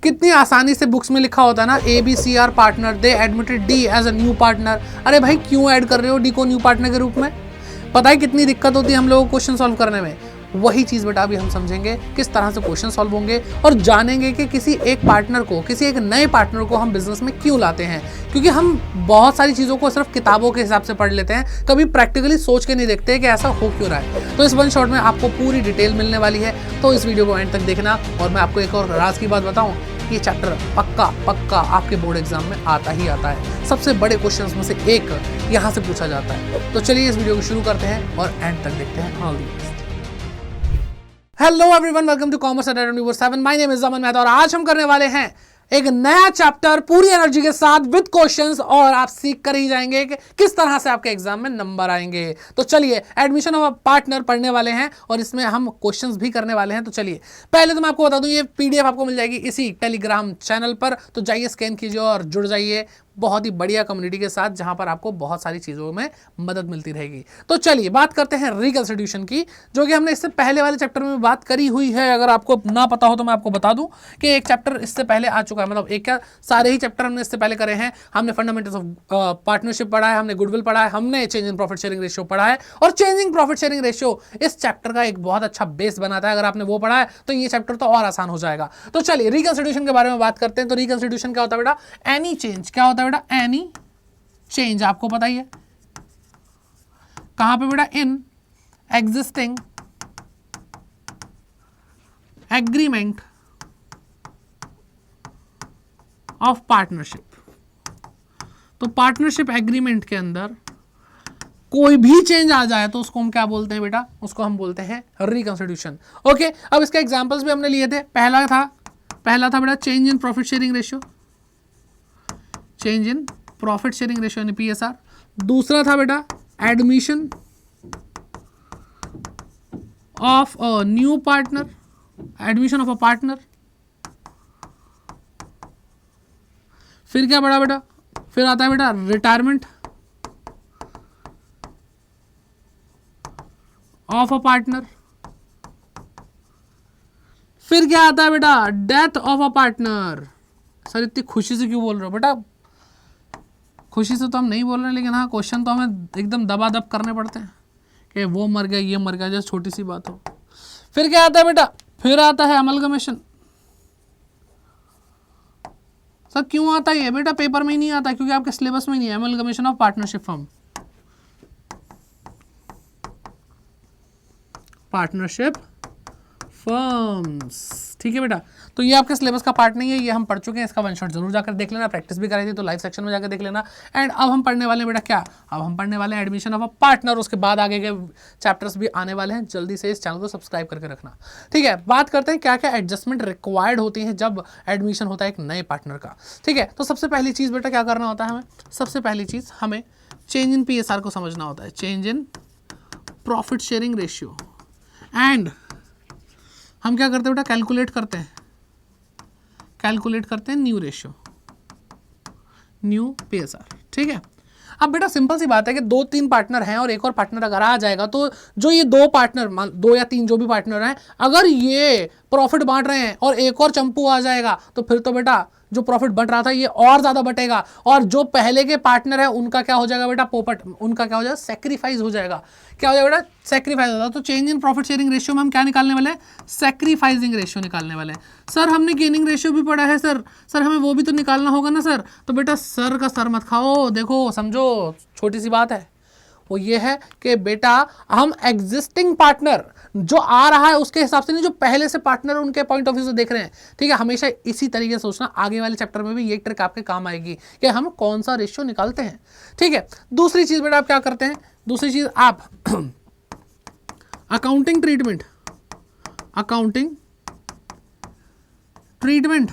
कितनी आसानी से बुक्स में लिखा होता है ना, ABCR partner, they admitted D as a new partner. अरे भाई क्यों ऐड कर रहे हो D को न्यू पार्टनर के रूप में? पता है कितनी दिक्कत होती है हम लोगों को क्वेश्चन सॉल्व करने में। वही चीज़ बेटा अभी हम समझेंगे किस तरह से क्वेश्चन सॉल्व होंगे, और जानेंगे कि किसी एक पार्टनर को, किसी एक नए पार्टनर को हम बिजनेस में क्यों लाते हैं। क्योंकि हम बहुत सारी चीज़ों को सिर्फ किताबों के हिसाब से पढ़ लेते हैं, कभी प्रैक्टिकली सोच के नहीं देखते कि ऐसा हो क्यों रहा है। तो इस वन शॉट में आपको पूरी डिटेल मिलने वाली है, तो इस वीडियो को एंड तक देखना। और मैं आपको एक और राज की बात बताऊँ, ये चैप्टर पक्का आपके बोर्ड एग्जाम में आता ही आता है। सबसे बड़े क्वेश्चंस में से एक यहाँ से पूछा जाता है। तो चलिए इस वीडियो को शुरू करते हैं और एंड तक देखते हैं। All the best. Hello everyone, welcome to commerce at 24/7। My name is Aman Mehta और आज हम करने वाले हैं एक नया चैप्टर पूरी एनर्जी के साथ विद क्वेश्चंस, और आप सीख कर ही जाएंगे कि किस तरह से आपके एग्जाम में नंबर आएंगे। तो चलिए एडमिशन ऑफ पार्टनर पढ़ने वाले हैं और इसमें हम क्वेश्चंस भी करने वाले हैं। तो चलिए पहले तो मैं आपको बता दूं, ये PDF आपको मिल जाएगी इसी टेलीग्राम चैनल पर, तो जाइए स्कैन कीजिए और जुड़ जाइए बहुत ही बढ़िया कम्युनिटी के साथ, जहां पर आपको बहुत सारी चीज़ों में मदद मिलती रहेगी। तो चलिए बात करते हैं रिकंस्टिट्यूशन की, जो कि हमने इससे पहले वाले चैप्टर में बात करी हुई है। अगर आपको ना पता हो तो मैं आपको बता दूं कि एक चैप्टर इससे पहले आ चुका है, मतलब एक क्या सारे ही चैप्टर हमने इससे पहले करे हैं। हमने फंडामेंटल्स ऑफ पार्टनरशिप पढ़ा है, हमने गुडविल पढ़ा है, हमने change in profit sharing ratio पढ़ा है। और चेंजिंग प्रॉफिट शेयरिंग रेशियो इस चैप्टर का एक बहुत अच्छा बेस बनाता है। अगर आपने वो पढ़ा है तो ये चैप्टर तो और आसान हो जाएगा। तो चलिए रिकंस्टिट्यूशन के बारे में बात करते हैं। तो रिकंस्टिट्यूशन क्या होता है बेटा? Any change. क्या होता है बेटा? Any change. आपको पता ही है कहां पे बेटा? In existing agreement of partnership. तो पार्टनरशिप एग्रीमेंट के अंदर कोई भी चेंज आ जाए तो उसको हम क्या बोलते हैं बेटा? उसको हम बोलते हैं रिकंस्टिट्यूशन। ओके, अब इसके एग्जांपल्स भी हमने लिए थे। पहला था बेटा change in profit sharing ratio, change in profit sharing ratio यानी PSR। दूसरा था बेटा admission of a new partner, admission of a partner. फिर क्या बड़ा बेटा? फिर आता है बेटा रिटायरमेंट ऑफ अ पार्टनर। फिर क्या आता है बेटा? Death of a partner. Sir इतनी खुशी से क्यों बोल रहे हो बेटा? खुशी से तो हम नहीं बोल रहे हैं, लेकिन हाँ क्वेश्चन तो हमें एकदम दबादब करने पड़ते हैं कि वो मर गया, ये मर गया, जैसे छोटी सी बात हो। फिर क्या आता है बेटा? फिर आता है अमलगमेशन। सर क्यों आता है बेटा? पेपर में ही नहीं आता क्योंकि आपके सिलेबस में नहीं है। Amalgamation of partnership firm, partnership firms. ठीक है बेटा, तो ये आपके सिलेबस का पार्ट नहीं है, ये हम पढ़ चुके हैं। इसका वन शॉट जरूर जाकर देख लेना, प्रैक्टिस भी कराई थी तो लाइव सेक्शन में जाकर देख लेना। एंड अब हम पढ़ने वाले हैं बेटा क्या? अब हम पढ़ने वाले हैं एडमिशन ऑफ अ पार्टनर। उसके बाद आगे के चैप्टर्स भी आने वाले हैं। जल्दी से इस चैनल को सब्सक्राइब करके रखना। ठीक है, बात करते हैं क्या क्या एडजस्टमेंट रिक्वायर्ड होती है जब एडमिशन होता है एक नए पार्टनर का। ठीक है, तो सबसे पहली चीज़ बेटा क्या करना होता है हमें? सबसे पहली चीज़ हमें चेंज इन PSR को समझना होता है, change in profit sharing ratio. And हम क्या करते हैं बेटा? कैलकुलेट करते हैं न्यू रेशियो, न्यू PSR। ठीक है, अब बेटा सिंपल सी बात है कि 2-3 पार्टनर हैं और एक और पार्टनर अगर आ जाएगा तो जो ये 2 पार्टनर, 2 या 3 जो भी पार्टनर हैं, अगर ये प्रॉफिट बांट रहे हैं और एक और चंपू आ जाएगा तो फिर तो बेटा जो प्रॉफिट बट रहा था ये और ज्यादा बटेगा, और जो पहले के पार्टनर है उनका क्या हो जाएगा बेटा? पोपट। उनका क्या हो जाएगा? सेक्रीफाइस हो जाएगा। क्या हो जाएगा बेटा? सेक्रीफाइस होगा। तो change in profit sharing ratio में हम क्या निकालने वाले हैं? सेक्रीफाइसिंग रेशियो निकालने वाले हैं। सर हमने गेनिंग रेशियो भी पढ़ा है सर हमें वो भी तो निकालना होगा ना सर। तो बेटा सर का सर मत खाओ, देखो समझो, छोटी सी बात है। वो ये है कि बेटा हम एग्जिस्टिंग पार्टनर जो आ रहा है उसके हिसाब से नहीं, जो पहले से पार्टनर उनके पॉइंट ऑफ व्यू से देख रहे हैं। ठीक है, हमेशा इसी तरीके से सोचना। आगे वाले चैप्टर में भी ये ट्रिक आपके काम आएगी कि हम कौन सा रेशियो निकालते हैं। ठीक है, दूसरी चीज बेटा आप क्या करते हैं? दूसरी चीज आप अकाउंटिंग ट्रीटमेंट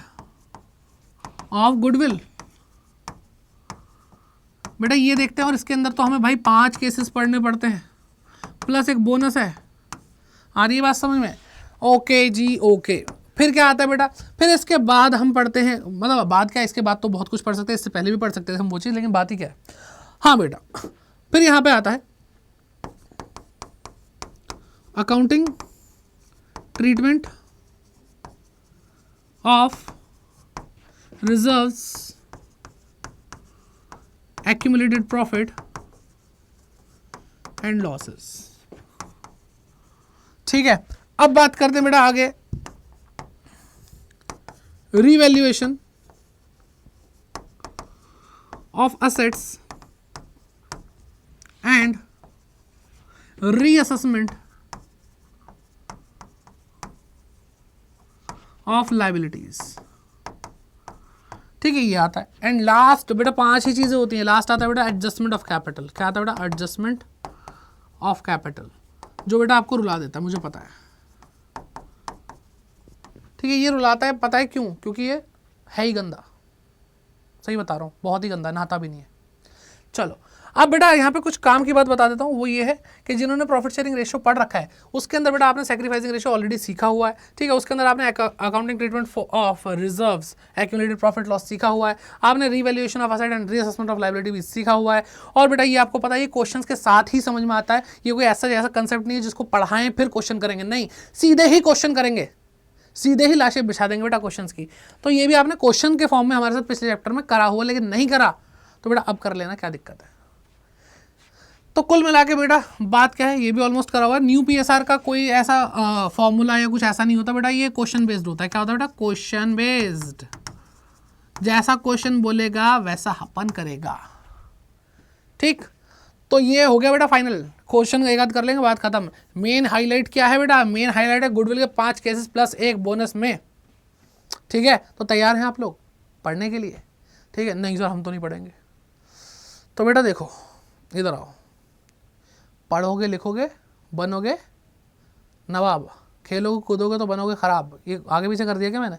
ऑफ गुडविल बेटा ये देखते हैं। और इसके अंदर तो हमें भाई 5 केसेस पढ़ने पड़ते हैं, प्लस एक बोनस है। आ रही है बात समझ में? ओके जी ओके। फिर क्या आता है बेटा? फिर इसके बाद हम पढ़ते हैं, मतलब बात क्या है, इसके बाद तो बहुत कुछ पढ़ सकते हैं, इससे पहले भी पढ़ सकते हैं हम वो चीज़, लेकिन बात ही क्या है। हाँ बेटा, फिर यहाँ पे आता है accounting treatment of reserves, accumulated profit and losses. ठीक है, अब बात करते हैं बेटा आगे revaluation of assets and reassessment of liabilities. ठीक है, ये आता है। एंड लास्ट बेटा 5 ही चीजें होती हैं। लास्ट आता है बेटा एडजस्टमेंट ऑफ कैपिटल। क्या आता है बेटा? एडजस्टमेंट ऑफ कैपिटल, जो बेटा आपको रुला देता है, मुझे पता है। ठीक है, ये रुलाता है, पता है क्यों? क्योंकि ये है ही गंदा। सही बता रहा हूँ, बहुत ही गंदा, नहाता भी नहीं है। चलो अब बेटा यहाँ पे कुछ काम की बात बता देता हूँ। वो ये है कि जिन्होंने प्रॉफिट शेयरिंग रेशियो पढ़ रखा है उसके अंदर बेटा आपने सैक्रिफाइसिंग रेशियो ऑलरेडी सीखा हुआ है। ठीक है, उसके अंदर आपने accounting treatment of reserves, accumulated profit loss सीखा हुआ है। आपने revaluation of asset and reassessment of liability भी सीखा हुआ है। और बेटा ये आपको पता है, ये क्वेश्चंस के साथ ही समझ में आता है। ये कोई ऐसा कंसेप्ट नहीं है जिसको पढ़ाएं फिर क्वेश्चन करेंगे, नहीं, सीधे ही क्वेश्चन करेंगे, सीधे ही लाशें बिछा देंगे बेटा क्वेश्चंस की। तो ये भी आपने क्वेश्चन के फॉर्म में हमारे साथ पिछले चैप्टर में करा हुआ, लेकिन नहीं करा तो बेटा अब कर लेना, क्या दिक्कत है। तो कुल मिला के बेटा बात क्या है, ये भी ऑलमोस्ट करा हुआ है। न्यू पीएसआर का कोई ऐसा फॉर्मूला या कुछ ऐसा नहीं होता बेटा, ये क्वेश्चन बेस्ड होता है। क्या होता है बेटा? Question based. जैसा क्वेश्चन बोलेगा वैसा अपन करेगा। ठीक, तो ये हो गया बेटा फाइनल। क्वेश्चन एक आध कर लेंगे, बात खत्म। मेन हाईलाइट क्या है बेटा? मेन हाईलाइट है गुडविल के 5 केसेस प्लस 1 बोनस में। ठीक है, तो तैयार हैं आप लोग पढ़ने के लिए? ठीक है, नहीं सर हम तो नहीं पढ़ेंगे। तो बेटा देखो, इधर आओ, पढ़ोगे लिखोगे बनोगे नवाब, खेलोगे कूदोगे तो बनोगे खराब। ये आगे पीछे कर दिया क्या मैंने?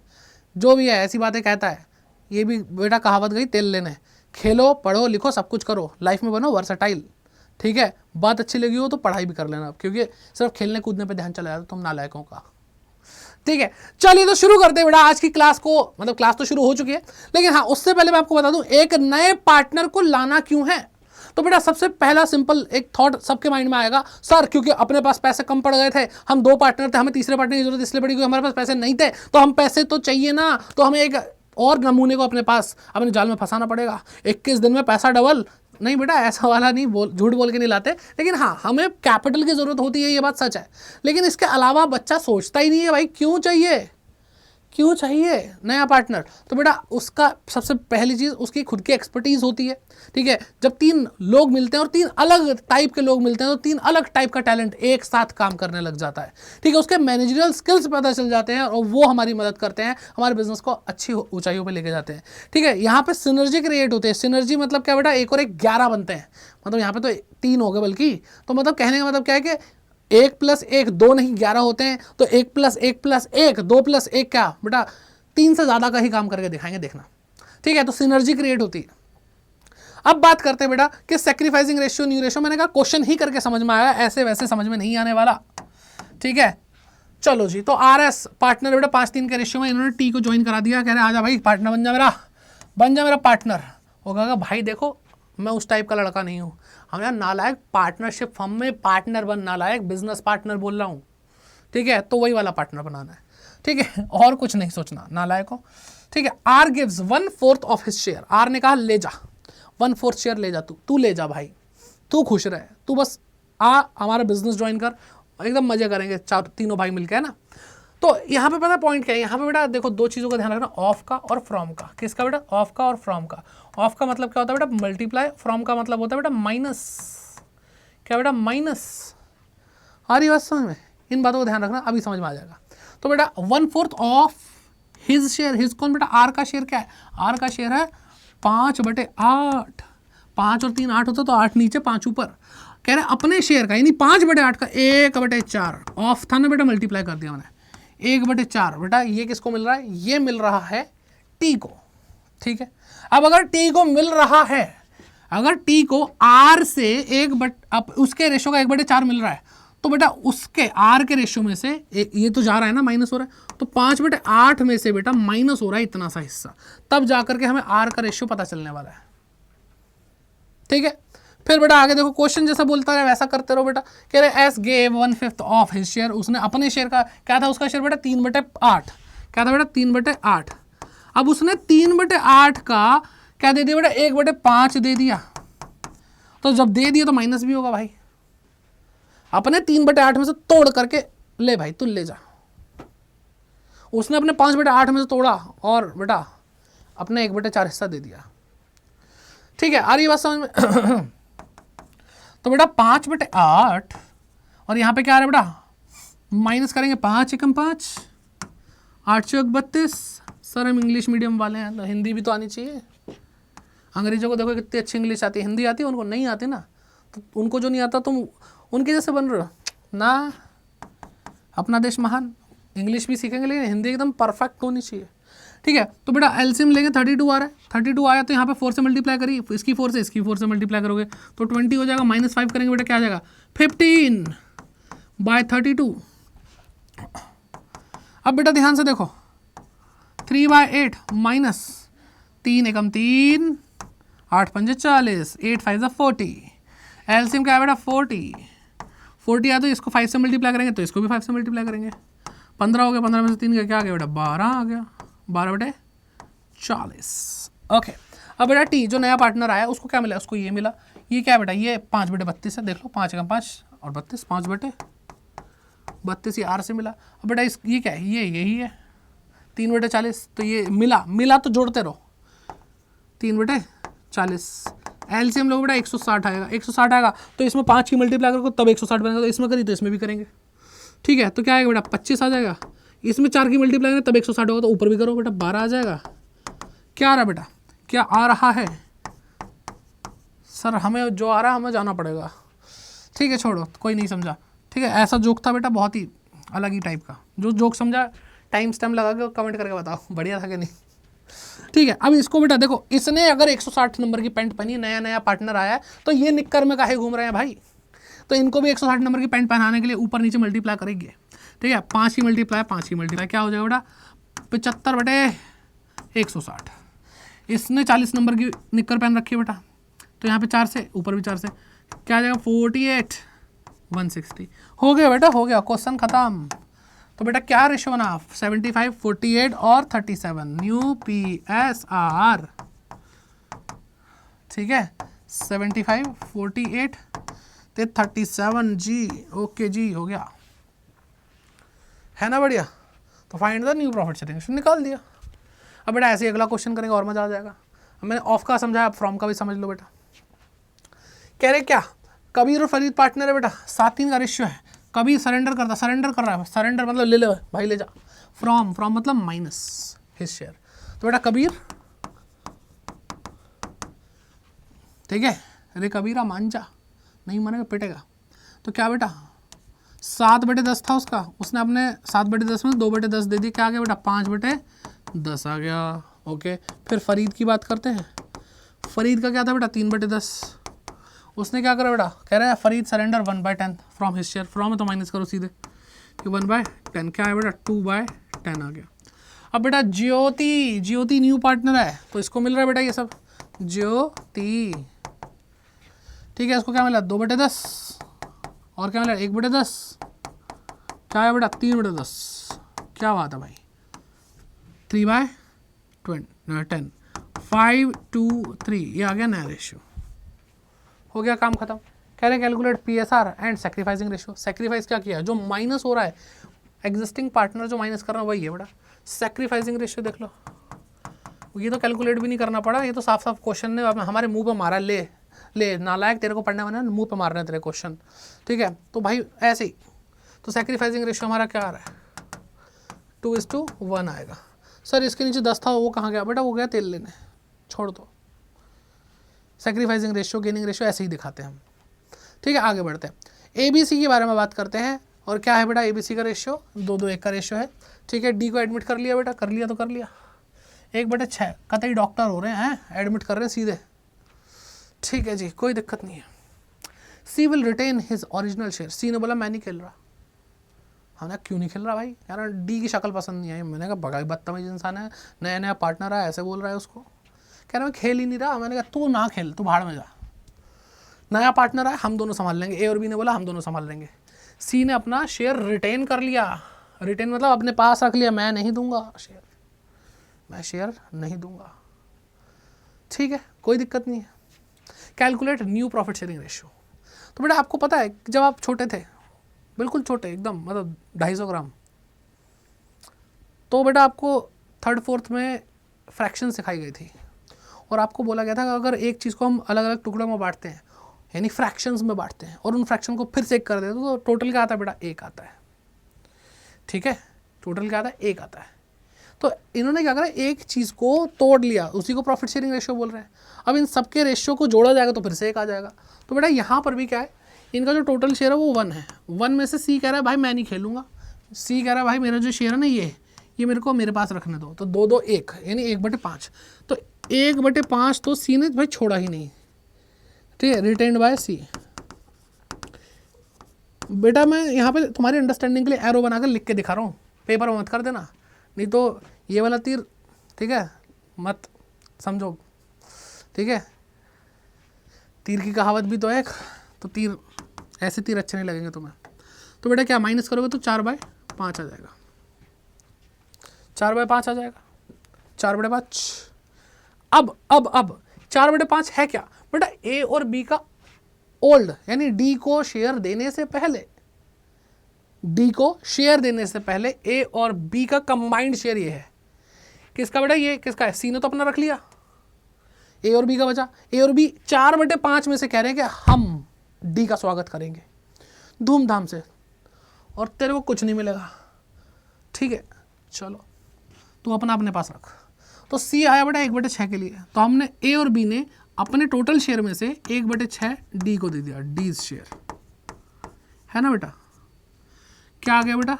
जो भी है ऐसी बातें कहता है, ये भी बेटा कहावत गई तेल लेने। खेलो पढ़ो लिखो सब कुछ करो, लाइफ में बनो वर्सेटाइल। ठीक है, बात अच्छी लगी हो तो पढ़ाई भी कर लेना, क्योंकि सिर्फ खेलने कूदने पे ध्यान चला जाता तुम नालायकों का। ठीक है, चलिए तो शुरू करते हैं बेटा आज की क्लास को। मतलब क्लास तो शुरू हो चुकी है, लेकिन हाँ उससे पहले मैं आपको बता दूं एक नए पार्टनर को लाना क्यों है। तो बेटा सबसे पहला सिंपल एक थॉट सबके माइंड में आएगा, सर क्योंकि अपने पास पैसे कम पड़ गए थे, हम 2 पार्टनर थे, हमें तीसरे पार्टनर की जरूरत इसलिए पड़ी क्योंकि हमारे पास पैसे नहीं थे। तो हम पैसे तो चाहिए ना, तो हमें एक और नमूने को अपने पास अपने जाल में फंसाना पड़ेगा। 21 दिन में पैसा डबल नहीं बेटा, ऐसा वाला नहीं, झूठ बोल के नहीं लाते। लेकिन हाँ हमें कैपिटल की जरूरत होती है, ये बात सच है। लेकिन इसके अलावा बच्चा सोचता ही नहीं है भाई क्यों चाहिए नया पार्टनर। तो बेटा उसका सबसे पहली चीज़ उसकी खुद की एक्सपर्टीज़ होती है। ठीक है, जब 3 लोग मिलते हैं और 3 अलग टाइप के लोग मिलते हैं तो 3 अलग टाइप का टैलेंट एक साथ काम करने लग जाता है। ठीक है, उसके मैनेजरियल स्किल्स पता चल जाते हैं और वो हमारी मदद करते हैं, हमारे बिजनेस को अच्छी ऊंचाइयों पर लेके जाते हैं। ठीक है, यहाँ पे सिनर्जी क्रिएट होते हैं। सिनर्जी मतलब क्या बेटा? 1 और 1 11 बनते हैं। मतलब यहाँ पे तो 3 हो गए बल्कि। तो मतलब कहने का मतलब क्या है कि 1 + 1 2 नहीं 11 होते हैं। तो 1 + 1 + 1 2 + 1 क्या बेटा? 3 से ज़्यादा का ही काम करके दिखाएंगे, देखना। ठीक है, तो सिनर्जी क्रिएट होती है। अब बात करते हैं बेटा कि सैक्रिफाइसिंग रेशियो न्यू रेशियो। मैंने कहा क्वेश्चन ही करके समझ में आया, ऐसे वैसे समझ में नहीं आने वाला। ठीक है, चलो जी। तो RS पार्टनर बेटा 5-3 के रेशियो में इन्होंने T को ज्वाइन करा दिया। कह रहे आजा भाई पार्टनर बन जा मेरा पार्टनर। वो कहेगा भाई देखो मैं उस टाइप का लड़का नहीं हूँ, हम यार नालायक पार्टनरशिप फर्म में पार्टनर बन, नालायक बिजनेस पार्टनर बोल रहा हूँ। ठीक है, तो वही वाला पार्टनर बनाना है। ठीक है, और कुछ नहीं सोचना नालायक हो। ठीक है, R gives 1/4 of his share. R ने कहा ले जा 1/4 शेयर ले जा, तू ले जा भाई, तू खुश रहे, तू बस आ हमारा बिजनेस ज्वाइन कर, एकदम मजे करेंगे तीनों भाई मिलकर, है ना। तो यहाँ पे पता पॉइंट क्या है? यहाँ पे बेटा देखो 2 चीज़ों का ध्यान रखना, ऑफ का और फ्रॉम का। किसका बेटा? ऑफ का और फ्रॉम का। ऑफ का मतलब क्या होता है बेटा? मल्टीप्लाई। फ्रॉम का मतलब होता है बेटा माइनस। क्या बेटा? माइनस। आ रही बात समझ में? इन बातों का ध्यान रखना, अभी समझ में आ जाएगा। तो बेटा 1/4 ऑफ हिज शेयर। हिज कौन बेटा? R का शेयर क्या है? R का शेयर है 5/8। 5 और 3 8 होता तो 8 नीचे 5 ऊपर। कह रहे अपने शेयर का, यानी 5/8 का 1/4। ऑफ था ना बेटा, मल्टीप्लाई कर दिया मैंने, 1/4। बेटा ये किसको मिल रहा है? ये मिल रहा है T को। ठीक है, अब अगर T को मिल रहा है, अगर T को R से उसके रेशो का 1/4 मिल रहा है, तो बेटा उसके R के रेशियो में से ये तो जा रहा है ना, माइनस हो रहा है, तो 5/8 में से बेटा माइनस हो रहा है इतना सा हिस्सा, तब जाकर के हमें R का रेशियो पता चलने वाला है। ठीक है, फिर बेटा आगे देखो, क्वेश्चन जैसा बोलता है वैसा करते रहो बेटा। कह रहे S gave 1/5 of his share. उसने अपने शेयर का क्या था? उसका शेयर बेटा 3/8। क्या था बेटा? 3/8। अब उसने 3/8 का क्या दे दिया बेटा, 1/5 दे दिया, तो जब दे दिया तो माइनस भी होगा भाई। अपने 3/8 में से तोड़ करके ले भाई, तू ले जा। उसने अपने 5/8 में से तोड़ा और बेटा अपने 1/4 हिस्सा दे दिया। ठीक है, आ रही बात समझ में? तो बेटा 5/8 और यहाँ पे क्या आ रहा है बेटा, माइनस करेंगे 5 एकम 5, 8 चौक 32। सर हम इंग्लिश मीडियम वाले हैं तो हिंदी भी तो आनी चाहिए। अंग्रेजों को देखो कितनी अच्छी इंग्लिश आती है, हिंदी आती है उनको नहीं आती ना, तो उनको जो नहीं आता तुम उनके जैसे बन रहे हो ना। अपना देश महान, इंग्लिश भी सीखेंगे लेकिन हिंदी एकदम परफेक्ट होनी चाहिए। ठीक है, तो बेटा एलसीएम लेंगे, 32 आ रहा है, 32 आया तो यहाँ पे 4 से मल्टीप्लाई करिए, इसकी 4 से इसकी 4 से मल्टीप्लाई करोगे तो 20 हो जाएगा, -5 करेंगे बेटा क्या आ जाएगा 15/32। अब बेटा ध्यान से देखो, 3/8 माइनस 3 एकम 3, 8 पंजे 40, 8 5 40, एलसीएम क्या है बेटा 40 आया तो इसको 5 से मल्टीप्लाई करेंगे तो इसको भी 5 से मल्टीप्लाई करेंगे, 15 हो गया, 15 में से 3 का क्या आ गया बेटा 12 आ गया, 12/40। ओके, अब बेटा टी जो नया पार्टनर आया उसको क्या मिला, उसको ये मिला, ये क्या है बेटा, ये 5/32 है, देख लो 5 एकम 5 और 32, 5/32 ये आर से मिला। अब बेटा इस ये क्या है, ये यही है 3/40, तो ये मिला तो जोड़ते रहो 3/40। एलसीएम लोग बेटा 160 आएगा, 160 आएगा तो इसमें 5 की मल्टीप्लाई करो तब 160 बनेगा, तो इसमें करी तो इसमें भी करेंगे। ठीक है, तो क्या आएगा बेटा 25 आ जाएगा, इसमें 4 की मल्टीप्लाई करें तब 160 होगा, तो ऊपर भी करो बेटा 12 आ जाएगा। क्या आ रहा बेटा, क्या आ रहा है सर, हमें जो आ रहा है हमें जाना पड़ेगा। ठीक है छोड़ो, कोई नहीं समझा। ठीक है, ऐसा जोक था बेटा बहुत ही अलग ही टाइप का, जो जोक समझा टाइम स्टैम्प लगा के कमेंट करके बताओ बढ़िया था कि नहीं। ठीक है, अब इसको बेटा देखो, इसने अगर 160 नंबर की पैंट पहनी, नया नया पार्टनर आया है, तो ये निक्कर में काहे घूम रहे हैं भाई, तो इनको भी 160 नंबर की पैंट पहनाने के लिए ऊपर नीचे मल्टीप्लाई करेंगे। ठीक है, 5 की मल्टीप्लाई क्या हो जाएगा बेटा 75/160। इसने 40 नंबर की निक्कर पहन रखी है बेटा, तो यहाँ पे 4 से ऊपर भी 4 से क्या आ जाएगा 48/160। हो गया बेटा, हो गया, क्वेश्चन खत्म। तो बेटा क्या रेशो बना, 75, 48 और 37, न्यू PSR। ठीक है, 75, 48 ते 37 जी, ओके जी, हो गया है ना, बढ़िया। तो find the new profit sharing निकाल दिया। अब बेटा ऐसे ही अगला क्वेश्चन करेंगे और मजा आ जाएगा। अब मैंने ऑफ का समझाया, अब फ्रॉम का भी समझ लो बेटा। कह रहे क्या, कबीर और फरीद पार्टनर है बेटा, 7-3 का रेशियो है, कबीर सरेंडर कर रहा है, सरेंडर मतलब ले ले भाई ले जा, फ्रॉम मतलब माइनस हिज शेयर। तो बेटा कबीर, ठीक है, अरे कबीरा मान जा, नहीं मानेगा पिटेगा। तो क्या बेटा 7/10 था उसका, उसने अपने 7/10 में 2/10 दे दी, क्या आ गया बेटा 5/10 आ गया। ओके, फिर फरीद की बात करते हैं। फरीद का क्या था बेटा 3/10, उसने क्या करा बेटा, कह रहा है Farid surrender 1/10 from his share, from है तो माइनस करो सीधे, कि 1/10 क्या है बेटा 2/10 आ गया। अब बेटा ज्योति न्यू पार्टनर है, तो इसको मिल रहा है बेटा ये सब ज्योति। ठीक है, इसको क्या मिला 2/10 और क्या मिला 1/10, क्या है बेटा 3/10। क्या बात है भाई, 3/10, 5 to 3, ये आ गया नया रेशियो। हो गया काम खत्म। कह रहे हैं calculate PSR and sacrificing ratio. Sacrifice क्या किया है, जो माइनस हो रहा है एग्जिस्टिंग पार्टनर जो माइनस कर रहा है वही है बेटा। सेक्रीफाइसिंग रेशियो देख लो, ये तो कैलकुलेट भी नहीं करना पड़ा, ये तो साफ साफ क्वेश्चन ने हमारे मुंह पे मारा, ले नालायक तेरे को पढ़ने वाले मुंह पे मार रहे हैं तेरे क्वेश्चन। ठीक है, तो भाई ऐसे ही, तो सेक्रीफाइसिंग रेशियो हमारा क्या आ रहा है 2:1 आएगा। सर इसके नीचे 10 था वो कहाँ गया बेटा, वो गया तेल लेने, छोड़ दो। सेक्रीफाइसिंग रेशियो गेनिंग रेशियो ऐसे ही दिखाते हैं हम। ठीक है, आगे बढ़ते हैं, ABC के बारे में बात करते हैं। और क्या है बेटा ABC का रेशियो 2:1 का रेशियो है। ठीक है, D को एडमिट कर लिया बेटा, कर लिया तो कर लिया, 1/6 कतई डॉक्टर हो रहे हैं, एडमिट कर रहे हैं सीधे। ठीक है जी, कोई दिक्कत नहीं है। C will retain his original share. C ने बोला मैं नहीं खेल रहा। हमने क्यों नहीं खेल रहा भाई, यार D की शक्ल पसंद नहीं आई। मैंने कहा बड़ा बदतमीज इंसान है, नया नया पार्टनर है, ऐसे बोल रहा है उसको। कह रहा मैं खेल ही नहीं रहा। मैंने कहा तू ना खेल, तू भाड़ में जा, नया पार्टनर है, हम दोनों संभाल लेंगे। A और B ने बोला हम दोनों संभाल लेंगे। C ने अपना शेयर रिटेन कर लिया, रिटेन मतलब अपने पास रख लिया, मैं नहीं दूंगा शेयर, मैं शेयर नहीं दूंगा। ठीक है, कोई दिक्कत नहीं है। Calculate new profit sharing ratio. तो बेटा आपको पता है जब आप छोटे थे, बिल्कुल छोटे एकदम, मतलब 250 ग्राम, तो बेटा आपको थर्ड फोर्थ में फ्रैक्शन सिखाई गई थी और आपको बोला गया था कि अगर एक चीज़ को हम अलग अलग टुकड़ों में बांटते हैं, यानी फ्रैक्शंस में बांटते हैं और उन फ्रैक्शन को फिर से एक कर देते तो टोटल क्या आता है बेटा, एक आता है। ठीक है, टोटल क्या आता है, एक आता है। तो इन्होंने क्या करा, एक चीज़ को तोड़ लिया, उसी को प्रॉफिट शेयरिंग रेशियो बोल रहे हैं। अब इन सबके रेशियो को जोड़ा जाएगा तो फिर से एक आ जाएगा। तो बेटा यहाँ पर भी क्या है, इनका जो टोटल शेयर है वो 1 है। 1 में से सी कह रहा है भाई मैं नहीं खेलूंगा, सी कह रहा है भाई मेरा जो शेयर है ना ये मेरे को मेरे पास रखने दो, तो 2 2 1 यानी 1/5। तो 1/5 तो सी ने भाई छोड़ा ही नहीं। ठीक है, रिटेन्ड बाय सी। बेटा मैं यहाँ पे तुम्हारी अंडरस्टैंडिंग के लिए एरो बनाकर लिख के दिखा रहा हूँ, पेपर में मत कर देना, नहीं तो ये वाला तीर, ठीक है, मत समझो। ठीक है, तीर की कहावत भी तो है, तो तीर ऐसे तीर अच्छे नहीं लगेंगे तुम्हें। तो बेटा क्या माइनस करोगे तो 4/5 आ जाएगा, 4/5 आ जाएगा, 4/5। अब 4/5 है क्या बेटा, ए और बी का ओल्ड, यानी डी को शेयर देने से पहले, डी को शेयर देने से पहले ए और बी का कंबाइंड शेयर ये है। किसका बेटा, ये किसका है, सी ने तो अपना रख लिया, ए और बी का बचा। ए और बी 4/5 में से कह रहे हैं कि हम डी का स्वागत करेंगे धूमधाम से और तेरे को कुछ नहीं मिलेगा। ठीक है, चलो तू अपना अपने पास रख। तो सी आया बेटा 1/6 के लिए, तो हमने ए और बी ने अपने टोटल शेयर में से 1/6 डी को दे दिया, डी शेयर है ना बेटा। क्या आ गया बेटा,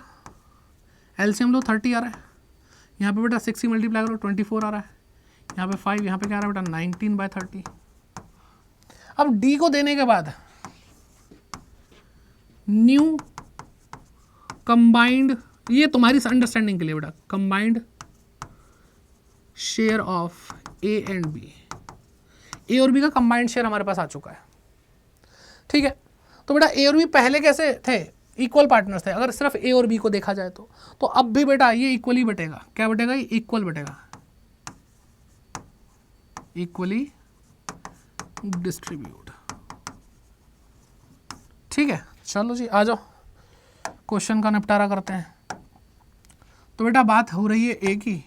एलसीएम लो 30 आ रहा है, यहाँ पे बेटा 6 मल्टीप्लाई करो 24 आ रहा है, यहाँ पे 5, यहाँ पे क्या आ रहा है बेटा 19/30। अब डी को देने के बाद न्यू कंबाइंड, ये तुम्हारी अंडरस्टैंडिंग के लिए बेटा, combined share of A and B, A और बी का कंबाइंड शेयर हमारे पास आ चुका है। ठीक है, तो बेटा ए और बी पहले कैसे थे, इक्वल पार्टनर्स थे, अगर सिर्फ ए और बी को देखा जाए तो अब भी बेटा ये इक्वली बटेगा। क्या बटेगा, ये इक्वल बटेगा, इक्वली डिस्ट्रीब्यूट। ठीक है, चलो जी आ जाओ क्वेश्चन का निपटारा करते हैं। तो बेटा बात हो रही है ए की,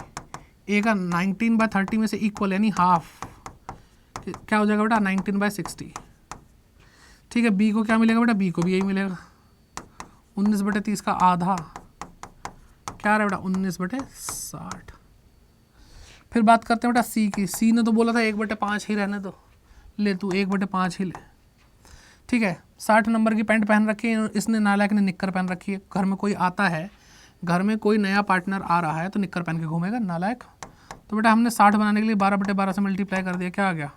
ए का 19/30 में से इक्वल यानी हाफ, क्या हो जाएगा बेटा 19/60। ठीक है, बी को क्या मिलेगा बेटा, बी को भी यही मिलेगा 19/30 का आधा, क्या रहा बेटा 19/60। फिर बात करते हैं बेटा सी की, सी ने तो बोला था 1/5 ही रहने दो, ले तू 1/5 ही ले। ठीक है, 60 नंबर की पैंट पहन रखी है इसने, नालायक ने निक्कर पहन रखी है। घर में कोई आता है, घर में कोई नया पार्टनर आ रहा है तो निक्कर पहन के घूमेगा नालायक। तो बेटा हमने 60 बनाने के लिए 12/12 से मल्टीप्लाई कर दिया, क्या आ गया,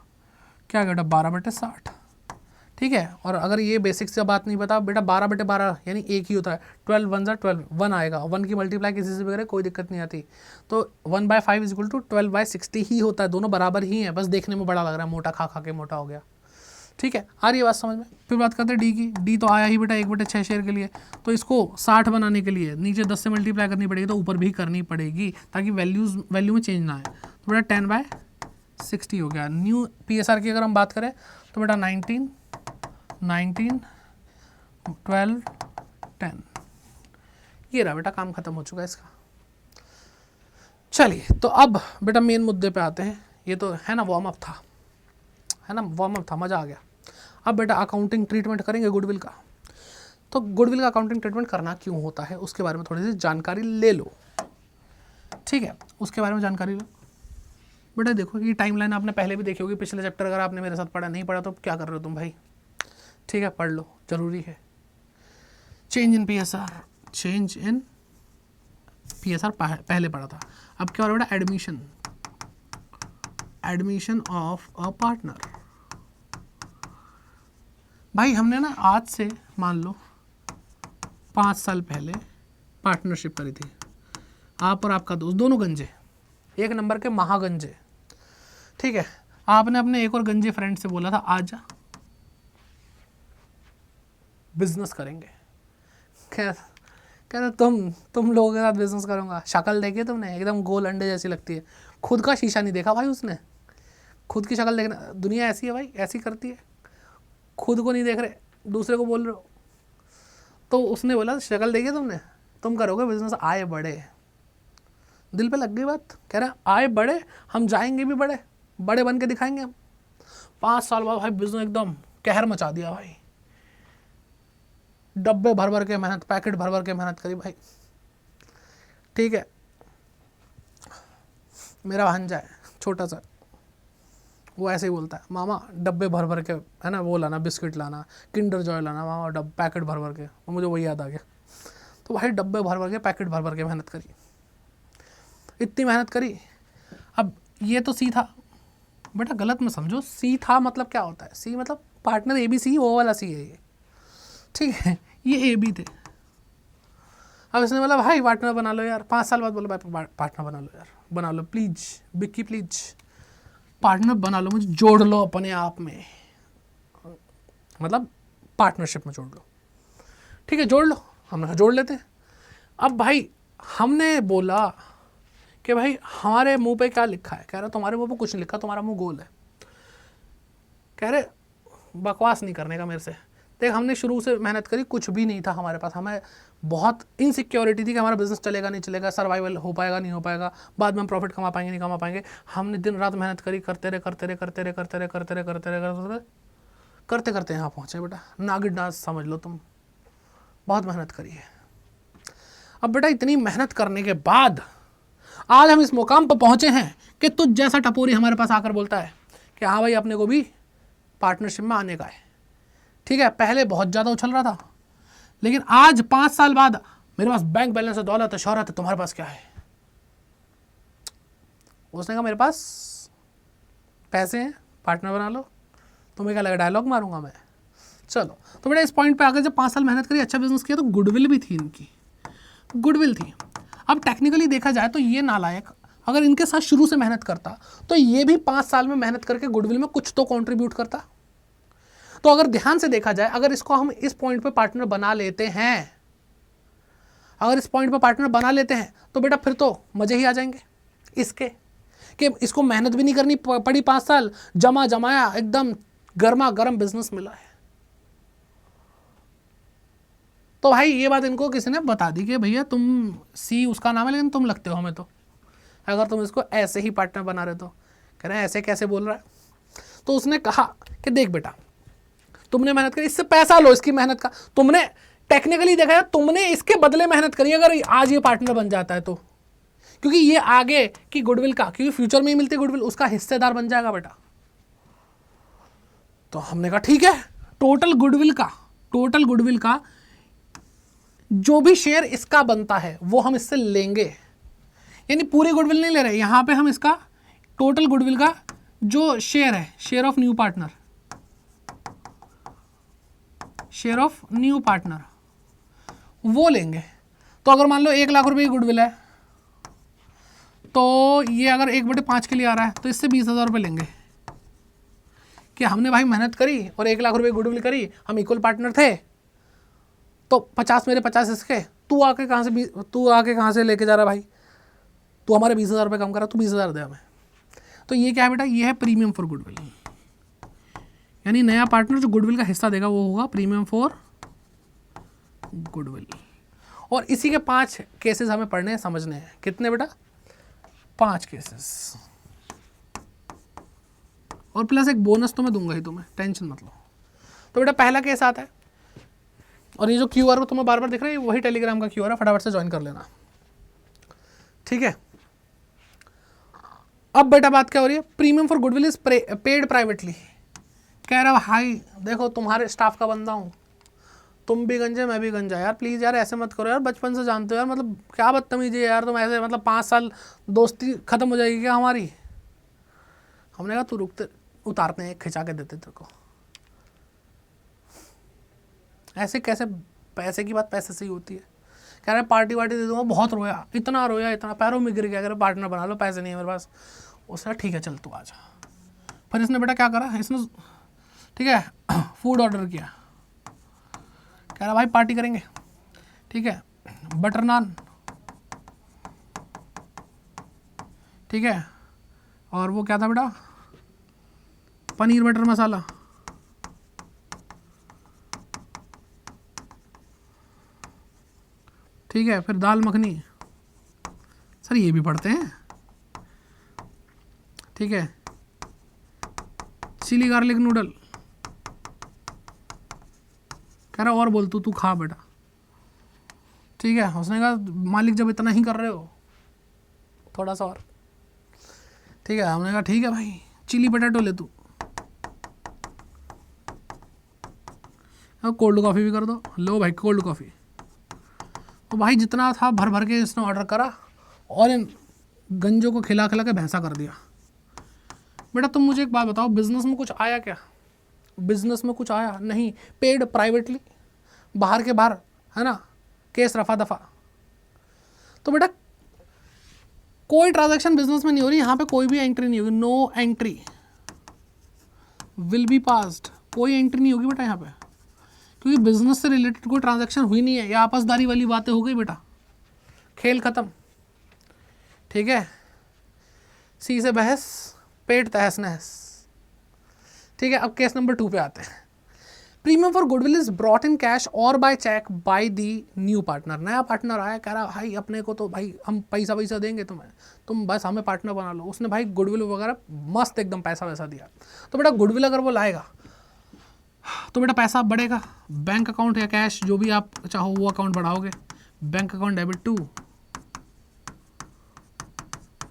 क्या आ गया बेटा 12/60। ठीक है, और अगर ये बेसिक से बात नहीं बता बेटा 12/12 यानी एक ही होता है, 12 1 12 1 आएगा, 1 की मल्टीप्लाई किसी से भी करे कोई दिक्कत नहीं आती। तो 1/5 इक्वल टू 12/60 ही होता है, दोनों बराबर ही हैं, बस देखने में बड़ा लग रहा है, मोटा खा खा के मोटा हो गया। ठीक है, आ रही है बात समझ में। फिर बात करते हैं डी की, डी तो आया ही बेटा 1/6 शेयर के लिए, तो इसको 60 बनाने के लिए नीचे 10 से मल्टीप्लाई करनी पड़ेगी, तो ऊपर भी करनी पड़ेगी ताकि वैल्यू में चेंज ना आए। तो बेटा 10/60 हो गया। न्यू PSR की अगर हम बात करें तो बेटा 19 12 10, ये रहा बेटा, काम खत्म हो चुका है इसका। चलिए तो अब बेटा मेन मुद्दे पे आते हैं। ये तो है ना वार्म अप था, है ना वार्म अप था, मज़ा आ गया। अब बेटा अकाउंटिंग ट्रीटमेंट करेंगे गुडविल का। तो गुडविल का अकाउंटिंग ट्रीटमेंट करना क्यों होता है उसके बारे में थोड़ी सी जानकारी ले लो। ठीक है, उसके बारे में जानकारी लो बेटा। देखो ये टाइमलाइन आपने पहले भी देखी होगी, पिछले चैप्टर अगर आपने मेरे साथ पढ़ा, नहीं पढ़ा तो क्या कर रहे हो तुम भाई। ठीक है, पढ़ लो, जरूरी है। Change in PSR, change in PSR पहले पढ़ा था। अब क्या हो रहा है बेटा, admission, admission of a partner. भाई हमने ना आज से मान लो 5 साल पहले पार्टनरशिप करी थी, आप और आपका दोस्त, दोनों गंजे, एक नंबर के महागंजे। ठीक है, आपने अपने एक और गंजे फ्रेंड से बोला था आजा बिजनेस करेंगे। कह रहा तुम लोगों के साथ बिजनेस करूंगा। शक्ल देखिए तुमने, एकदम गोल अंडे जैसी लगती है, खुद का शीशा नहीं देखा भाई उसने, खुद की शक्ल देखना, दुनिया ऐसी है भाई, ऐसी करती है, खुद को नहीं देख रहे, दूसरे को बोल रहे हो। तो उसने बोला शक्ल देखी तुमने, तुम करोगे बिजनेस आए बड़े, दिल पे लग गई बात, कह रहा आए बड़े, हम जाएंगे भी बड़े, बड़े बन के दिखाएंगे हम। 5 साल बाद भाई बिजनेस एकदम कहर मचा दिया भाई, डब्बे भर भर के मेहनत, पैकेट भर भर के मेहनत करी भाई। ठीक है, मेरा भांजा है छोटा सा, वो ऐसे ही बोलता है मामा डब्बे भर भर के, है ना, वो लाना, बिस्किट लाना, किंडर जॉय लाना मामा, पैकेट भर भर के, और मुझे वही याद आ गया। तो भाई डब्बे भर भर के, पैकेट भर भर के मेहनत करी, इतनी मेहनत करी। अब ये तो सी था बेटा, गलत में समझो, सी था मतलब क्या होता है, सी मतलब पार्टनर ABC, वो वाला सी है ये, ठीक है, ये AB थे। अब इसने बोला भाई पार्टनर बना लो यार, 5 साल बाद बोला भाई पार्टनर बना लो यार, बना लो प्लीज बिक्की, प्लीज पार्टनर बना लो, मुझे जोड़ लो अपने आप में, मतलब पार्टनरशिप में जोड़ लो। ठीक है जोड़ लो, हमने कहा जोड़ लेते हैं। अब भाई हमने बोला कि भाई हमारे मुंह पे क्या लिखा है, कह रहा तुम्हारे मुंह पे कुछ नहीं लिखा, तुम्हारा मुंह गोल है। कह रहे बकवास नहीं करने का मेरे से, देख हमने शुरू से मेहनत करी, कुछ भी नहीं था हमारे पास, हमें बहुत इनसिक्योरिटी थी कि हमारा बिजनेस चलेगा नहीं चलेगा, सर्वाइवल हो पाएगा नहीं हो पाएगा, बाद में हम प्रॉफिट कमा पाएंगे नहीं कमा पाएंगे। हमने दिन रात मेहनत करी, करते रहे करते रहे करते रहे करते रहे करते रहे करते रहे करते करते यहाँ पहुँचे बेटा, नागिन डांस समझ लो तुम, बहुत मेहनत करी है। अब बेटा इतनी मेहनत करने के बाद आज हम इस मुकाम पर पहुंचे हैं कि तुझ जैसा टपोरी हमारे पास आकर बोलता है कि हाँ भाई अपने को भी पार्टनरशिप में आने का है। ठीक है, पहले बहुत ज़्यादा उछल रहा था, लेकिन आज 5 साल बाद मेरे पास बैंक बैलेंस है, दौलत है, शोहरत है, तुम्हारे पास क्या है? उसने कहा मेरे पास पैसे हैं, पार्टनर बना लो। तुम्हें क्या लगा डायलॉग मारूंगा मैं? चलो, तो बेटा इस पॉइंट पे आकर जब 5 साल मेहनत करी, अच्छा बिजनेस किया, तो गुडविल भी थी इनकी, गुडविल थी। अब टेक्निकली देखा जाए तो ये नालायक अगर इनके साथ शुरू से मेहनत करता तो ये भी 5 साल में मेहनत करके गुडविल में कुछ तो कंट्रीब्यूट करता। तो अगर ध्यान से देखा जाए, अगर इसको हम इस पॉइंट पे पार्टनर बना लेते हैं, अगर इस पॉइंट पे पार्टनर बना लेते हैं तो बेटा फिर तो मजे ही आ जाएंगे इसके, कि इसको मेहनत भी नहीं करनी पड़ी, 5 साल जमा जमाया, एकदम गर्मा गर्म बिजनेस मिला है। तो भाई ये बात इनको किसी ने बता दी कि भैया तुम सी उसका नाम है लेकिन तुम लगते हो हमें, तो अगर तुम इसको ऐसे ही पार्टनर बना रहे तो कह रहे हैं ऐसे कैसे बोल रहा है। तो उसने कहा कि देख बेटा तुमने मेहनत करी, इससे पैसा लो, इसकी मेहनत का तुमने टेक्निकली देखा है, तुमने इसके बदले मेहनत करी, अगर आज ये पार्टनर बन जाता है तो, क्योंकि ये आगे की गुडविल का, क्योंकि फ्यूचर में ही मिलती गुडविल, उसका हिस्सेदार बन जाएगा बेटा। तो हमने कहा ठीक है, टोटल गुडविल का जो भी शेयर इसका बनता है वो हम इससे लेंगे, यानी पूरी गुडविल नहीं ले रहे, यहां पे हम इसका टोटल गुडविल का जो शेयर है, शेयर ऑफ न्यू पार्टनर वो लेंगे। तो अगर मान लो 1 लाख रुपए की गुडविल है, तो ये अगर 1/5 के लिए आ रहा है तो इससे 20,000 रुपये लेंगे कि हमने भाई मेहनत करी और 1 लाख रुपए की गुडविल करी, हम इक्वल पार्टनर थे, तो 50 मेरे 50 इसके, तू आके कहाँ से लेके जा रहा भाई, तू हमारे 20,000 रुपये कम करा, तू 20,000 दे हमें। तो ये क्या है बेटा, ये है प्रीमियम फॉर गुडविल, यानी नया पार्टनर जो गुडविल का हिस्सा देगा वो होगा प्रीमियम फॉर गुडविल। और इसी के 5 केसेस हमें पढ़ने हैं, समझने हैं। कितने बेटा? 5 केसेस, और प्लस एक बोनस तो मैं दूंगा ही तुम्हें, टेंशन मत लो। तो बेटा पहला केस आता है, और ये जो QR तुम्हें बार बार दिख रहा है वही टेलीग्राम का QR है, फटाफट से ज्वाइन कर लेना, ठीक है। अब बेटा बात क्या हो रही है, premium for goodwill is paid privately. कह रहा भाई देखो तुम्हारे स्टाफ का बंदा हूँ, तुम भी गंजे मैं भी गंजा, यार प्लीज़ यार ऐसे मत करो यार, बचपन से जानते हो यार, मतलब क्या बदतमीजी है यार तुम ऐसे, मतलब 5 साल दोस्ती खत्म हो जाएगी क्या हमारी? हमने कहा तू रुकते, उतारते हैं, खिंचा के देते तेरे को, ऐसे कैसे, पैसे की बात पैसे से ही होती है। कह रहे पार्टी वार्टी दे दूँगा, बहुत रोया, इतना पैरों में गिर गया, कह रहे पार्टनर बना लो, पैसे नहीं है मेरे पास। उसने ठीक है चल तू आ जा। फिर इसने बेटा क्या करा, इसने ठीक है फूड ऑर्डर किया, कह रहा भाई पार्टी करेंगे, ठीक है, बटर नान, ठीक है, और वो क्या था बेटा, पनीर बटर मसाला। ठीक है, फिर दाल मखनी, सर ये भी पढ़ते हैं। ठीक है, चिली गार्लिक नूडल, कह रहा और बोल तू खा बेटा। ठीक है, उसने कहा मालिक जब इतना ही कर रहे हो थोड़ा सा और। ठीक है, हमने कहा ठीक है भाई, चिली पटेटो ले तू, कोल्ड कॉफ़ी भी कर दो। लो भाई कोल्ड कॉफ़ी। तो भाई जितना था भर भर के इसने ऑर्डर करा और इन गंजों को खिला खिला के भैंसा कर दिया। बेटा तुम मुझे एक बात बताओ, बिजनेस में कुछ आया क्या? बिजनेस में कुछ आया नहीं, पेड प्राइवेटली, बाहर के बाहर, है ना, केस रफा दफा। तो बेटा कोई ट्रांजैक्शन बिजनेस में नहीं हो रही, यहाँ पे कोई भी एंट्री नहीं होगी, no entry will be passed, कोई एंट्री नहीं होगी बेटा यहाँ पे, क्योंकि बिजनेस से रिलेटेड कोई ट्रांजैक्शन हुई नहीं है। ये आपसदारी वाली बातें हो गई बेटा, खेल खत्म। ठीक है, सी से बहस, पेट तहस नहस। ठीक है, अब केस नंबर 2 पे आते हैं। Premium for goodwill is brought in cash और by cheque by the new partner. नया पार्टनर आया, कह रहा भाई अपने को तो भाई हम पैसा देंगे तुम्हें, तुम बस हमें पार्टनर बना लो। उसने भाई गुडविल वगैरह मस्त एकदम पैसा वैसा दिया। तो बेटा गुडविल अगर वो लाएगा तो बेटा पैसा बढ़ेगा, बैंक अकाउंट या कैश जो भी आप चाहो वो अकाउंट बढ़ाओगे। Bank account debit to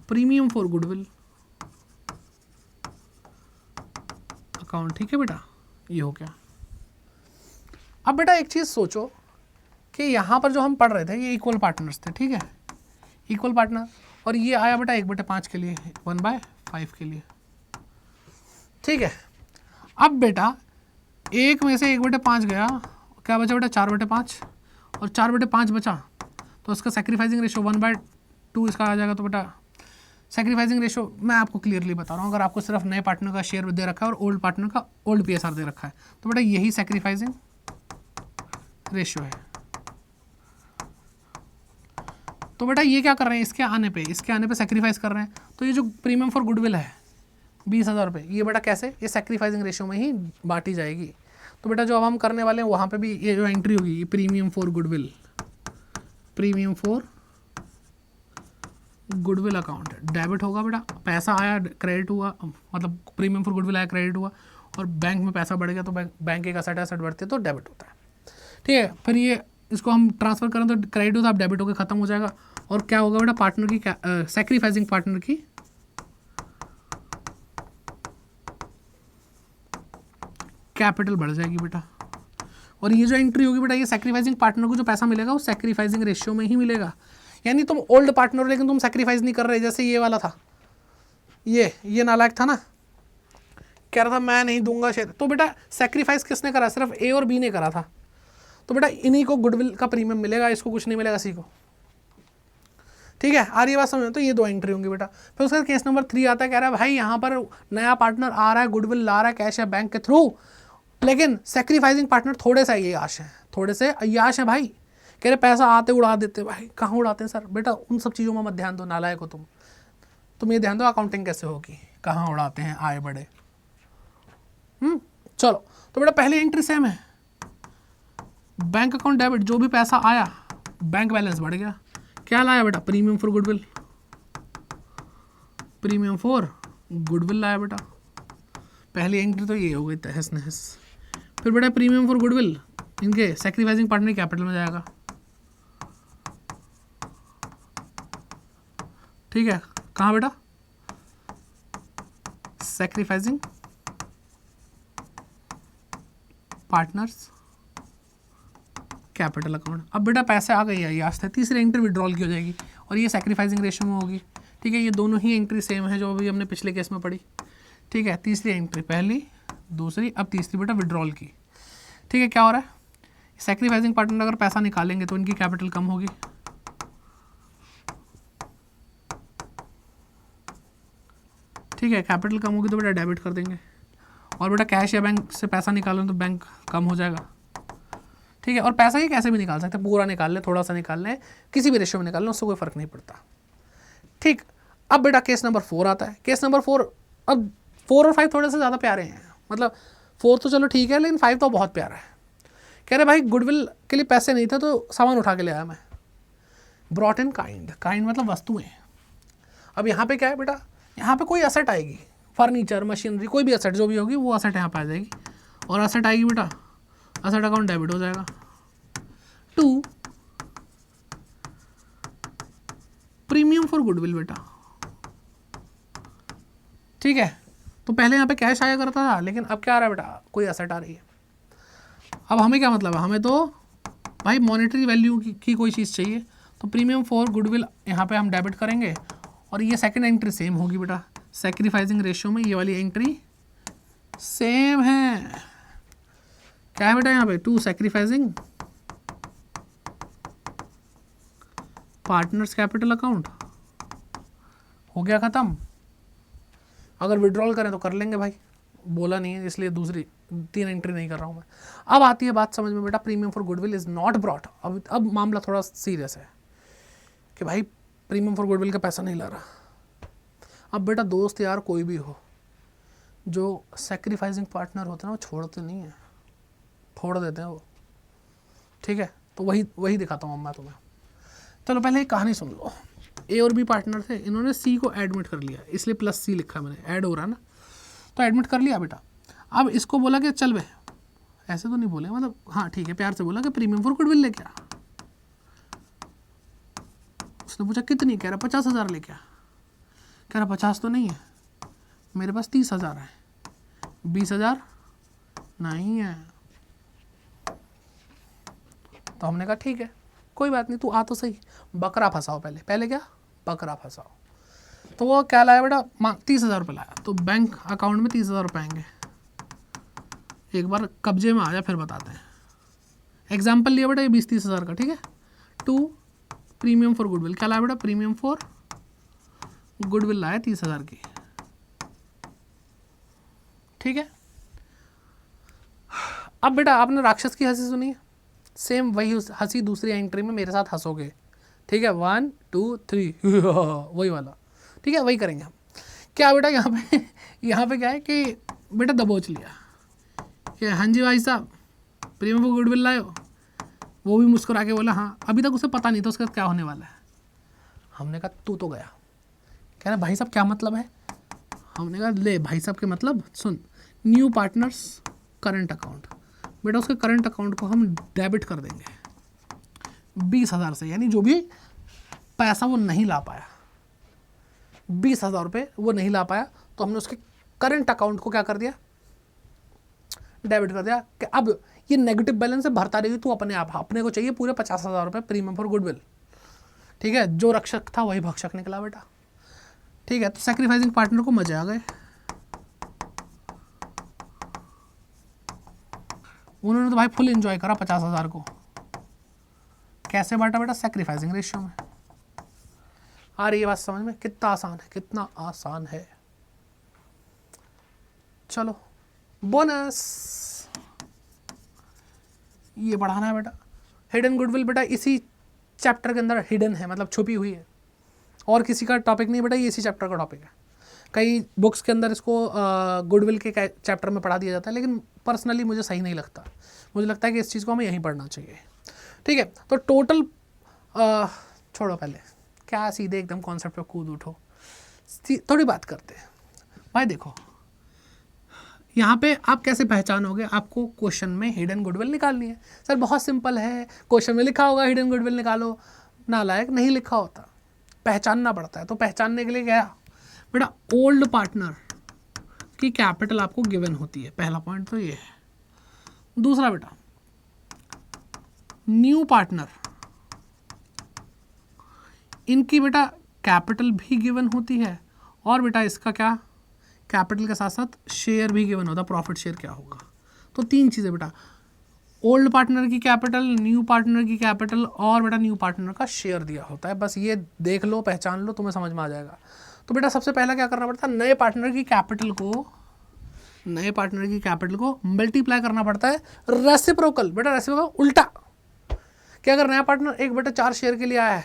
premium for goodwill account. ठीक है बेटा, ये हो गया। अब बेटा एक चीज़ सोचो कि यहाँ पर जो हम पढ़ रहे थे ये इक्वल पार्टनर्स थे। ठीक है, इक्वल पार्टनर, और ये आया बेटा 1/5 के लिए, 1/5 के लिए। ठीक है, अब बेटा एक में से 1/5 गया, क्या बचा बेटा 4/5, और 4/5 बचा तो उसका सेक्रीफाइसिंग रेशियो 1/2 इसका आ जाएगा। तो बेटा सेक्रीफाइसिंग रेशियो मैं आपको क्लियरली बता रहा हूँ, अगर आपको सिर्फ नए पार्टनर का शेयर दे रखा है और ओल्ड पार्टनर का ओल्ड PSR दे रखा है तो बेटा यही सेक्रीफाइसिंग रेशियो है। तो बेटा ये क्या कर रहे हैं, इसके आने पे सेक्रीफाइस कर रहे हैं। तो ये जो प्रीमियम फॉर गुडविल है 20,000 रुपये, ये बेटा कैसे, ये सेक्रीफाइसिंग रेशियो में ही बांटी जाएगी। तो बेटा जो अब हम करने वाले हैं वहाँ पे भी ये जो एंट्री होगी, ये premium for goodwill, premium for goodwill account debit होगा बेटा। पैसा आया क्रेडिट हुआ, मतलब प्रीमियम फॉर गुडविल आया क्रेडिट हुआ, और बैंक में पैसा बढ़ गया तो बैंक एक एसेट बढ़ते तो डेबिट होता है। ठीक है, फिर ये इसको हम ट्रांसफर करें तो क्रेडिट होता है, अब डेबिट होकर खत्म हो जाएगा। और क्या होगा बेटा, पार्टनर की सेक्रीफाइसिंग पार्टनर की कैपिटल बढ़ जाएगी बेटा। और ये जो एंट्री होगी बेटा, ये सेक्रीफाइसिंग पार्टनर को जो पैसा मिलेगा वो सेक्रीफाइसिंग रेशियो में ही मिलेगा। यानी तुम ओल्ड पार्टनर हो लेकिन तुम सेक्रीफाइस नहीं कर रहे। जैसे ये वाला था, ये नालायक था ना, कह रहा था मैं नहीं दूंगा शेयर। तो बेटा सेक्रीफाइस किसने करा, सिर्फ ए और बी ने करा था। तो बेटा इन्हीं को गुडविल का प्रीमियम मिलेगा, इसको कुछ नहीं मिलेगा, सी को। ठीक है, आ रही है बात समझ में? तो ये 2 एंट्री होंगी बेटा। फिर उसका केस नंबर 3 आता है, कह रहा है भाई यहाँ पर नया पार्टनर आ रहा है, गुडविल ला रहा है कैश या बैंक के थ्रू, लेकिन सेक्रीफाइसिंग पार्टनर थोड़े से अय्याश हैं, थोड़े से अय्याश हैं भाई। कह रहे पैसा आते उड़ा देते। भाई कहाँ उड़ाते हैं सर? बेटा उन सब चीज़ों में मत ध्यान दो, नालायक हो तुम ये ध्यान दो अकाउंटिंग कैसे होगी, कहाँ उड़ाते हैं आए बड़े। चलो, तो बेटा पहली एंट्री सेम है, बैंक अकाउंट डेबिट, जो भी पैसा आया बैंक बैलेंस बढ़ गया। क्या लाया बेटा, premium for goodwill, premium for goodwill लाया बेटा। पहली एंट्री तो ये हो गई तहस नहस। फिर बेटा प्रीमियम फॉर गुडविल इनके सेक्रीफाइसिंग पार्टनर कैपिटल में जाएगा। ठीक है, कहाँ बेटा, सेक्रीफाइसिंग पार्टनर्स कैपिटल अकाउंट। अब बेटा पैसे आ गई है, ये आज तीसरी एंट्री विड्रॉल की हो जाएगी और ये सेक्रीफाइसिंग रेशियो में होगी। ठीक है, ये दोनों ही एंट्री सेम है जो अभी हमने पिछले केस में पढ़ी। ठीक है, तीसरी एंट्री, पहली दूसरी, अब तीसरी बेटा विड्रॉल की। ठीक है, क्या हो रहा है, सेक्रीफाइसिंग पार्टनर अगर पैसा निकालेंगे तो इनकी कैपिटल कम होगी। ठीक है, कैपिटल कम होगी तो बेटा डेबिट कर देंगे। और बेटा कैश या बैंक से पैसा निकालें तो बैंक कम हो जाएगा। ठीक है, और पैसा ये कैसे भी निकाल सकते हैं, पूरा निकाल लें, थोड़ा सा निकाल लें, किसी भी रेशियो में निकाल लें, उससे कोई फ़र्क नहीं पड़ता। ठीक, अब बेटा केस नंबर 4 आता है। केस नंबर 4, अब 4 और 5 थोड़े से ज़्यादा प्यारे हैं, मतलब 4 तो चलो ठीक है, लेकिन 5 तो बहुत प्यारा है। कह रहे भाई गुडविल के लिए पैसे नहीं थे तो सामान उठा के ले आया मैं। ब्रॉट इन काइंड, काइंड मतलब वस्तुएं। अब यहाँ पे क्या है बेटा, यहाँ पे कोई असेट आएगी, फर्नीचर, मशीनरी, कोई भी असेट जो भी होगी वो असेट यहाँ पे आ जाएगी, और असेट आएगी बेटा, असेट अकाउंट डेबिट हो जाएगा। 2 प्रीमियम फॉर गुडविल बेटा, ठीक है। तो पहले यहाँ पे कैश आया करता था, लेकिन अब क्या आ रहा है बेटा, कोई असेट आ रही है। अब हमें क्या मतलब है, हमें तो भाई मॉनेटरी वैल्यू की कोई चीज़ चाहिए, तो प्रीमियम फॉर गुडविल यहाँ पे हम डेबिट करेंगे, और ये सेकंड एंट्री सेम होगी बेटा, सैक्रिफाइसिंग रेशियो में ये वाली एंट्री सेम है। क्या है बेटा यहाँ पे, 2 सैक्रिफाइसिंग पार्टनर्स कैपिटल अकाउंट, हो गया ख़त्म। अगर विड्रॉल करें तो कर लेंगे भाई, बोला नहीं है इसलिए दूसरी 3 एंट्री नहीं कर रहा हूँ मैं। अब आती है बात समझ में बेटा, premium for goodwill is not brought. अब मामला थोड़ा सीरियस है कि भाई प्रीमियम फॉर गुडविल का पैसा नहीं ला रहा। अब बेटा दोस्त यार कोई भी हो, जो सेक्रीफाइसिंग पार्टनर होते हैं वो छोड़ते नहीं हैं, फोड़ देते हैं वो, ठीक है। तो वही दिखाता हूँ मैं तुम्हें। चलो पहले एक कहानी सुन लो। ए और बी पार्टनर थे, इन्होंने सी को एडमिट कर लिया, इसलिए प्लस सी लिखा मैंने, ऐड हो रहा है ना, तो एडमिट कर लिया बेटा। अब इसको बोला कि चल बे, ऐसे तो नहीं बोले, मतलब हाँ ठीक है, प्यार से बोला कि प्रीमियम फॉर गुडविल लेके आ। उसने पूछा कितनी, कह रहा 50,000 लेके आ। कह रहा 50 तो नहीं है मेरे पास, 30,000 है, 20,000 नहीं है। तो हमने कहा ठीक है कोई बात नहीं, तू आ तो सही, बकरा फंसाओ पहले क्या, बकरा फंसाओ। तो वो क्या लाया बेटा, 30,000 रुपये लाया। तो बैंक अकाउंट में 30,000 रुपये आएंगे, एक बार कब्जे में आ जाए फिर बताते हैं। एग्जाम्पल लिया बेटा ये 20-30,000 का, ठीक है। 2 प्रीमियम फॉर गुडविल, क्या लाया बेटा, प्रीमियम फॉर गुडविल लाया 30,000 की, ठीक है। अब बेटा आपने राक्षस की हंसी सुनी है, सेम वही हंसी दूसरी एंट्री में मेरे साथ हंसोगे, ठीक है। 1 2 3 वही वाला, ठीक है, वही करेंगे हम। क्या बेटा यहाँ पे क्या है कि बेटा दबोच लिया कि हाँ जी भाई साहब प्रीमियम फॉर गुडविल लाए, वो भी मुस्कुरा के बोला हाँ। अभी तक उसे पता नहीं था उसका क्या होने वाला है। हमने कहा तू तो गया। कह रहा भाई साहब क्या मतलब है। हमने कहा ले भाई साहब के मतलब सुन, न्यू पार्टनर्स करंट अकाउंट, बेटा उसके करंट अकाउंट को हम डेबिट कर देंगे 20,000 से, यानी जो भी पैसा वो नहीं ला पाया, 20,000 रुपये वो नहीं ला पाया, तो हमने उसके करंट अकाउंट को क्या कर दिया, डेबिट कर दिया कि अब ये नेगेटिव बैलेंस से भरता रहेगी तू अपने आप, अपने को चाहिए पूरे 50,000 रुपये प्रीमियम फॉर गुडविल, ठीक है। जो रक्षक था वही भक्षक निकला बेटा, ठीक है। तो सैक्रिफाइसिंग पार्टनर को मजे आ गए, उन्होंने तो भाई फुल एंजॉय करा 50,000 को। कैसे बांटा बेटा, सैक्रिफाइसिंग रेशियो में। आ रही है बात समझ में, कितना आसान है, कितना आसान है। चलो बोनस ये बढ़ाना है बेटा। हिडन गुडविल बेटा इसी चैप्टर के अंदर हिडन है, मतलब छुपी हुई है, और किसी का टॉपिक नहीं बेटा, ये इसी चैप्टर का टॉपिक है। कई बुक्स के अंदर इसको गुडविल के चैप्टर में पढ़ा दिया जाता है, लेकिन पर्सनली मुझे सही नहीं लगता। मुझे लगता है कि इस चीज़ को हमें यहीं पढ़ना चाहिए, ठीक है। तो टोटल छोड़ो, पहले क्या सीधे एकदम कॉन्सेप्ट पे कूद उठो, थोड़ी बात करते हैं। भाई देखो यहाँ पे आप कैसे पहचानोगे, आपको क्वेश्चन में हिडन गुडविल निकालनी है। सर बहुत सिंपल है, क्वेश्चन में लिखा होगा हिडन गुडविल निकालो, नालायक, नहीं लिखा होता, पहचानना पड़ता है। तो पहचानने के लिए क्या बेटा, ओल्ड पार्टनर की कैपिटल आपको गिवन होती है, पहला पॉइंट तो ये है। दूसरा बेटा न्यू पार्टनर, इनकी बेटा कैपिटल भी गिवन होती है, और बेटा इसका क्या, कैपिटल के साथ साथ शेयर भी गिवन होता है, प्रॉफिट शेयर क्या होगा। तो 3 चीज़ें बेटा, ओल्ड पार्टनर की कैपिटल, न्यू पार्टनर की कैपिटल, और बेटा न्यू पार्टनर का शेयर दिया होता है। बस ये देख लो, पहचान लो, तुम्हें समझ में आ जाएगा। तो बेटा सबसे पहला क्या करना पड़ता है, नए पार्टनर की कैपिटल को मल्टीप्लाई करना पड़ता है रेसिप्रोकल, बेटा रेसिप्रोकल उल्टा। क्या अगर नया पार्टनर 1/4 शेयर के लिए आया है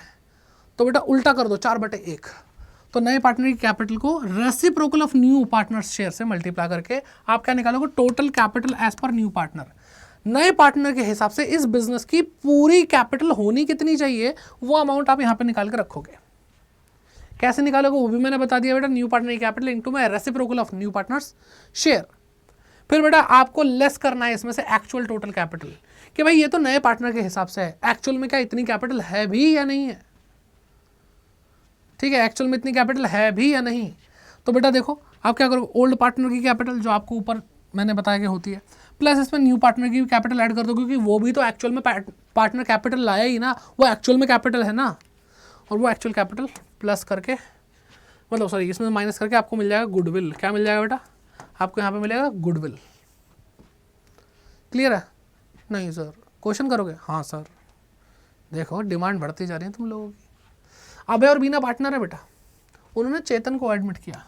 तो बेटा उल्टा कर दो 4/1, तो नए पार्टनर की कैपिटल को reciprocal of new partners share से मल्टीप्लाई करके आप क्या निकालोगे, total capital as per new partner. नए पार्टनर के हिसाब से इस बिजनेस की पूरी कैपिटल होनी कितनी चाहिए वो अमाउंट आप यहाँ पे निकाल के रखोगे। कैसे निकालोगे वो भी मैंने बता दिया बेटा, न्यू पार्टनर की कैपिटल इनटू में reciprocal of new partners share. फिर बेटा आपको लेस करना है इसमें से एक्चुअल टोटल कैपिटल, कि भाई ये तो नए पार्टनर के हिसाब से है, एक्चुअल में क्या इतनी कैपिटल है भी या नहीं है। ठीक है, एक्चुअल में इतनी कैपिटल है भी या नहीं। तो बेटा देखो आप क्या करोगे, ओल्ड पार्टनर की कैपिटल जो आपको ऊपर मैंने बताया कि होती है, प्लस इसमें न्यू पार्टनर की भी कैपिटल ऐड कर दो, क्योंकि वो भी तो एक्चुअल में पार्टनर कैपिटल लाया ही ना, वो एक्चुअल में कैपिटल है ना। और वो एक्चुअल कैपिटल प्लस करके, मतलब सॉरी इसमें माइनस करके आपको मिल जाएगा गुडविल। क्या मिल जाएगा बेटा, आपको यहाँ पे मिलेगा गुडविल। क्लियर है? नहीं सर क्वेश्चन करोगे? हाँ सर। देखो डिमांड बढ़ती जा रही है तुम लोगों की। अभय और बीना पार्टनर है बेटा, उन्होंने चेतन को एडमिट किया।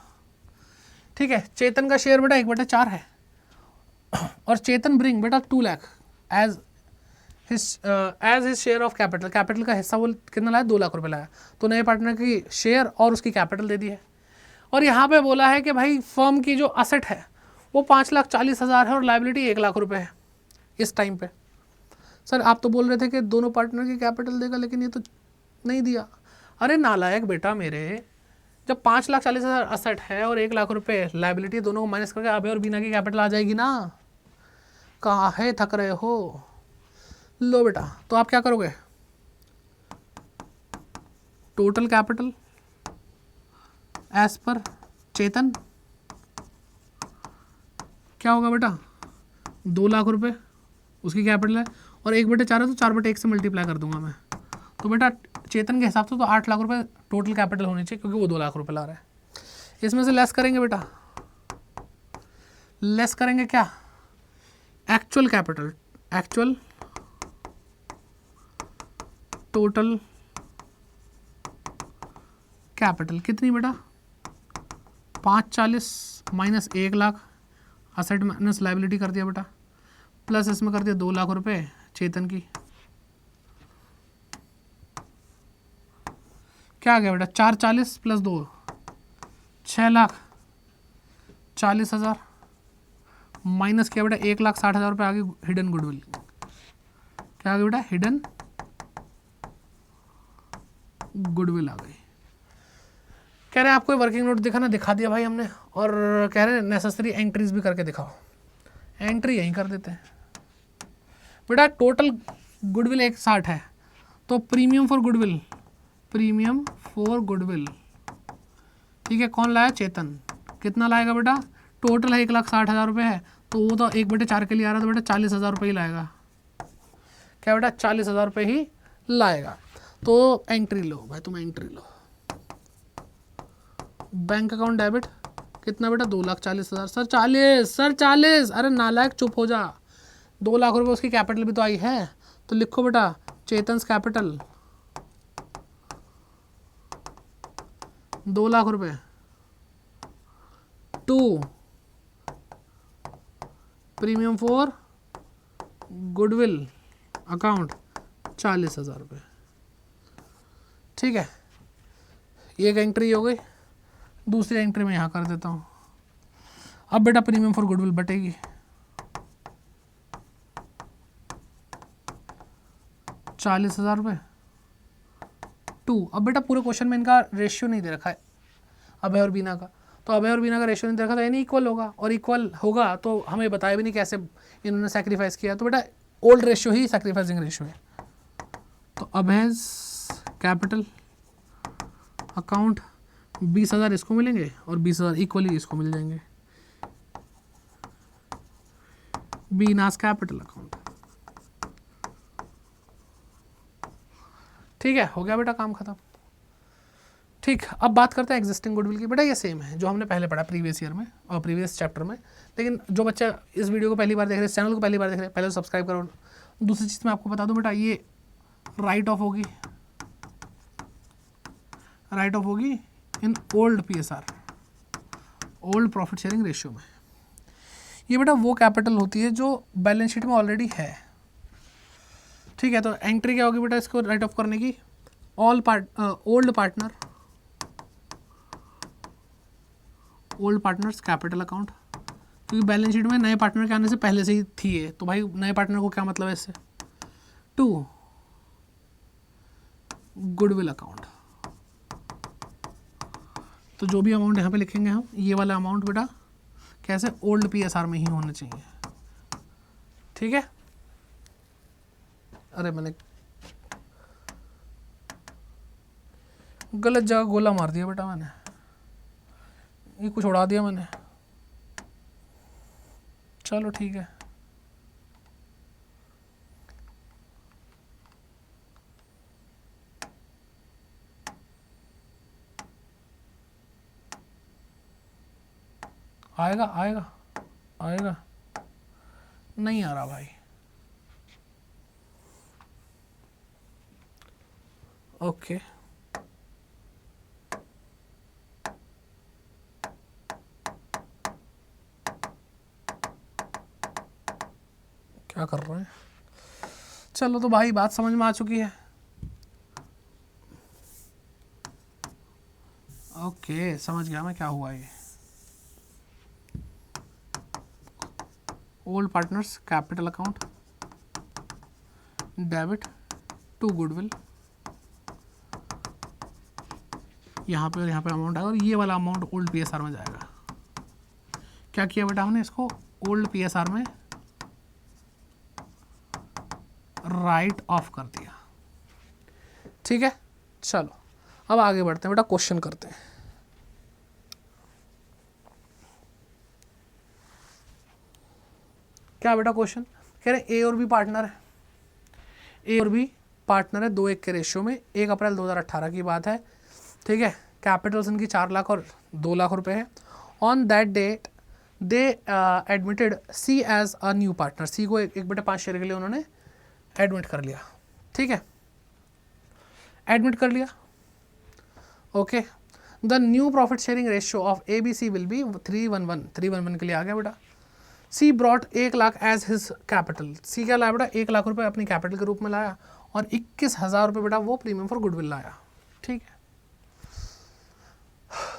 ठीक है, चेतन का शेयर बेटा 1/4 है और चेतन ब्रिंग बेटा 2 lakh as his share of capital. Capital का हिस्सा वो कितना लाया, 2 लाख रुपए लाया। तो नए पार्टनर की शेयर और उसकी कैपिटल दे दी है। और यहाँ पे बोला है कि भाई फर्म की जो असेट है वो 5,40,000 है और लाइबिलिटी 1 लाख रुपए है इस टाइम पे। सर आप तो बोल रहे थे कि दोनों पार्टनर की कैपिटल देगा, लेकिन ये तो नहीं दिया। अरे नालायक बेटा मेरे, जब 5,40,000 असेट है और 1 लाख रुपए लाइबिलिटी, दोनों को माइनस करके अभय और बीना की कैपिटल आ जाएगी ना। कहाँ है, थक रहे हो? लो बेटा, तो आप क्या करोगे, टोटल कैपिटल एज पर चेतन क्या होगा बेटा, 2 लाख रुपए उसकी कैपिटल है, और 1/4 है तो 4/1 से मल्टीप्लाई कर दूंगा मैं। तो बेटा चेतन के हिसाब से तो 8 लाख रुपए टोटल कैपिटल होनी चाहिए, क्योंकि वो 2 लाख रुपए ला रहा है। इसमें से लेस करेंगे बेटा, लेस करेंगे क्या, actual capital, actual total capital कितनी बेटा, 540 minus 1 lakh, asset minus liability कर दिया बेटा, प्लस इसमें कर दिया 2 लाख रुपए चेतन की। क्या आ गया बेटा, 440 प्लस 2 6,40,000 माइनस किया बेटा 1,60,000 रुपये आ गई हिडन गुडविल। क्या आ गया बेटा, हिडन गुडविल आ गई। कह रहे हैं आपको वर्किंग नोट दिखाना, दिखा दिया भाई हमने, और कह रहे हैं नेसेसरी एंट्रीज भी करके दिखाओ। एंट्री यहीं कर देते हैं बेटा। टोटल गुडविल 160 है, तो premium for goodwill, premium for goodwill ठीक है, कौन लाया, चेतन। कितना लाएगा बेटा, टोटल है 1,60,000 रुपये है, तो वो तो 1/4 के लिए आ रहा है, तो बेटा 40,000 रुपये ही लाएगा। क्या बेटा, 40,000 रुपये ही लाएगा। तो एंट्री लो भाई, तुम एंट्री लो। बैंक अकाउंट डेबिट कितना बेटा, 2,40,000। सर 40, सर 40, अरे नालायक चुप हो जा। 2 लाख रुपए उसकी कैपिटल भी तो आई है, तो लिखो बेटा चेतन्स कैपिटल 2 लाख रुपए, to premium for goodwill account 40,000 रुपये। ठीक है, ये एक एंट्री हो गई। दूसरी एंट्री में यहाँ कर देता हूँ। अब बेटा प्रीमियम फॉर गुडविल बटेगी 40,000 रुपये टू। अब बेटा पूरे क्वेश्चन में इनका रेशियो नहीं दे रखा है अभय और बीना का, तो अभय और बीना का रेशियो नहीं दे रखा, तो यानी इक्वल होगा, और इक्वल होगा तो हमें बताया भी नहीं कैसे इन्होंने सेक्रीफाइस किया। तो बेटा ओल्ड रेशियो ही सेक्रीफाइसिंग रेशियो है। तो अभय कैपिटल अकाउंट 20,000 इसको मिलेंगे और 20,000 इक्वली इसको मिल जाएंगे। बीनास कैपिटल अकाउंट। ठीक है, हो गया बेटा काम खत्म। ठीक, अब बात करते हैं एग्जिस्टिंग गुडविल की। बेटा ये सेम है जो हमने पहले पढ़ा प्रीवियस ईयर में और प्रीवियस चैप्टर में, लेकिन जो बच्चा इस वीडियो को पहली बार देख रहे हैं, इस चैनल को पहली बार देख रहे हैं, पहले तो सब्सक्राइब करो। दूसरी चीज़ मैं आपको बता दूं बेटा, ये राइट ऑफ होगी, राइट ऑफ होगी in old PSR, old profit sharing ratio में। ये बेटा वो कैपिटल होती है जो बैलेंस शीट में ऑलरेडी है। ठीक है, तो एंट्री क्या होगी बेटा इसको राइट ऑफ करने की, old partner old partners capital account, क्योंकि बैलेंस शीट में नए पार्टनर के आने से पहले से ही थी ये, तो भाई नए पार्टनर को क्या मतलब है इससे। 2 गुडविल अकाउंट, तो जो भी अमाउंट यहाँ पे लिखेंगे हम, ये वाला अमाउंट बेटा कैसे ओल्ड पीएसआर में ही होना चाहिए, ठीक है। अरे मैंने गलत जगह गोला मार दिया बेटा, मैंने ये कुछ उड़ा दिया मैंने, चलो ठीक है। आएगा आएगा आएगा, नहीं आ रहा भाई। ओके क्या कर रहे हैं, चलो तो भाई बात समझ में आ चुकी है। ओके समझ गया मैं क्या हुआ ये। Old partners capital account, debit to goodwill, यहाँ पे और यहाँ पे अमाउंट आएगा, और ये वाला अमाउंट ओल्ड पीएसआर में जाएगा। क्या किया बेटा हमने, इसको ओल्ड पीएसआर में राइट ऑफ कर दिया, ठीक है। चलो अब आगे बढ़ते हैं बेटा, क्वेश्चन करते हैं। क्या बेटा क्वेश्चन कह रहे हैं, ए और बी पार्टनर है, ए और बी पार्टनर है 2:1 के रेशियो में, 1 अप्रैल 2018 की बात है, ठीक है। कैपिटल्स इनकी 4 लाख और 2 लाख रुपए है। On that date they admitted C as a new partner, C को 1/5 शेयर के लिए उन्होंने एडमिट कर लिया, ठीक है, एडमिट कर लिया। Okay, the new profit sharing ratio of A B C will be 3:1:1, 3:1:1 के लिए आ गया बेटा। C brought 1 lakh as his capital, C क्या लाया बेटा, 1 लाख रुपए अपनी कैपिटल के रूप में लाया, और 21,000 रुपये बेटा वो प्रीमियम फॉर गुडविल लाया, ठीक है।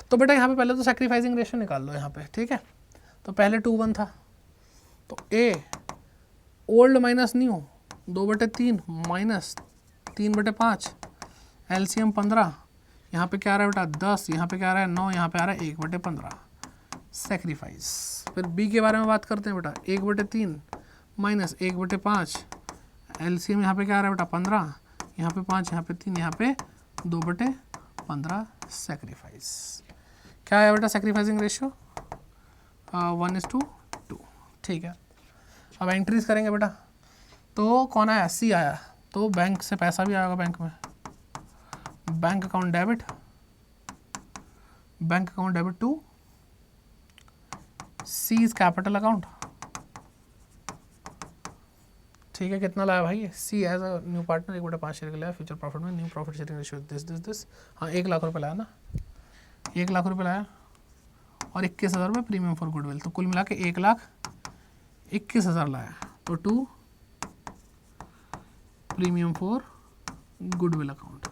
तो बेटा यहाँ पे पहले तो सैक्रिफाइसिंग रेशियो निकाल लो यहाँ पे, ठीक है। तो पहले 2:1 था, तो A old minus new 2/3 minus 3/5, LCM 15, यहाँ पे क्या आ रहा है बेटा 10, यहाँ पे क्या आ रहा है 9, यहाँ पे आ रहा है 1/15 सेक्रीफाइस। फिर बी के बारे में बात करते हैं बेटा, 1/3 माइनस 1/5, एलसीएम यहाँ पे क्या आ रहा है बेटा 15, यहाँ पे 5, यहाँ पे 3, यहाँ पे 2/15 सेक्रीफाइस। क्या है बेटा सेक्रीफाइसिंग रेशियो 1:2, ठीक है। अब एंट्रीज करेंगे बेटा, तो कौन आया, सी आया, तो बैंक से पैसा भी आएगा बैंक में, bank account debit, bank account debit to C's capital account, ठीक है। कितना लाया भाई, C as a new partner 1/5 share के लाया, फ्यूचर प्रॉफिट में new profit sharing ratio this, हाँ 1 लाख रुपए लाया ना, 1 लाख रुपए लाया, और 21,000 रुपये प्रीमियम फॉर गुडविल, तो कुल मिला के 1,21,000 लाया, तो 2 प्रीमियम फॉर गुडविल अकाउंट,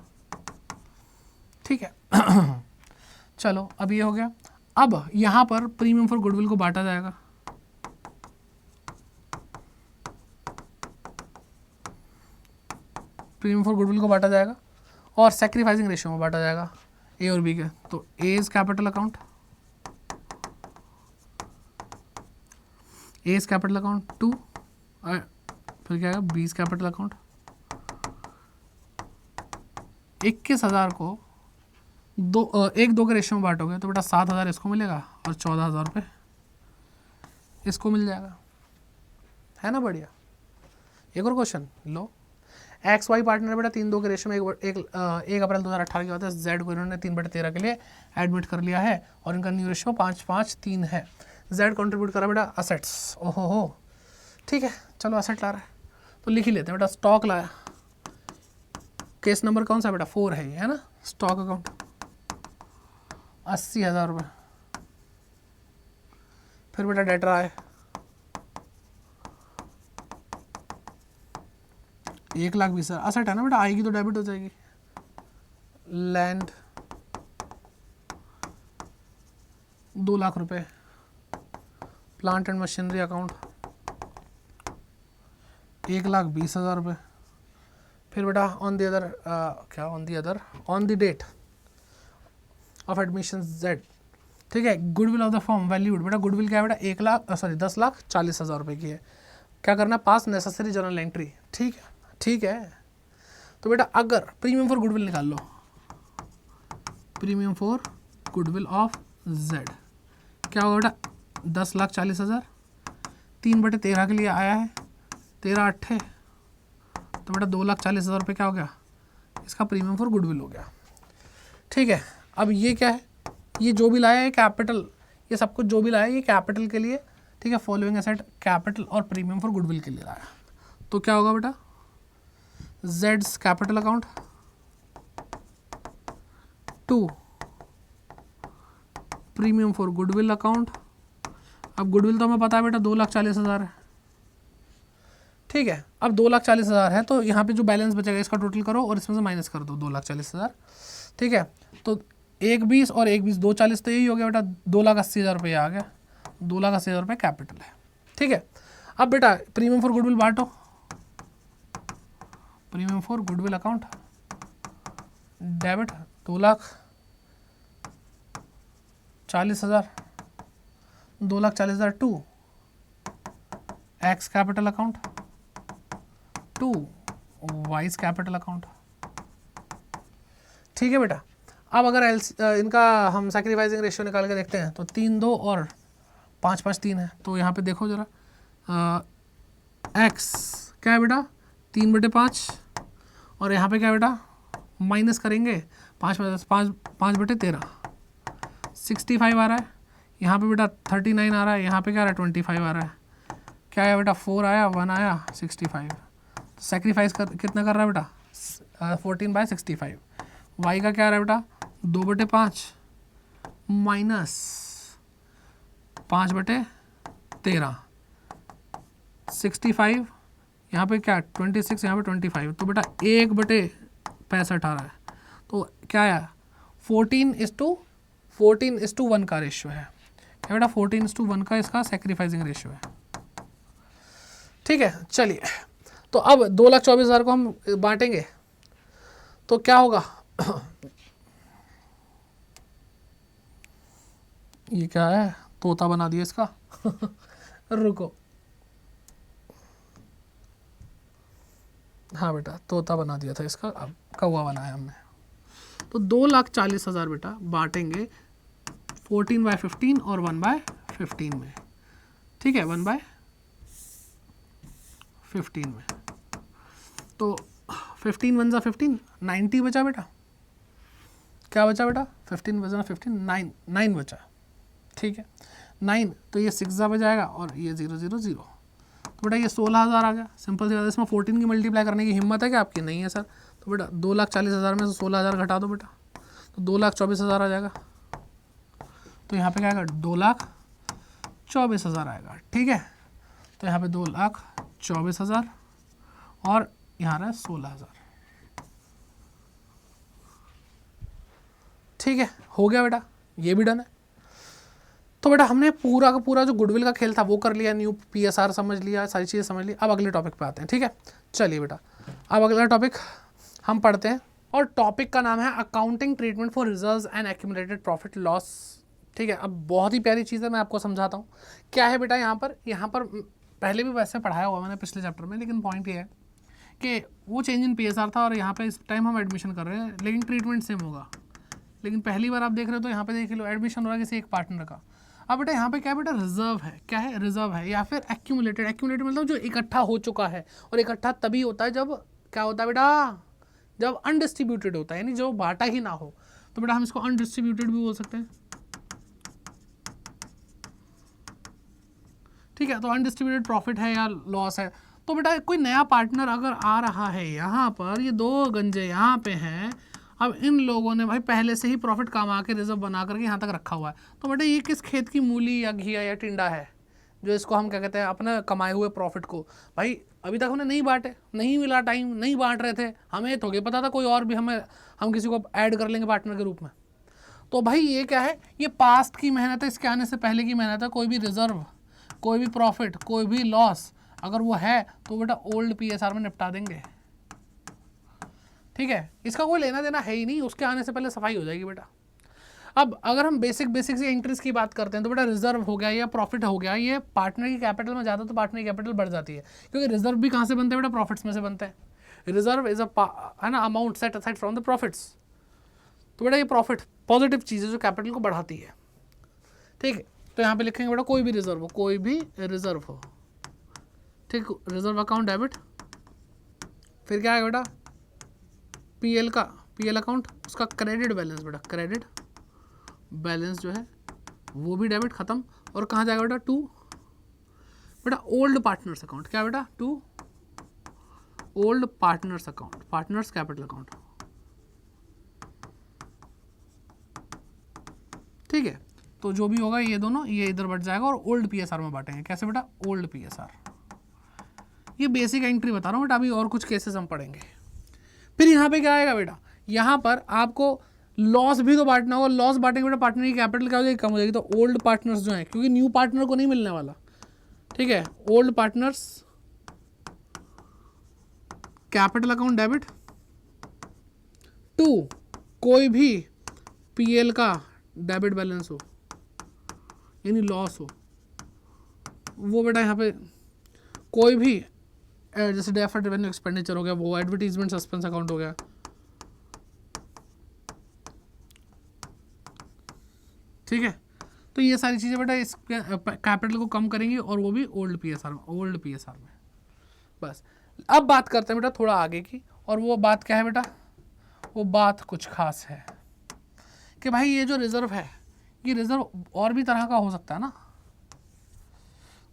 ठीक है। चलो अब ये हो गया। अब यहाँ पर प्रीमियम फॉर गुडविल को बांटा जाएगा, प्रीमियम फॉर गुडविल को बांटा जाएगा, और सैक्रिफाइसिंग रेशियो में बांटा जाएगा ए और बी के। तो A is capital account, A is capital account 2, फिर क्या है बी इज कैपिटल अकाउंट। 21,000 को 1:2 के रेशियो में बांटोगे तो बेटा 7,000 इसको मिलेगा और 14,000 रुपये इसको मिल जाएगा, है ना बढ़िया। एक और क्वेश्चन लो, एक्स वाई पार्टनर बेटा 3:2 के रेशियो में 1 अप्रैल 2018 की बात है, जेड को इन्होंने 3/13 के लिए एडमिट कर लिया है, और इनका न्यू रेशियो 5:5:3 है। जेड कंट्रीब्यूट करा बेटा असेट्स, ओहो हो, ठीक है। चलो असेट ला रहा है तो लिख ही लेते हैं बेटा, स्टॉक लाया, केस नंबर कौन सा बेटा 4 है ये, है ना। स्टॉक अकाउंट 80,000 रुपये, फिर बेटा डेटर आए 1,20,000, असेट है ना बेटा, आएगी तो डेबिट हो जाएगी। लैंड 2 लाख रुपए, प्लांट एंड मशीनरी अकाउंट 1,20,000 रुपये। फिर बेटा ऑन द अदर क्या on the date of admission Z, ठीक है, goodwill of the firm valued, बेटा गुडविल क्या है बेटा 10,40,000 रुपये की है। क्या करना, पास नेसेसरी जर्नल एंट्री, ठीक है, ठीक है। तो बेटा अगर प्रीमियम फॉर गुडविल निकाल लो, premium for goodwill of Z क्या होगा बेटा 10,40,000, 3/13 के लिए आया है, 13 अट्ठे, तो बेटा 2,40,000 रुपये क्या हो गया, इसका प्रीमियम फॉर गुडविल हो गया, ठीक है। अब ये क्या है, ये जो भी लाया है कैपिटल, ये सब कुछ जो भी लाया है ये कैपिटल के लिए, ठीक है, फॉलोइंग एसेट कैपिटल और प्रीमियम फॉर गुडविल के लिए लाया। तो क्या होगा बेटा, जेड्स capital account to premium for goodwill account. अब गुडविल तो हमें पता है बेटा 2,40,000 है, ठीक है। अब 2,40,000 है तो यहाँ पे जो बैलेंस बचेगा इसका टोटल करो और इसमें से माइनस कर दो 2,40,000, ठीक है। तो 1,20 और 1,20 2,40 तो यही हो गया बेटा, 2,80,000 रुपये आ गया, 2,80,000 रुपये कैपिटल है, ठीक है। अब बेटा प्रीमियम फॉर गुडविल बांटो, premium for goodwill account debit 2,40,000, 2,40,000 to X capital account to Y's capital account, ठीक है बेटा। अब अगर इनका हम सैक्रिफाइसिंग रेशियो निकाल के देखते हैं तो 3-2 और 5-5-3 है। तो यहाँ पे देखो जरा, एक्स क्या है बेटा 3/5 और यहाँ पे क्या है बेटा माइनस करेंगे 5/13 65 आ रहा है, यहाँ पे बेटा 39 आ रहा है, यहाँ पे क्या आ रहा है 25 आ रहा है, क्या है बेटा 4 आया 1 आया 65। तो सेक्रीफाइस कितना कर रहा है बेटा 14/65। वाई का क्या आ रहा है बेटा 2/5 माइनस 5/13 65, यहाँ पे क्या 26 यहाँ पे 25, तो बेटा 1/65 आ रहा है। तो क्या आया 14:1 का रेशियो है, क्या बेटा 14:1 का इसका सेक्रीफाइसिंग रेशियो है, ठीक है। चलिए तो अब 2,24,000 को हम बांटेंगे तो क्या होगा ये क्या है तोता बना दिया इसका रुको, हाँ बेटा तोता बना दिया था इसका, अब कौवा बनाया हमने। तो 2,40,000 बेटा बांटेंगे 14/15 और 1/15 में, ठीक है 1/15 में। तो 15 1 15 90 बचा बेटा, क्या बचा बेटा 15 1 15 9 बचा, ठीक है 9, तो ये 6 बजाएगा और ये 0 0 0, तो बेटा ये 16,000 आ गया। सिंपल सी बात है, इसमें 14 की मल्टीप्लाई करने की हिम्मत है क्या आपकी, नहीं है सर। तो बेटा 2,40,000 में से 16,000 घटा दो बेटा, तो 2,24,000 आ जाएगा। तो यहाँ पे क्या आएगा 2,24,000 आएगा, ठीक है। तो यहाँ पे 2,24,000 और यहाँ रहा 16,000, ठीक है हो गया बेटा, ये भी डन है। तो बेटा हमने पूरा का पूरा जो गुडविल का खेल था वो कर लिया, न्यू PSR समझ लिया, सारी चीज़ें समझ ली। अब अगले टॉपिक पे आते हैं, ठीक है। चलिए बेटा अब अगला टॉपिक हम पढ़ते हैं और टॉपिक का नाम है accounting treatment for reserves and accumulated profit loss, ठीक है। अब बहुत ही प्यारी चीज़ है, मैं आपको समझाता हूँ क्या है बेटा। यहाँ पर पहले भी वैसे पढ़ाया हुआ मैंने पिछले चैप्टर में, लेकिन पॉइंट ये है कि वो चेंज इन PSR था और यहाँ पे इस टाइम हम एडमिशन कर रहे हैं, लेकिन ट्रीटमेंट सेम होगा। लेकिन पहली बार आप देख रहे हो तो यहाँ पे देख लो एडमिशन हो रहा है किसी एक पार्टनर का। अब बेटा यहाँ पे क्या बेटा रिजर्व है, क्या है रिजर्व है या फिर एक्यूमुलेटेड। एक्यूमुलेटेड मतलब जो इकट्ठा हो चुका है, और इकट्ठा तभी होता है जब क्या होता है बेटा, जब अनडिस्ट्रीब्यूटेड होता है, यानी जो बांटा ही ना हो। तो बेटा हम इसको अनडिस्ट्रीब्यूटेड भी बोल सकते हैं, ठीक है। तो अनडिस्ट्रीब्यूटेड प्रॉफिट है या लॉस है। तो बेटा कोई नया पार्टनर अगर आ रहा है यहाँ पर, ये 2 गंजे यहाँ पे हैं, अब इन लोगों ने भाई पहले से ही प्रॉफिट कमा के रिजर्व बना करके यहाँ तक रखा हुआ है। तो बेटा ये किस खेत की मूली या घिया या टिंडा है जो इसको हम क्या कहते हैं अपने कमाए हुए प्रॉफिट को भाई अभी तक हमने नहीं बांटे, नहीं मिला टाइम, नहीं बांट रहे थे, हमें तो क्या पता था कोई और भी हम किसी को ऐड कर लेंगे पार्टनर के रूप में। तो भाई ये क्या है, ये पास्ट की मेहनत है, इसके आने से पहले की मेहनत है। कोई भी रिजर्व, कोई भी प्रॉफिट, कोई भी लॉस अगर वो है तो बेटा ओल्ड पीएसआर में निपटा देंगे, ठीक है। इसका कोई लेना देना है ही नहीं, उसके आने से पहले सफाई हो जाएगी बेटा। अब अगर हम बेसिक से एंट्रीज की बात करते हैं तो बेटा रिजर्व हो गया या प्रॉफिट हो गया, ये पार्टनर की कैपिटल में जाता है तो पार्टनर की कैपिटल बढ़ जाती है, क्योंकि रिजर्व भी कहाँ से बनते हैं बेटा, प्रॉफिट्स में से बनते हैं। रिजर्व इज है ना amount set aside from the profits. तो बेटा ये प्रॉफिट पॉजिटिव चीज़ है जो कैपिटल को बढ़ाती है, ठीक है। तो यहाँ पे लिखेंगे बेटा कोई भी रिजर्व हो, कोई भी रिजर्व हो, ठीक, रिजर्व अकाउंट डेबिट, फिर क्या है बेटा पीएल का, पीएल अकाउंट, उसका क्रेडिट बैलेंस बेटा, क्रेडिट बैलेंस जो है वो भी डेबिट, खत्म। और कहाँ जाएगा बेटा टू बेटा ओल्ड पार्टनर्स अकाउंट, क्या बेटा to old partners account, partners capital account, ठीक है। तो जो भी होगा ये दोनों ये इधर बढ़ जाएगा और ओल्ड पीएसआर में बांटेंगे। कैसे बेटा, ओल्ड पीएसआर। ये बेसिक एंट्री बता रहा हूँ बेटा, अभी और कुछ केसेस हम पढ़ेंगे। फिर यहाँ पे क्या आएगा बेटा, यहाँ पर आपको लॉस भी तो बांटना होगा। लॉस बांटेंगे बेटा, पार्टनर की कैपिटल क्या हो जाएगी, कम हो जाएगी। तो ओल्ड पार्टनर्स जो है, क्योंकि न्यू पार्टनर को नहीं मिलने वाला, ठीक है, old partners capital account debit, to कोई भी पीएल का डेबिट बैलेंस हो यानी लॉस हो, वो बेटा यहाँ पे कोई भी जैसे डेफर्ड रेवेन्यू एक्सपेंडिचर हो गया, वो एडवर्टीजमेंट सस्पेंस अकाउंट हो गया, ठीक है। तो ये सारी चीज़ें बेटा इस कैपिटल को कम करेंगी और वो भी ओल्ड पीएसआर में, ओल्ड पीएसआर में। बस अब बात करते हैं बेटा थोड़ा आगे की, और वो बात क्या है बेटा, वो बात कुछ खास है कि भाई ये जो रिजर्व है, ये रिजर्व और भी तरह का हो सकता है ना।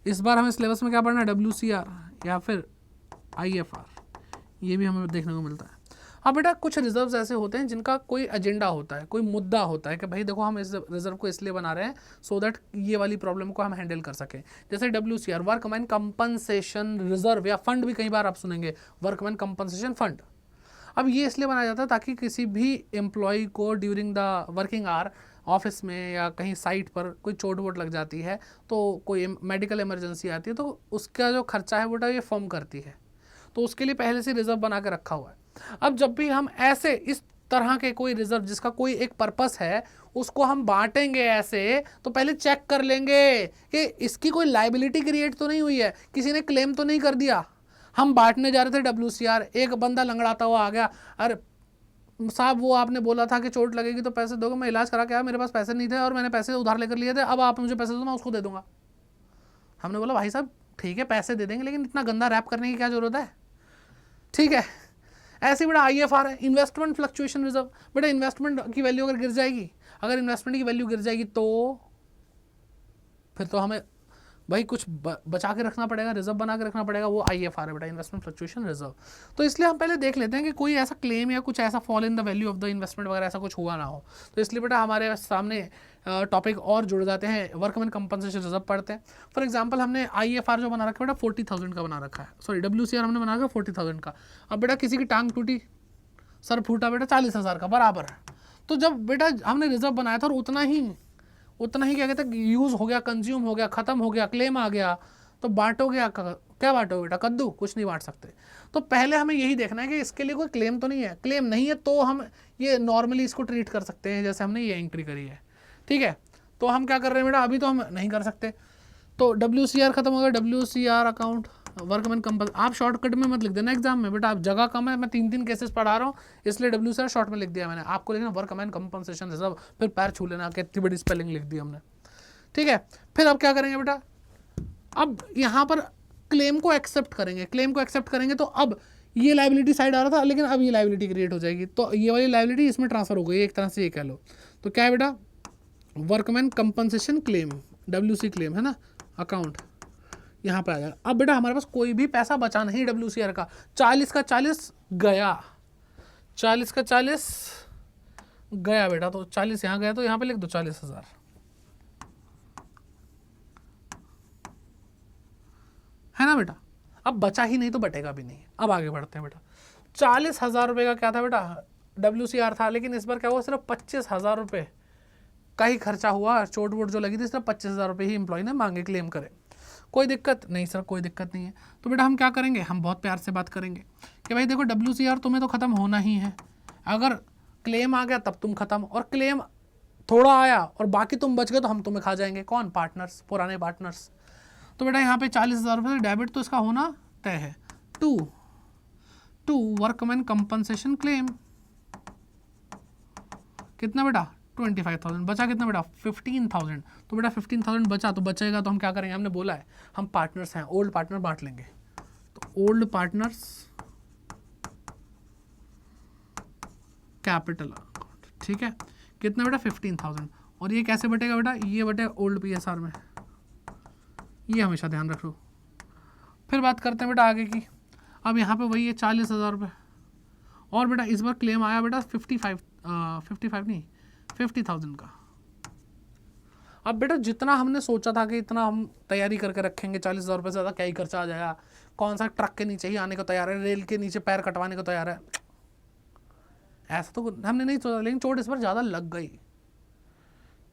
इस बार हमें सिलेबस में क्या पढ़ना है, WCR या फिर IFR, ये भी हमें देखने को मिलता है। हाँ बेटा कुछ रिजर्व्स ऐसे होते हैं जिनका कोई एजेंडा होता है, कोई मुद्दा होता है कि भाई देखो हम इस रिजर्व को इसलिए बना रहे हैं सो दैट ये वाली प्रॉब्लम को हम हैंडल कर सकें। जैसे WCR, वर्कमैन कंपनसेशन रिजर्व, या फंड भी कई बार आप सुनेंगे, वर्कमैन कंपनसेशन फंड। अब ये इसलिए बनाया जाता है ताकि किसी भी एम्प्लॉय को during the working hour office में या कहीं साइट पर कोई चोट वोट लग जाती है, तो कोई मेडिकल इमरजेंसी आती है, तो उसका जो खर्चा है बेटा ये फर्म करती है, तो उसके लिए पहले से रिजर्व बना के रखा हुआ है। अब जब भी हम ऐसे इस तरह के कोई रिजर्व जिसका कोई एक पर्पस है उसको हम बांटेंगे ऐसे, तो पहले चेक कर लेंगे कि इसकी कोई लाइबिलिटी क्रिएट तो नहीं हुई है, किसी ने क्लेम तो नहीं कर दिया। हम बांटने जा रहे थे WCR, एक बंदा लंगड़ाता हुआ आ गया, अरे साहब वो आपने बोला था कि चोट लगेगी तो पैसे दोगे, मैं इलाज करा के आया, मेरे पास पैसे नहीं थे और मैंने पैसे उधार लेकर लिए थे, अब आप मुझे पैसे दो मैं उसको दे दूंगा। हमने बोला भाई साहब ठीक है पैसे दे देंगे, लेकिन इतना गंदा रैप करने की क्या जरूरत है, ठीक है। ऐसे बेटा IFR है, इन्वेस्टमेंट फ्लक्चुएशन रिजर्व। बेटा इन्वेस्टमेंट की वैल्यू अगर गिर जाएगी, अगर इन्वेस्टमेंट की वैल्यू गिर जाएगी तो फिर तो हमें भाई कुछ बचा के रखना पड़ेगा, रिजर्व बना के रखना पड़ेगा, वो IFR है बेटा, इन्वेस्टमेंट फ्लक्चुएशन रिजर्व। तो इसलिए हम पहले देख लेते हैं कि कोई ऐसा क्लेम या कुछ ऐसा fall in the value of the investment वगैरह ऐसा कुछ हुआ ना हो। तो इसलिए बेटा हमारे सामने टॉपिक और जुड़ जाते हैं, वर्कमैन कंपनसेशन रिजर्व पढ़ते हैं। फॉर एग्जाम्पल हमने IFR जो बना रखा है बेटा 40,000 का बना रखा है, सॉरी WCR हमने बना रखा 40,000 का। अब बेटा किसी की टांग टूटी, सर फूटा बेटा 40,000 का बराबर है। तो जब बेटा हमने रिजर्व बनाया था और उतना ही क्या कहते हैं यूज़ हो गया, कंज्यूम हो गया, ख़त्म हो गया, क्लेम आ गया, तो बांटोगे क्या बांटोगे बेटा, कद्दू, कुछ नहीं बांट सकते। तो पहले हमें यही देखना है कि इसके लिए कोई क्लेम तो नहीं है, क्लेम नहीं है तो हम ये नॉर्मली इसको ट्रीट कर सकते हैं जैसे हमने ये एंट्री करी है, ठीक है। तो हम क्या कर रहे हैं बेटा, अभी तो हम नहीं कर सकते, तो WCR खत्म हो गया, WCR अकाउंट वर्कमैन कंपन। आप शॉर्टकट में मत लिख देना एग्जाम में बेटा, आप जगह कम है, मैं 3 केसेस पढ़ा रहा हूँ इसलिए WCR शॉर्ट में लिख दिया मैंने, आपको लिखना वर्कमैन कंपनसेशन रिजर्व, फिर पैर छू लेना कितनी बड़ी स्पेलिंग लिख दी हमने, ठीक है। फिर अब क्या करेंगे बेटा, अब यहाँ पर क्लेम को एक्सेप्ट करेंगे, क्लेम को एक्सेप्ट करेंगे तो अब ये लाइबिलिटी साइड आ रहा था, लेकिन अब ये लाइबिलिटी क्रिएट हो जाएगी, तो ये वाली लाइबिलिटी इसमें ट्रांसफर हो गई, एक तरह से ये कह लो। तो क्या है बेटा, workman compensation claim, WC claim है ना, अकाउंट यहाँ पे आ जाएगा। अब बेटा हमारे पास कोई भी पैसा बचा नहीं WCR का, 40 का 40 गया, 40 का 40 गया बेटा, तो 40 यहाँ गया तो यहाँ पे लिख दो 40,000, है ना बेटा। अब बचा ही नहीं तो बटेगा भी नहीं। अब आगे बढ़ते हैं बेटा, 40,000 रुपये का क्या था बेटा WCR था, लेकिन इस बार क्या हुआ, सिर्फ 25,000 रुपये का ही खर्चा हुआ, चोट वोट जो लगी थी, सिर्फ 25,000 रुपये ही एम्प्लॉय ने मांगे, क्लेम करे, कोई दिक्कत नहीं सर, कोई दिक्कत नहीं है। तो बेटा हम क्या करेंगे, हम बहुत प्यार से बात करेंगे कि भाई देखो WCR तुम्हें तो ख़त्म होना ही है, अगर क्लेम आ गया तब तुम खत्म, और क्लेम थोड़ा आया और बाकी तुम बच गए तो हम तुम्हें खा जाएंगे, कौन, पार्टनर्स, पुराने पार्टनर्स। तो बेटा यहाँ पे 40,000 रुपये से डेबिट तो इसका होना तय है। टू वर्कमैन कंपनसेशन क्लेम, कितना बेटा 25,000, बचा कितना बेटा 15,000। तो बेटा 15,000 बचा, तो बचेगा तो हम क्या करेंगे, हमने बोला है हम पार्टनर्स हैं, ओल्ड पार्टनर बांट लेंगे, तो ओल्ड पार्टनर्स कैपिटल अकाउंट, ठीक है, कितना बेटा 15,000। और ये कैसे बटेगा बेटा, ये बटेगा ओल्ड PSR में, ये हमेशा ध्यान रखो। फिर बात करते हैं बेटा आगे की। अब यहाँ पे वही है 40,000 रुपये, और बेटा इस बार क्लेम आया बेटा 50,000 का। अब बेटा जितना हमने सोचा था कि इतना हम तैयारी करके रखेंगे, 40,000 रुपये से ज़्यादा क्या ही खर्चा आ जाएगा, कौन सा ट्रक के नीचे ही आने को तैयार है, रेल के नीचे पैर कटवाने को तैयार है, ऐसा तो हमने नहीं सोचा। लेकिन चोट इस पर ज़्यादा लग गई,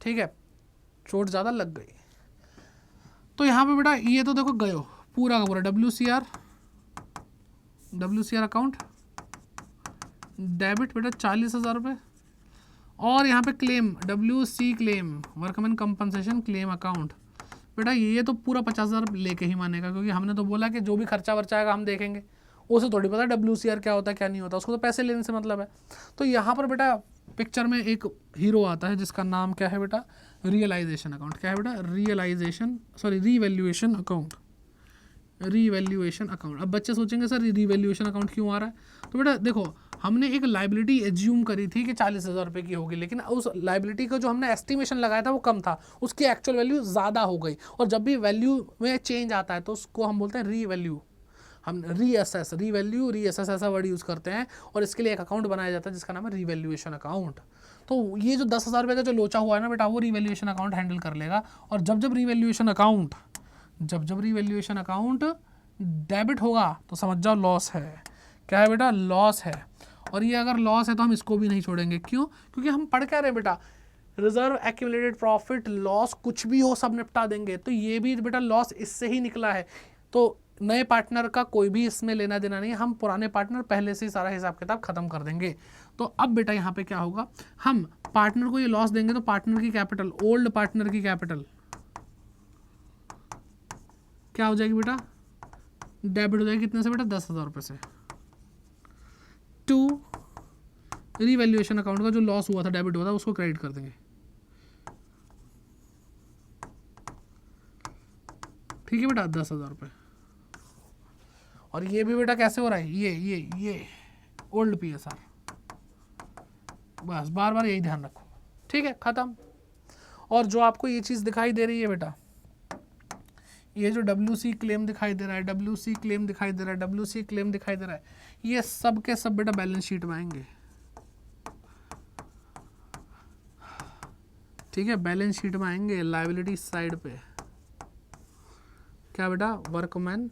ठीक है, चोट ज़्यादा लग गई। तो यहाँ पे बेटा ये तो देखो गयो पूरा का पूरा WCR अकाउंट डेबिट बेटा 40,000 रुपये, और यहाँ पे claim WC claim workman compensation claim account, बेटा ये तो पूरा 50,000 लेके ही मानेगा, क्योंकि हमने तो बोला कि जो भी खर्चा वर्चा आएगा हम देखेंगे, उसे थोड़ी पता WCR क्या होता है क्या नहीं होता, उसको तो पैसे लेने से मतलब है। तो यहाँ पर बेटा पिक्चर में एक हीरो आता है जिसका नाम क्या है बेटा, रियलाइजेशन अकाउंट, क्या है बेटा, रीवैल्यूएशन अकाउंट, रीवैल्यूएशन अकाउंट। अब बच्चे सोचेंगे सर रीवैल्यूएशन अकाउंट क्यों आ रहा है, तो बेटा देखो हमने एक लाइबिलिटी एज्यूम करी थी कि 40,000 रुपये की होगी, लेकिन उस लाइबिलिटी का जो हमने एस्टिमेशन लगाया था वो कम था, उसकी एक्चुअल वैल्यू ज़्यादा हो गई, और जब भी वैल्यू में चेंज आता है तो उसको हम बोलते हैं रीवैल्यू, हम रीअसेस, रीवैल्यू, रीअसेस ऐसा वर्ड यूज़ करते हैं, और इसके लिए एक अकाउंट बनाया जाता है जिसका नाम है रीवैल्यूएशन अकाउंट। तो ये जो 10,000 रुपये का जो लोचा हुआ है ना बेटा, वो रीवैल्यूएशन अकाउंट हैंडल कर लेगा, और जब रीवैल्यूएशन अकाउंट डेबिट होगा तो समझ जाओ लॉस है, क्या है बेटा, लॉस है। और ये अगर लॉस है तो हम इसको भी नहीं छोड़ेंगे, क्यों, क्योंकि हम पढ़ क्या रहे बेटा, रिजर्व एक्यूमुलेटेड प्रॉफिट लॉस कुछ भी हो सब निपटा देंगे, तो ये भी बेटा लॉस इससे ही निकला है। तो नए पार्टनर का कोई भी इसमें लेना देना नहीं, हम पुराने पार्टनर पहले से ही सारा हिसाब किताब खत्म कर देंगे। तो अब बेटा यहाँ पे क्या होगा, हम पार्टनर को ये लॉस देंगे तो पार्टनर की कैपिटल, ओल्ड पार्टनर की कैपिटल क्या हो जाएगी बेटा, डेबिट हो जाएगी, कितने से बेटा 10,000 रुपये से। टू रीवैल्यूएशन अकाउंट का जो लॉस हुआ था डेबिट हुआ था उसको क्रेडिट कर देंगे, ठीक है बेटा 10,000 रुपये। और ये भी बेटा कैसे हो रहा है, ये ओल्ड PSR, बस बार बार यही ध्यान रखो, ठीक है, खत्म। और जो आपको ये चीज़ दिखाई दे रही है बेटा, ये जो WC क्लेम दिखाई दे रहा है, WC क्लेम दिखाई दे रहा है, WC क्लेम दिखाई दे रहा है, ये सब के सब बेटा बैलेंस शीट में आएंगे, ठीक है, बैलेंस शीट में आएंगे, लायबिलिटी साइड पे, क्या बेटा, वर्कमैन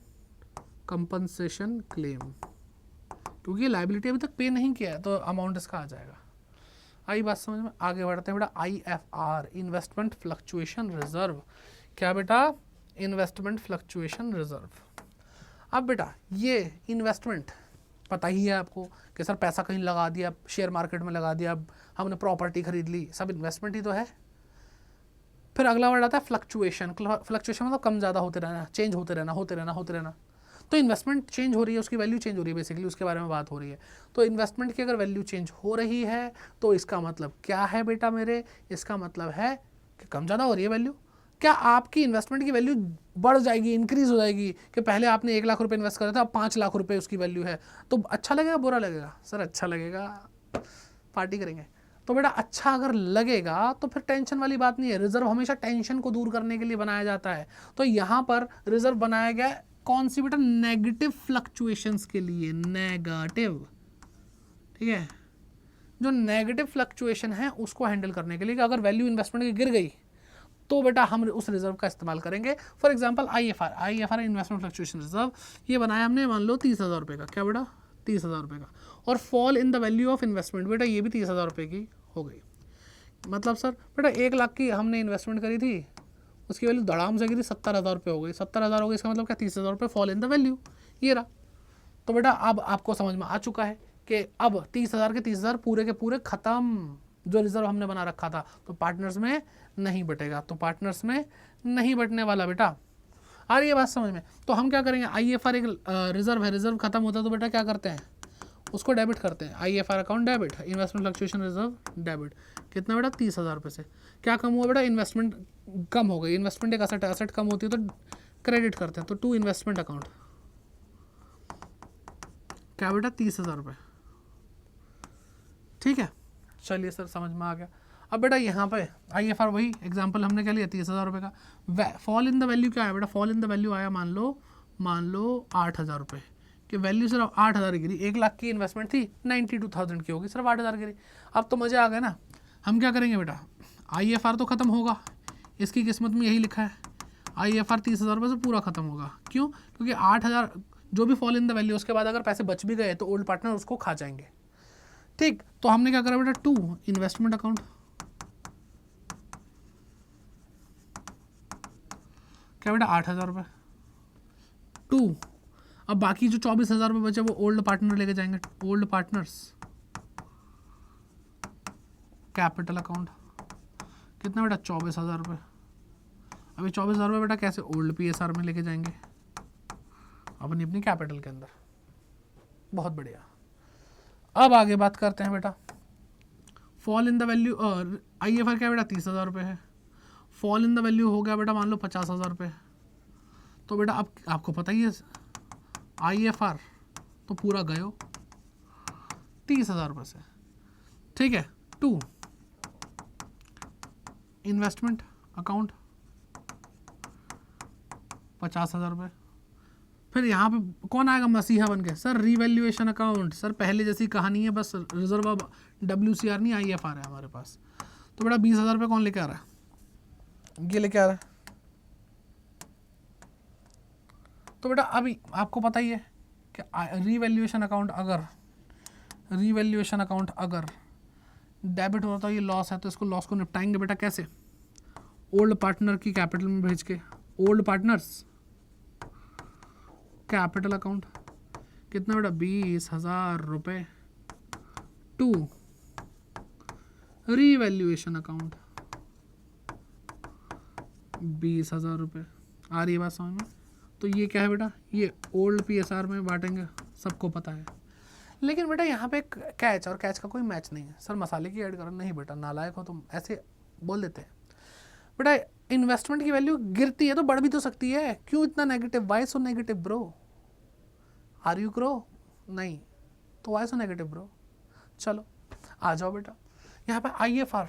कंपनसेशन क्लेम, क्योंकि लायबिलिटी अभी तक पे नहीं किया है तो अमाउंट इसका आ जाएगा। आई बात समझ में, आगे बढ़ते हैं बेटा। IFR इन्वेस्टमेंट फ्लक्चुएशन रिजर्व, क्या बेटा, इन्वेस्टमेंट फ्लक्चुएशन रिजर्व। अब बेटा ये इन्वेस्टमेंट पता ही है आपको कि सर पैसा कहीं लगा दिया, शेयर मार्केट में लगा दिया, हमने प्रॉपर्टी खरीद ली, सब इन्वेस्टमेंट ही तो है। फिर अगला वर्ड आता है फ्लक्चुएशन। फ्लक्चुएशन मतलब कम ज़्यादा होते रहना, चेंज होते रहना। तो इन्वेस्टमेंट चेंज हो रही है, उसकी वैल्यू चेंज हो रही है, बेसिकली उसके बारे में बात हो रही है। तो इन्वेस्टमेंट की अगर वैल्यू चेंज हो रही है तो इसका मतलब क्या है बेटा मेरे, इसका मतलब है कि कम ज़्यादा हो रही है वैल्यू। क्या आपकी इन्वेस्टमेंट की वैल्यू बढ़ जाएगी, इंक्रीज हो जाएगी, कि पहले आपने 1 लाख रुपए इन्वेस्ट करा था, अब 5 लाख रुपए उसकी वैल्यू है, तो अच्छा लगेगा बुरा लगेगा? सर अच्छा लगेगा, पार्टी करेंगे। तो बेटा अच्छा अगर लगेगा तो फिर टेंशन वाली बात नहीं है। रिजर्व हमेशा टेंशन को दूर करने के लिए बनाया जाता है। तो यहाँ पर रिजर्व बनाया गया है कौन सी बेटा, नेगेटिव फ्लक्चुएशंस के लिए, नेगेटिव, ठीक है, जो नेगेटिव फ्लक्चुएशन है उसको हैंडल करने के लिए, कि अगर वैल्यू इन्वेस्टमेंट की गिर गई तो बेटा हम उस रिजर्व का इस्तेमाल करेंगे। For example IFR investment fluctuation reserve, ये बनाया हमने मान लो 30,000 रुपये का, क्या बेटा 30,000 रुपये का, और fall in the value of investment, बेटा ये भी 30,000 रुपये की हो गई। मतलब सर बेटा 1 लाख की हमने इन्वेस्टमेंट करी थी, उसकी वैल्यू धड़ाम से गिरी 70,000 रुपये हो गई। 70,000 हो गई, इसका मतलब क्या 30,000 रुपये फॉल इन द वैल्यू, ये रहा। तो बेटा अब आपको समझ में आ चुका है कि अब 30,000 के 30,000 पूरे के पूरे खत्म, जो रिजर्व हमने बना रखा था, तो पार्टनर्स में नहीं बटेगा, तो पार्टनर्स में नहीं बटने वाला बेटा। आ रही है बात समझ में? तो हम क्या करेंगे, IFR एक रिजर्व है, रिजर्व खत्म होता है तो बेटा क्या करते हैं, उसको डेबिट करते हैं। IFR account debit, investment fluctuation reserve debit. कितना बेटा 30,000 रुपये से क्या कम हुआ बेटा, इन्वेस्टमेंट कम हो गई। इन्वेस्टमेंट एक असेट है, असेट कम होती है तो क्रेडिट करते हैं, तो टू इन्वेस्टमेंट अकाउंट क्या बेटा 30,000 रुपये। ठीक है, चलिए सर समझ में आ गया। अब बेटा यहाँ पे IFR वही एग्जांपल हमने क्या लिया 30,000 रुपये का। फॉल इन द वैल्यू क्या है बेटा, फॉल इन द वैल्यू आया मान लो 8,000 रुपये कि वैल्यू सिर्फ 8,000 गिरी। 1 लाख की इन्वेस्टमेंट थी, 92,000 की होगी, सिर्फ 8,000 गिरी। अब तो मज़े आ गए ना। हम क्या करेंगे बेटा, IFR तो ख़त्म होगा, इसकी किस्मत में यही लिखा है, IFR 30,000 रुपये से पूरा ख़त्म होगा। क्यों? क्योंकि 8,000 जो भी फॉल इन द वैल्यू, उसके बाद अगर पैसे बच भी गए तो ओल्ड पार्टनर उसको खा जाएंगे। ठीक, तो हमने क्या करा बेटा, टू इन्वेस्टमेंट अकाउंट, क्या बेटा 8,000 रुपये टू। अब बाकी जो 24,000 रुपये बचे वो ओल्ड पार्टनर लेके जाएंगे, ओल्ड पार्टनर्स कैपिटल अकाउंट। कितना बेटा 24,000 रुपये। अभी 24,000 रुपये बेटा कैसे ओल्ड PSR में लेके जाएंगे, अपनी अपनी कैपिटल के अंदर। बहुत बढ़िया। अब आगे बात करते हैं बेटा, fall in the value, IFR क्या बेटा 30,000 रुपये है, फॉल इन द वैल्यू हो गया बेटा मान लो 50,000 रुपये। तो बेटा अब आपको पता ही है IFR तो पूरा गयो 30,000 रुपये से। ठीक है, टू इन्वेस्टमेंट अकाउंट 50,000 रुपये। फिर यहाँ पे कौन आएगा मसीहा बन के, सर रीवैल्यूएशन अकाउंट। सर पहले जैसी कहानी है, बस रिजर्व अब WCR नहीं IFR है हमारे पास। तो बेटा 20,000 रुपये कौन लेके आ रहा है, ये लेके आ रहा है। तो बेटा अभी आपको पता ही है कि रीवैल्यूएशन अकाउंट अगर डेबिट हो रहा था, ये लॉस है, तो इसको लॉस को निपटाएंगे बेटा कैसे, ओल्ड पार्टनर की कैपिटल में भेज के, ओल्ड पार्टनर्स कैपिटल अकाउंट। कितना बेटा 20,000 रुपये टू रीवैल्यूएशन अकाउंट 20,000 रुपये। आ रही है बात समझ में? तो ये क्या है बेटा, ये ओल्ड PSR में बांटेंगे, सबको पता है। लेकिन बेटा यहाँ पे कैच, और कैच का कोई मैच नहीं है। सर मसाले की ऐड करो, नहीं बेटा नालायक हो तुम, ऐसे बोल देते हैं। बेटा इन्वेस्टमेंट की वैल्यू गिरती है तो बढ़ भी तो सकती है, क्यों इतना negative, why so negative bro, are you grow, नहीं तो वाई सो नेगेटिव ब्रो। चलो आ जाओ बेटा, यहाँ पे IFR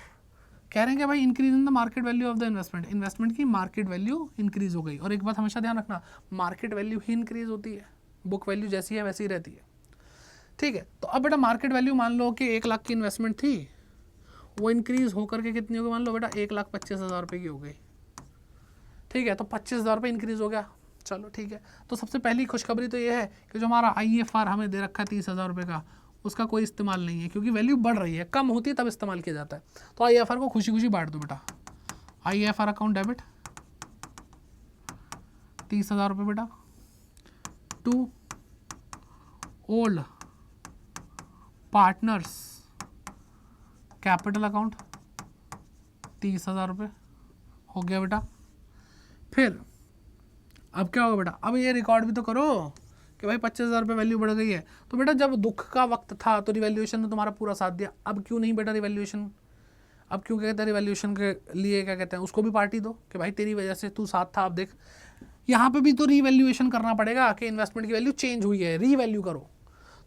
कह रहे हैं कि भाई increase in the market value of the investment, investment की मार्केट वैल्यू इंक्रीज हो गई। और एक बात हमेशा ध्यान रखना, मार्केट वैल्यू ही इंक्रीज होती है, बुक वैल्यू जैसी है वैसी ही रहती है। ठीक है, तो अब बेटा मार्केट वैल्यू मान लो कि 1 लाख की इन्वेस्टमेंट थी, वो इंक्रीज होकर के कितनी हो गई, मान लो बेटा 1,25,000 रुपये की हो गई। ठीक है, तो 25,000 रुपये इंक्रीज हो गया। चलो ठीक है, तो सबसे पहली खुशखबरी तो ये है कि जो हमारा IFR हमें दे रखा है 30,000 रुपये का, उसका कोई इस्तेमाल नहीं है, क्योंकि वैल्यू बढ़ रही है, कम होती है तब इस्तेमाल किया जाता है। तो IFR को खुशी खुशी बांट दो बेटा, IFR अकाउंट डेबिट 30,000 रुपये बेटा to old partners capital account 30,000 रुपये हो गया बेटा। फिर अब क्या होगा बेटा, अब ये रिकॉर्ड भी तो करो कि भाई 25,000 रुपये वैल्यू बढ़ गई है। तो बेटा जब दुख का वक्त था तो रिवैल्यूएशन ने तुम्हारा पूरा साथ दिया, अब क्यों नहीं बेटा रिवैल्यूएशन, अब क्यों कहते हैं रिवैल्यूएशन के लिए क्या कहते हैं, उसको भी पार्टी दो कि भाई तेरी वजह से तू साथ था। अब देख यहाँ पे भी तो रिवैल्यूएशन करना पड़ेगा कि इन्वेस्टमेंट की वैल्यू चेंज हुई है, रीवैल्यू करो।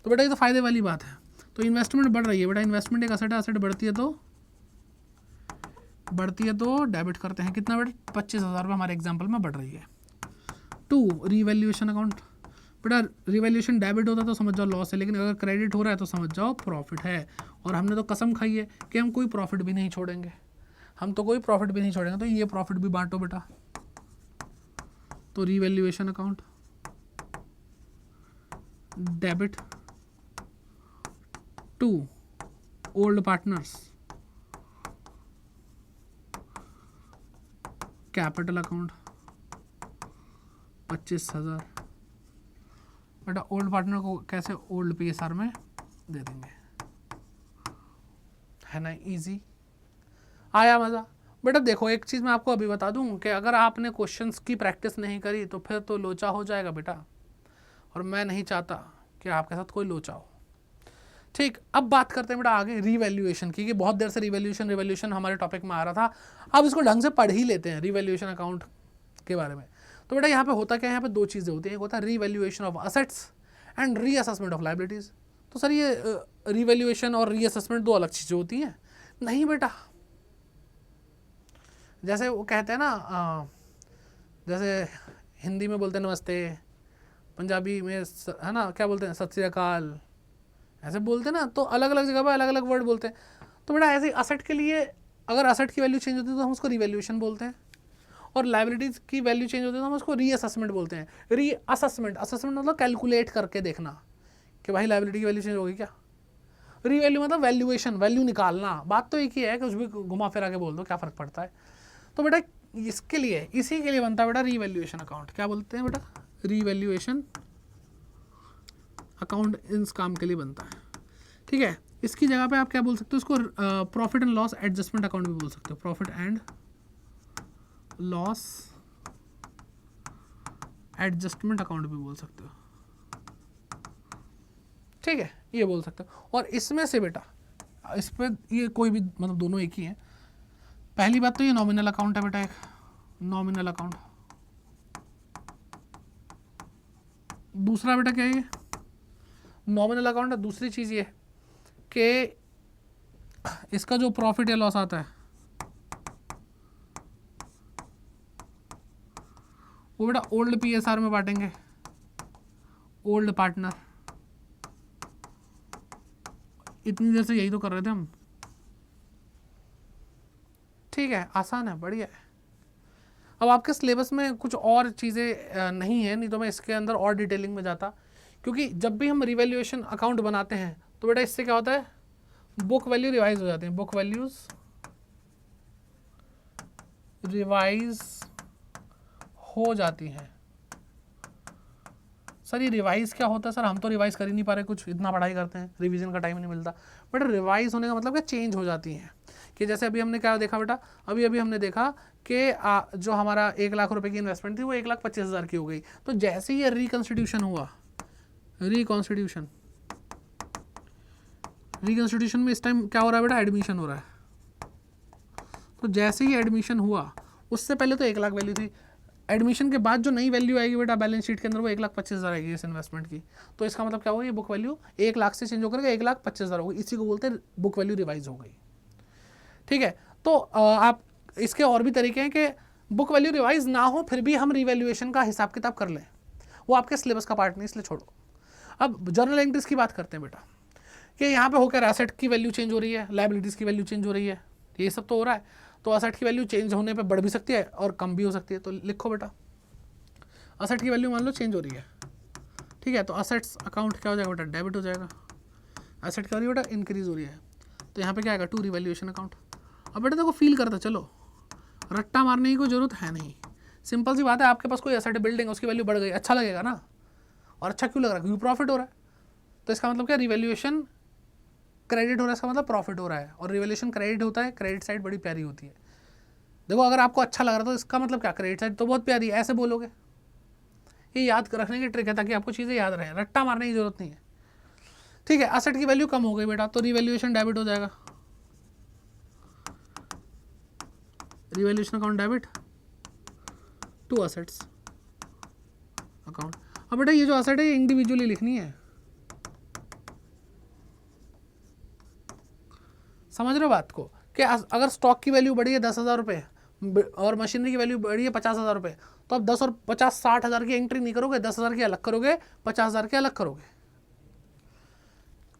तो बेटा ये तो फायदे वाली बात है। तो इन्वेस्टमेंट बढ़ रही है बेटा, इन्वेस्टमेंट एक असेट है, असेट बढ़ती है तो डेबिट करते हैं। कितना बेटा 25,000 रुपये हमारे एग्जाम्पल में बढ़ रही है। टू रीवैल्यूएशन अकाउंट, बेटा रिवैल्यूएशन डेबिट होता है तो समझ जाओ लॉस है, लेकिन अगर क्रेडिट हो रहा है तो समझ जाओ प्रॉफिट है। और हमने तो कसम खाई है कि हम कोई प्रॉफिट भी नहीं छोड़ेंगे, तो ये प्रॉफिट भी बांटो बेटा। तो revaluation account debit to old partners capital account 25,000। बेटा ओल्ड पार्टनर को कैसे ओल्ड PSR में दे देंगे, है ना, इजी। आया मज़ा? बेटा देखो एक चीज़ मैं आपको अभी बता दूं कि अगर आपने क्वेश्चंस की प्रैक्टिस नहीं करी तो फिर तो लोचा हो जाएगा बेटा, और मैं नहीं चाहता कि आपके साथ कोई लोचा हो। ठीक, अब बात करते हैं बेटा आगे रीवैल्यूएशन की, कि बहुत देर से रिवैल्यूएशन हमारे टॉपिक में आ रहा था, अब इसको ढंग से पढ़ ही लेते हैं रीवैल्यूएशन अकाउंट के बारे में। तो बेटा यहाँ पे होता क्या है, यहाँ पे दो चीज़ें होती हैं, एक होता है revaluation of assets and reassessment of liabilities. तो सर ये रीवैल्यूएशन और रीअसेसमेंट दो अलग चीज़ें होती हैं? नहीं बेटा, जैसे वो कहते हैं ना, जैसे हिंदी में बोलते हैं नमस्ते, पंजाबी में है ना क्या बोलते हैं, सत श्री अकाल, ऐसे बोलते हैं ना, तो अलग अलग जगह पर अलग अलग वर्ड बोलते हैं। तो बेटा ऐसे असेट के लिए अगर असेट की वैल्यू चेंज होती है तो हम उसको रिवैल्यूएशन बोलते हैं, और लायबिलिटीज़ की वैल्यू चेंज होती है तो हम उसको रीअसेसमेंट बोलते हैं। रीअसेसमेंट, असेसमेंट मतलब कैलकुलेट करके देखना कि भाई लायबिलिटी की वैल्यू चेंज होगी क्या। रीवैल्यू मतलब वैल्यूएशन, वैल्यू निकालना। बात तो एक ही है, कुछ भी घुमा फिरा के बोल दो, क्या फ़र्क पड़ता है। तो बेटा इसके लिए, इसी के लिए बनता है बेटा रीवैल्यूएशन अकाउंट। क्या बोलते हैं बेटा, रीवैल्यूएशन अकाउंट इस काम के लिए बनता है। ठीक है, इसकी जगह पे आप क्या बोल सकते हो, इसको profit and loss adjustment account भी बोल सकते हो, profit and loss adjustment account भी बोल सकते हो। ठीक है, ये बोल सकते हो। और इसमें से बेटा इस पर ये कोई भी मतलब दोनों एक ही हैं। पहली बात तो ये नॉमिनल अकाउंट है बेटा, एक नॉमिनल अकाउंट। दूसरा बेटा क्या है, ये नॉमिनल अकाउंट है। दूसरी चीज़ ये कि इसका जो प्रॉफिट या लॉस आता है वो बेटा ओल्ड PSR में बांटेंगे, ओल्ड पार्टनर। इतनी देर से यही तो कर रहे थे हम। ठीक है, आसान है, बढ़िया है। अब आपके सिलेबस में कुछ और चीज़ें नहीं है, नहीं तो मैं इसके अंदर और डिटेलिंग में जाता, क्योंकि जब भी हम रिवैल्यूएशन अकाउंट बनाते हैं तो बेटा इससे क्या होता है, बुक वैल्यू रिवाइज हो जाते हैं, बुक वैल्यूज रिवाइज हो जाती हैं। सर ये रिवाइज क्या होता है सर, हम तो रिवाइज कर ही नहीं पा रहे, कुछ इतना पढ़ाई करते हैं, रिवीजन का टाइम नहीं मिलता। बट रिवाइज होने का मतलब क्या, चेंज हो जाती हैं। कि जैसे अभी हमने क्या देखा बेटा, अभी हमने देखा कि जो हमारा 1 लाख रुपए की इन्वेस्टमेंट थी वो 1,25,000 की हो गई। तो जैसे ही ये रिकॉन्स्टिट्यूशन हुआ, रिकॉन्स्टिट्यूशन में इस टाइम क्या हो रहा है बेटा, एडमिशन हो रहा है। तो जैसे ही एडमिशन हुआ, उससे पहले तो 1 लाख वैल्यू थी, एडमिशन के बाद जो नई वैल्यू आएगी बेटा बैलेंस शीट के अंदर वो 1,25,000 आएगी इस इन्वेस्टमेंट की। तो इसका मतलब क्या होगा, ये बुक वैल्यू 1 लाख से चेंज होकर 1,25,000 होगी। इसी को बोलते हैं बुक वैल्यू रिवाइज हो गई। ठीक है, तो आप इसके और भी तरीके हैं कि बुक वैल्यू रिवाइज ना हो फिर भी हम रिवैल्यूएशन का हिसाब किताब कर लें, वो आपके सिलेबस का पार्ट नहीं, इसलिए छोड़ो। अब जर्नल एंट्रीज की बात करते हैं बेटा, कि यहाँ पे होकर एसेट की वैल्यू चेंज हो रही है, लायबिलिटीज़ की वैल्यू चेंज हो रही है, ये सब तो हो रहा है। तो असेट की वैल्यू चेंज होने पे बढ़ भी सकती है और कम भी हो सकती है। तो लिखो बेटा, असेट की वैल्यू मान लो चेंज हो रही है, ठीक है, तो असेट्स अकाउंट क्या हो जाएगा बेटा, डेबिट हो जाएगा। असेट क्या हो रही है बेटा, इंक्रीज हो रही है, तो यहाँ पे क्या आएगा, टू रिवैल्यूएशन अकाउंट। अब बेटा देखो फील करता चलो, रट्टा मारने की कोई ज़रूरत है नहीं, सिंपल सी बात है। आपके पास कोई असेट बिल्डिंग, उसकी वैल्यू बढ़ गई, अच्छा लगेगा ना। और अच्छा क्यों लग रहा है, क्योंकि प्रॉफिट हो रहा है। तो इसका मतलब क्या, रिवैल्यूएशन क्रेडिट हो रहा है, इसका मतलब प्रॉफिट हो रहा है। और रिवैल्यूएशन क्रेडिट होता है, क्रेडिट साइड बड़ी प्यारी होती है। देखो अगर आपको अच्छा लग रहा तो इसका मतलब क्या, क्रेडिट साइड तो बहुत प्यारी है, ऐसे बोलोगे। ये याद रखने की ट्रिक है ताकि आपको चीज़ें याद रहें, रट्टा मारने की जरूरत नहीं है। ठीक है, असेट की वैल्यू कम हो गई बेटा, तो रिवैल्यूएशन डेबिट हो जाएगा, revaluation account debit to assets account. अब बेटा ये जो असेट है ये इंडिविजुअली लिखनी है, समझ रहे हो बात को, कि अगर स्टॉक की वैल्यू बढ़ी है 10,000 रुपये और मशीनरी की वैल्यू बढ़ी है 50,000 रुपये, तो आप 10 और 50 60,000 की एंट्री नहीं करोगे, 10,000 की अलग करोगे, 50,000 की अलग करोगे।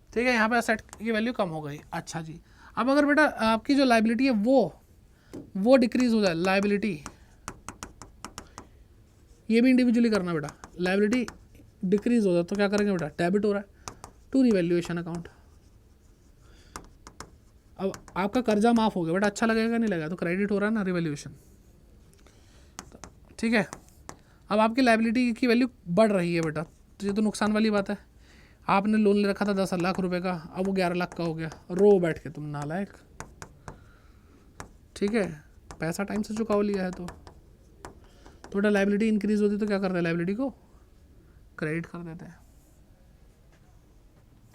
ठीक है, यहाँ पे असेट की वैल्यू कम हो गई। अच्छा जी, अब अगर बेटा आपकी जो लायबिलिटी है वो डिक्रीज हो जाए, लायबिलिटी, ये भी इंडिविजुअली करना बेटा, लायबिलिटी डिक्रीज हो जाए तो क्या करेंगे बेटा, डेबिट हो रहा है टू रिवैल्यूएशन अकाउंट। अब आपका कर्जा माफ हो गया बेटा, अच्छा लगेगा नहीं लगेगा, तो क्रेडिट हो रहा है ना, रिवैल्यूएशन। ठीक है, अब आपकी लाइबिलिटी की वैल्यू बढ़ रही है बेटा, तो ये तो नुकसान वाली बात है। आपने लोन ले रखा था 10 लाख रुपए का, अब वो 11 लाख का हो गया, रो बैठ के तुम नालायक। ठीक है, पैसा टाइम से चुकाव लिया है तो थोड़ा लाइबिलिटी इंक्रीज होती तो क्या करते हैं, लाइबिलिटी को क्रेडिट कर देते हैं,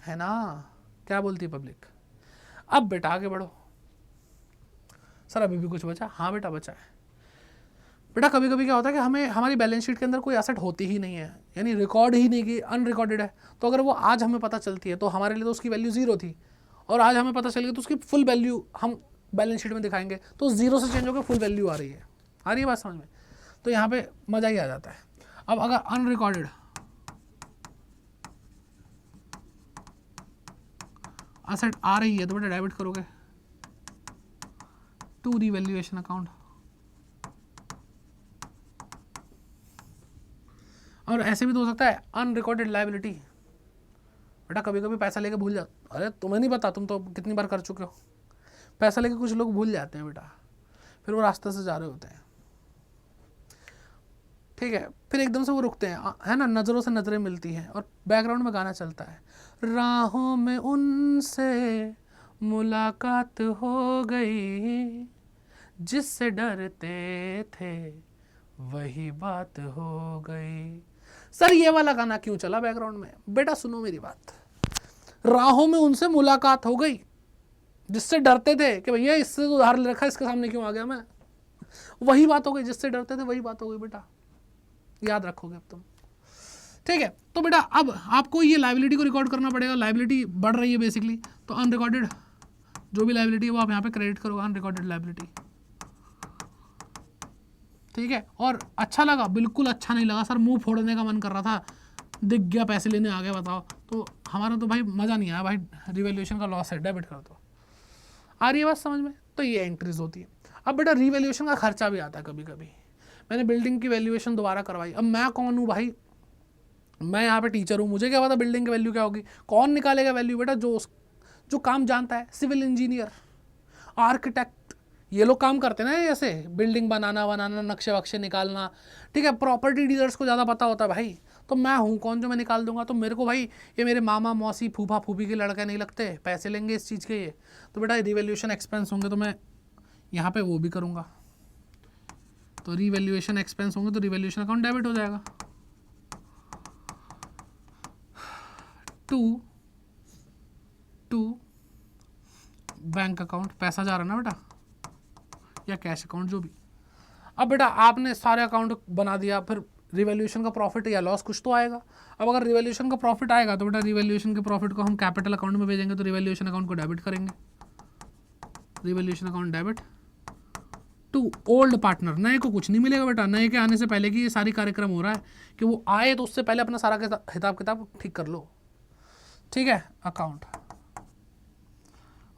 है ना। क्या बोलती है पब्लिक। अब बेटा आगे बढ़ो। सर अभी भी कुछ बचा, हाँ बेटा बचा है। बेटा कभी कभी क्या होता है कि हमें हमारी बैलेंस शीट के अंदर कोई एसेट होती ही नहीं है, यानी रिकॉर्ड ही नहीं की, अनरिकॉर्डेड है। तो अगर वो आज हमें पता चलती है तो हमारे लिए तो उसकी वैल्यू जीरो थी, और आज हमें पता चल गई तो उसकी फुल वैल्यू हम बैलेंस शीट में दिखाएंगे, तो जीरो से चेंज होकर फुल वैल्यू आ रही है बात समझ में। तो यहाँ पे मज़ा ही आ जाता है। अब अगर अनरिकॉर्डेड एसेट आ रही है तो बेटा डेबिट करोगे टू रिवैल्यूएशन अकाउंट। और ऐसे भी तो हो सकता है अनरिकॉर्डेड लायबिलिटी। बेटा कभी कभी पैसा लेके भूल जा, अरे तुम्हें नहीं पता, तुम तो कितनी बार कर चुके हो, पैसा लेके कुछ लोग भूल जाते हैं बेटा, फिर वो रास्ते से जा रहे होते हैं, ठीक है, फिर एकदम से वो रुकते हैं, है ना, नज़रों से नज़रें मिलती हैं और बैकग्राउंड में गाना चलता है, राहों में उनसे मुलाकात हो गई, जिससे डरते थे वही बात हो गई। सर ये वाला गाना क्यों चला बैकग्राउंड में? बेटा सुनो मेरी बात, राहों में उनसे मुलाकात हो गई, जिससे डरते थे कि भैया इससे तो उधार ले रखा है, इसके सामने क्यों आ गया मैं, वही बात हो गई, जिससे डरते थे वही बात हो गई बेटा, याद रखोगे अब तुम। ठीक है, तो बेटा अब आपको ये लाइबिलिटी को रिकॉर्ड करना पड़ेगा, लाइबिलिटी बढ़ रही है बेसिकली, तो अनरिकॉर्डेड जो भी लाइबिलिटी है वो आप यहाँ पे क्रेडिट करोगे, अनरिकॉर्डेड लाइबिलिटी। ठीक है, और अच्छा लगा? बिल्कुल अच्छा नहीं लगा सर, मुंह फोड़ने का मन कर रहा था, दिख गया पैसे लेने आ गए, बताओ, तो हमारा तो भाई मज़ा नहीं आया भाई, रिवैल्यूएशन का लॉस है, डेबिट कर दो। आ रही है बात समझ में? तो ये एंट्रीज होती है। अब बेटा रिवैल्यूएशन का खर्चा भी आता है कभी कभी। मैंने बिल्डिंग की वैल्यूएशन दोबारा करवाई, अब मैं कौन हूँ भाई, मैं यहाँ पे टीचर हूँ, मुझे क्या पता बिल्डिंग की वैल्यू क्या होगी, कौन निकालेगा वैल्यू? बेटा जो काम जानता है, सिविल इंजीनियर, आर्किटेक्ट, ये लोग काम करते हैं ना, ऐसे बिल्डिंग बनाना, नक्शे वक्शे निकालना, ठीक है, प्रॉपर्टी डीलर्स को ज़्यादा पता होता है भाई। तो मैं हूँ कौन जो मैं निकाल दूंगा? तो मेरे को भाई ये मेरे मामा मौसी फूफा फूफी के लड़के नहीं लगते, पैसे लेंगे इस चीज़ के ये, तो बेटा रिवैल्यूएशन एक्सपेंस होंगे तो मैं यहाँ पे वो भी करूँगा, तो रिवैल्यूएशन एक्सपेंस होंगे तो रिवैल्यूएशन अकाउंट डेबिट हो जाएगा। टू बैंक अकाउंट, पैसा जा रहा है ना बेटा, या कैश अकाउंट जो भी। अब बेटा आपने सारे अकाउंट बना दिया, फिर रिवैल्यूएशन का प्रॉफिट या लॉस कुछ तो आएगा। अब अगर रिवैल्यूएशन का प्रॉफिट आएगा तो बेटा रिवैल्यूएशन के प्रॉफिट को हम कैपिटल अकाउंट में भेजेंगे, तो रिवैल्यूएशन अकाउंट को डेबिट करेंगे, revaluation account debit to old partner. नए को कुछ नहीं मिलेगा बेटा, नए के आने से पहले की ये सारी कार्यक्रम हो रहा है कि वो आए तो उससे पहले अपना सारा हिसाब किताब ठीक कर लो, ठीक है, अकाउंट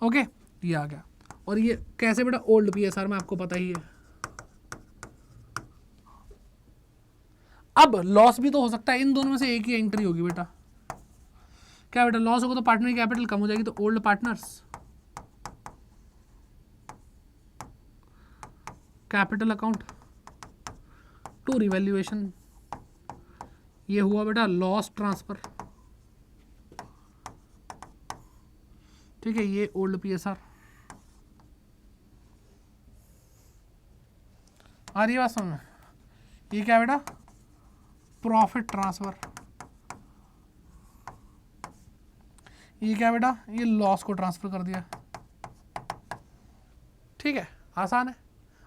ओके, ये आ गया। और ये कैसे बेटा, ओल्ड पीएसआर में आपको पता ही है। अब लॉस भी तो हो सकता है, इन दोनों में से एक ही एंट्री होगी बेटा। क्या बेटा, लॉस होगा तो पार्टनर की कैपिटल कम हो जाएगी, तो old partners capital account to revaluation, ये हुआ बेटा लॉस ट्रांसफर, ठीक है, ये ओल्ड पीएसआर। आ रही है बात समझ में? ये क्या बेटा, प्रॉफिट ट्रांसफर, ये क्या बेटा, ये लॉस को ट्रांसफर कर दिया, ठीक है, आसान है।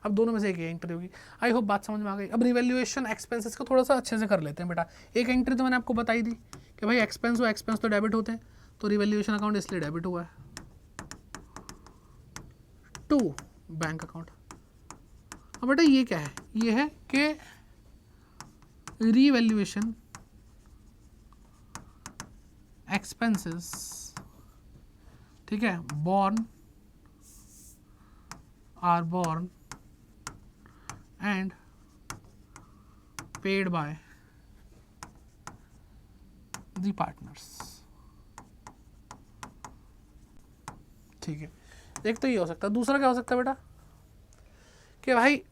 अब दोनों में से एक एंट्री होगी। आई होप बात समझ में आ गई। अब रिवैल्यूएशन एक्सपेंसेस को थोड़ा सा अच्छे से कर लेते हैं बेटा। एक एंट्री तो मैंने आपको बताई दी कि भाई एक्सपेंस तो डेबिट होते हैं, तो रिवैल्यूएशन अकाउंट इसलिए डेबिट हुआ है टू बैंक अकाउंट। अब बेटा ये क्या है, ये है कि रिवैल्यूएशन एक्सपेंसेस, ठीक है, are borne and paid by the partners। ठीक है, एक तो ये हो सकता है। दूसरा क्या हो सकता है बेटा कि भाई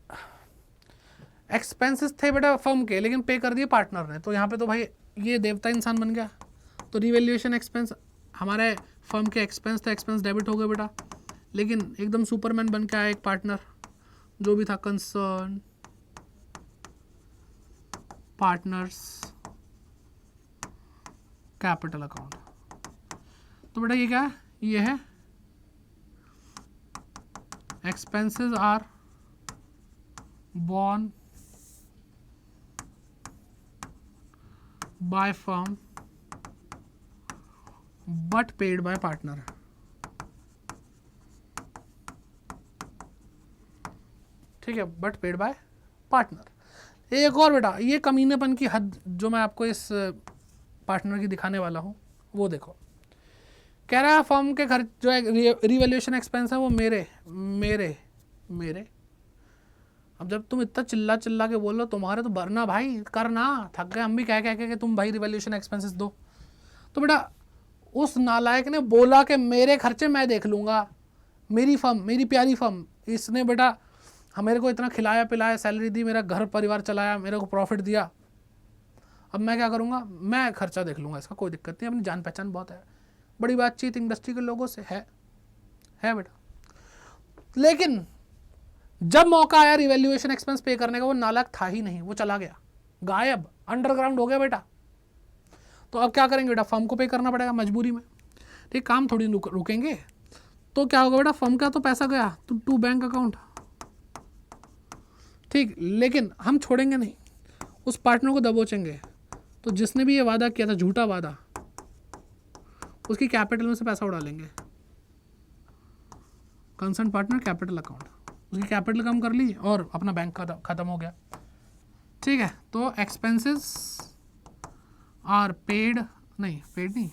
एक्सपेंसेस थे बेटा फर्म के, लेकिन पे कर दिए पार्टनर ने, तो यहाँ पे तो भाई ये देवता इंसान बन गया। तो रिवैल्यूएशन एक्सपेंस हमारे फर्म के एक्सपेंस थे, एक्सपेंस डेबिट हो गए बेटा, लेकिन एकदम सुपरमैन बन के आया एक पार्टनर जो भी था कंसर्न पार्टनर्स कैपिटल अकाउंट। तो बेटा ये क्या है, ये है expenses are borne by firm but paid by partner। ठीक है, बट पेड बाय पार्टनर। एक और बेटा ये कमीनेपन की हद जो मैं आपको इस पार्टनर की दिखाने वाला हूं वो देखो। कह रहा है फर्म के खर्च जो है रिवैल्यूएशन एक्सपेंस है वो मेरे मेरे मेरे। अब जब तुम इतना चिल्ला चिल्ला के बोल लो तुम्हारे तो भरना भाई, करना थक गए हम भी कह के तुम भाई रिवैल्यूएशन एक्सपेंसेस दो। तो बेटा उस नालायक ने बोला कि मेरे खर्चे मैं देख लूँगा, मेरी फर्म, मेरी प्यारी फर्म, इसने बेटा मेरे को इतना खिलाया पिलाया, सैलरी दी, मेरा घर परिवार चलाया, मेरे को प्रॉफिट दिया, अब मैं क्या करूँगा, मैं खर्चा देख लूँगा, इसका कोई दिक्कत नहीं, अपनी जान पहचान बहुत है, बड़ी बातचीत इंडस्ट्री के लोगों से है बेटा। लेकिन जब मौका आया रिवैल्यूएशन एक्सपेंस पे करने का, वो नालायक था ही नहीं, वो चला गया, गायब, अंडरग्राउंड हो गया बेटा। तो अब क्या करेंगे बेटा, फर्म को पे करना पड़ेगा मजबूरी में, ठीक, काम थोड़ी रुकेंगे। तो क्या होगा बेटा, फर्म का तो पैसा गया टू बैंक अकाउंट, ठीक, लेकिन हम छोड़ेंगे नहीं, उस पार्टनर को दबोचेंगे। तो जिसने भी ये वादा किया था, झूठा वादा, उसकी कैपिटल में से पैसा उड़ा लेंगे, कंसर्न पार्टनर कैपिटल अकाउंट, उसकी कैपिटल कम कर ली और अपना बैंक खत्म हो गया। ठीक है, तो एक्सपेंसेस आर पेड नहीं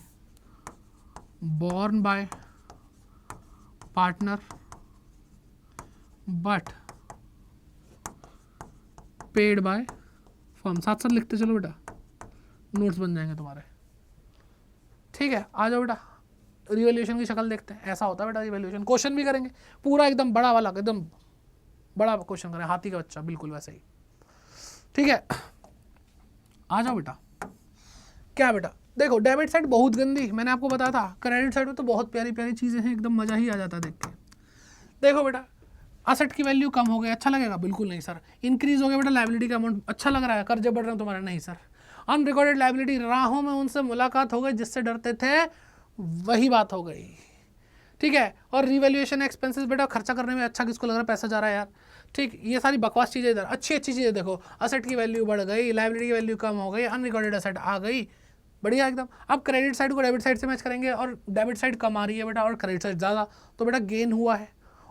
borne by partner but paid by firm. साथ साथ लिखते चलो बेटा, नोट्स बन जाएंगे तुम्हारे। ठीक है, आ जाओ बेटा, रिवैल्यूएशन की शक्ल देखते हैं। ऐसा होता है बेटा रिवैल्यूएशन, क्वेश्चन भी करेंगे पूरा एकदम बड़ा वाला, एकदम बड़ा क्वेश्चन करें, हाथी का बच्चा, बिल्कुल वैसे ही। ठीक है, आ जाओ बेटा। क्या बेटा, देखो डेबिट साइड बहुत गंदी, मैंने आपको बताया था, क्रेडिट साइड में तो बहुत प्यारी प्यारी चीज़ें हैं, एकदम मज़ा ही आ जाता है देख के। देखो बेटा, असेट की वैल्यू कम हो गई, अच्छा लगेगा? बिल्कुल नहीं सर। इंक्रीज हो गया बेटा लायबिलिटी का अमाउंट, अच्छा लग रहा है, कर्जे बढ़ रहे हैं तुम्हारे? नहीं सर। अनरिकॉर्डेड लायबिलिटी, राहों में उनसे मुलाकात हो गई जिससे डरते थे, वही बात हो गई। ठीक है, और रिवैल्यूएशन एक्सपेंसेस बेटा, खर्चा करने में अच्छा किसको लग रहा है, पैसा जा रहा है यार। ठीक, ये सारी बकवास चीज़ें इधर, अच्छी अच्छी चीज़ें देखो, असेट की वैल्यू बढ़ गई, लायबिलिटी की वैल्यू कम हो गई, अनरिकॉर्डेड असेट आ गई, बढ़िया एकदम। अब क्रेडिट साइड को डेबिट साइड से मैच करेंगे, और डेबिट साइड कम आ रही है बेटा और क्रेडिट साइड ज़्यादा, तो बेटा गेन हुआ है,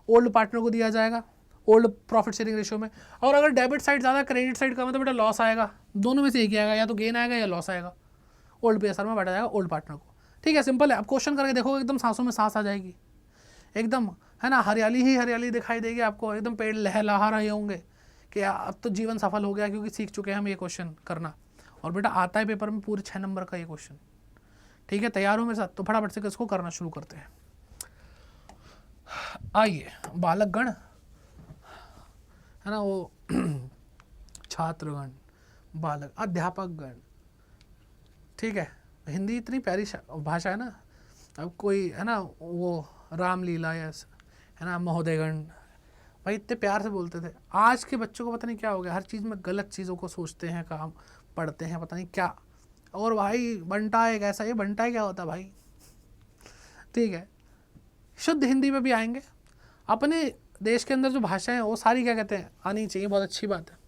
ओल्ड पार्टनर को दिया जाएगा ओल्ड प्रॉफिट शेयरिंग रेशियो में। और अगर डेबिट साइड ज़्यादा क्रेडिट साइड कम है तो बेटा लॉस आएगा, दोनों में से एक ही आएगा, या तो गेन आएगा या लॉस आएगा, ओल्ड पे असर में बांटा जाएगा ओल्ड पार्टनर को। ठीक है, सिंपल है। अब क्वेश्चन करके देखोगे एकदम सांसों में सांस आ जाएगी, एकदम है ना, हरियाली ही हरियाली दिखाई देगी आपको, एकदम पेड़ लहलहा रहे होंगे कि अब तो जीवन सफल हो गया, क्योंकि सीख चुके हैं हम ये क्वेश्चन करना। और बेटा आता है पेपर में पूरे 6 नंबर का ये क्वेश्चन। ठीक है, तैयार हो मेरे साथ? तो फटाफट से इसको करना शुरू करते हैं। आइए, बालकगण है ना, वो छात्रगण, बालक, अध्यापकगण। ठीक है, हिंदी इतनी प्यारी भाषा है ना। अब कोई है ना, वो रामलीला या है ना, महोदयगण, भाई इतने प्यार से बोलते थे। आज के बच्चों को पता नहीं क्या हो गया, हर चीज़ में गलत चीज़ों को सोचते हैं, काम पढ़ते हैं, पता नहीं क्या। और भाई बंटा एक ऐसा, ये बंटा क्या होता भाई? ठीक है, शुद्ध हिंदी में भी आएंगे। अपने देश के अंदर जो भाषाएं वो सारी क्या कहते हैं, आनी चाहिए, बहुत अच्छी बात है।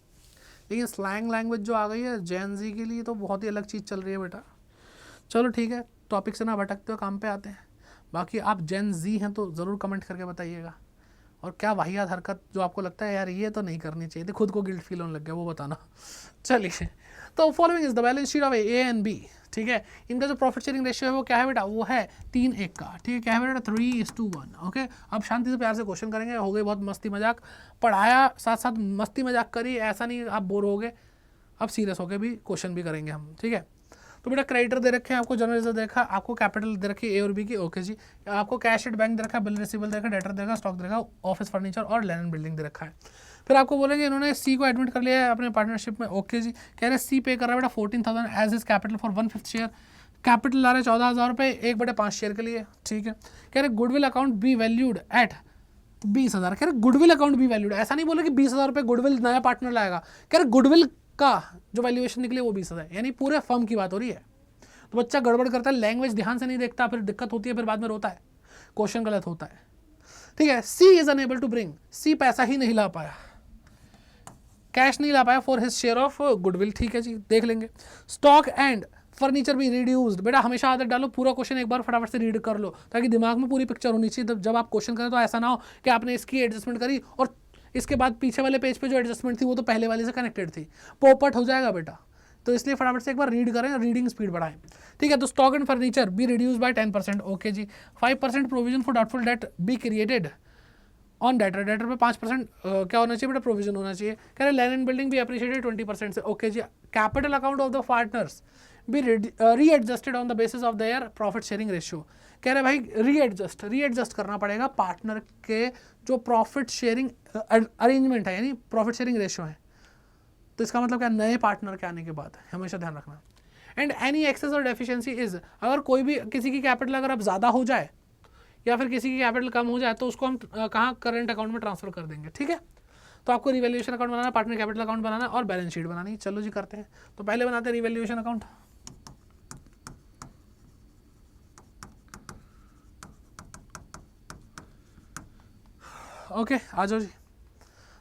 लेकिन स्लैंग लैंग्वेज जो आ गई है जेन जी के लिए, तो बहुत ही अलग चीज़ चल रही है बेटा। चलो ठीक है, टॉपिक से ना भटकते हुए काम पे आते हैं। बाकी आप जेन जी हैं तो ज़रूर कमेंट करके बताइएगा, और क्या वाहियात हरकत जो आपको लगता है यार ये तो नहीं करनी चाहिए थी, खुद को गिल्ट फील होने लग गया, वो बताना। चलिए, तो following is the balance sheet of A and B. ठीक है, इनका जो प्रॉफिट शेयरिंग रेशियो है वो क्या है बेटा, वो है 3:1 का। ठीक है, क्या है बेटा, 3:1। ओके, अब शांति से प्यार से क्वेश्चन करेंगे। हो गई बहुत मस्ती मजाक, पढ़ाया साथ साथ मस्ती मजाक करी, ऐसा नहीं आप बोर हो गए। अब सीरियस होकर भी क्वेश्चन भी करेंगे हम। ठीक है, तो बेटा क्रेडिटर दे रखे हैं आपको, जनरल रिजर्व दे रखा, आपको कैपिटल दे रखी ए और बी की, ओके जी। आपको कैश एट बैंक दे रखा है, बिल रिसीवेबल दे रखा है, डेटर दे रखा, स्टॉक दे रखा, ऑफिस फर्नीचर और लैंड एंड बिल्डिंग दे रखा है। फिर आपको बोलेंगे इन्होंने सी को एडमिट कर लिया है अपने पार्टनरशिप में, ओके जी। कह रहे सी पे कर रहा है बेटा 14,000 एज इज कैपिटल फॉर 1/5 शेयर, कैपिटल ला रहे 14,000 रुपये 1/5 शेयर के लिए, ठीक है। कह रहे goodwill account be valued at 20,000, कह रहे गुडविल अकाउंट बी वैल्यूड, ऐसा नहीं बोले कि 20,000 रुपये गुडविल नया पार्टनर लाएगा, कह रहे गुडविल का जो वैल्यूएशन निकले वो 20,000, यानी पूरे फर्म की बात हो रही है। तो बच्चा गड़बड़ करता है, लैंग्वेज ध्यान से नहीं देखता, फिर दिक्कत होती है, फिर बाद में रोता है, क्वेश्चन गलत होता है, ठीक है। सी इज अनएबल टू ब्रिंग, सी पैसा ही नहीं ला पाया, कैश नहीं ला पाया for his share of goodwill, ठीक है जी, देख लेंगे। स्टॉक एंड फर्नीचर भी रिड्यूस्ड, बेटा हमेशा आदत डालो, पूरा क्वेश्चन एक बार फटाफट से रीड कर लो ताकि दिमाग में पूरी पिक्चर होनी चाहिए। जब आप क्वेश्चन करें तो ऐसा ना हो कि आपने इसकी एडजस्टमेंट करी और इसके बाद पीछे वाले पेज पे जो एडजस्टमेंट थी वो तो पहले वाले से कनेक्टेड थी, पोपट हो जाएगा बेटा। तो इसलिए फटाफट से एक बार रीड करें, रीडिंग स्पीड बढ़ाएं, ठीक है। तो stock and furniture be reduce by 10%, okay जी। 5% provision for doubtful debt be created on debtor, debtor पे 5% क्या होना चाहिए बेटा, प्रोविजन होना चाहिए। कह रहे लैंड एंड बिल्डिंग भी अप्रिशिएटेड 20% से, ओके जी। Capital account of the partners be readjusted on the basis of their profit sharing ratio. कह रहे भाई रीएडजस्ट करना पड़ेगा पार्टनर के जो प्रॉफिट शेयरिंग अरेंजमेंट है, यानी प्रॉफिट शेयरिंग रेशियो है। तो इसका मतलब क्या, नए पार्टनर के आने के बाद, हमेशा ध्यान रखना। एंड एनी एक्सेस और डेफिशिएंसी इज, अगर कोई भी किसी की कैपिटल अगर अब ज़्यादा हो जाए या फिर किसी की कैपिटल कम हो जाए तो उसको हम कहाँ करंट अकाउंट में ट्रांसफर कर देंगे, ठीक है। तो आपको रिवैल्यूएशन अकाउंट बनाना, पार्टनर कैपिटल अकाउंट बनाना और बैलेंस शीट बनानी। चलो जी करते हैं। तो पहले बनाते हैं रिवैल्यूएशन अकाउंट। ओके आ जाओ जी।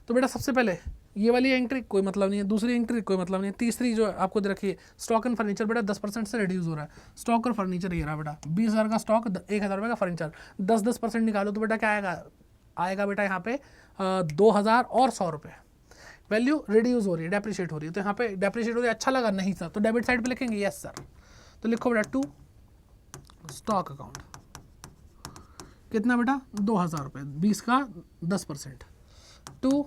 तो बेटा सबसे पहले ये वाली एंट्री कोई मतलब नहीं है, दूसरी एंट्री कोई मतलब नहीं है, तीसरी जो आपको दे रखी है स्टॉक एंड फर्नीचर, बेटा 10% से रिड्यूस हो रहा है। स्टॉक और फर्नीचर ये रहा बेटा, 20,000 का स्टॉक, 1,000 रुपये का फर्नीचर, 10% निकालो तो बेटा क्या आएगा बेटा यहाँ पे 2,000 और 100 रुपये। वैल्यू रिड्यूस हो रही है, डेप्रिशिएट हो रही है, तो यहाँ पे डेप्रिशिएट हो रही है, अच्छा लगा नहीं सर, तो डेबिट साइड पे लिखेंगे यस सर। तो लिखो बेटा टू स्टॉक अकाउंट, कितना बेटा 2,000 रुपये, 20 का 10%, टू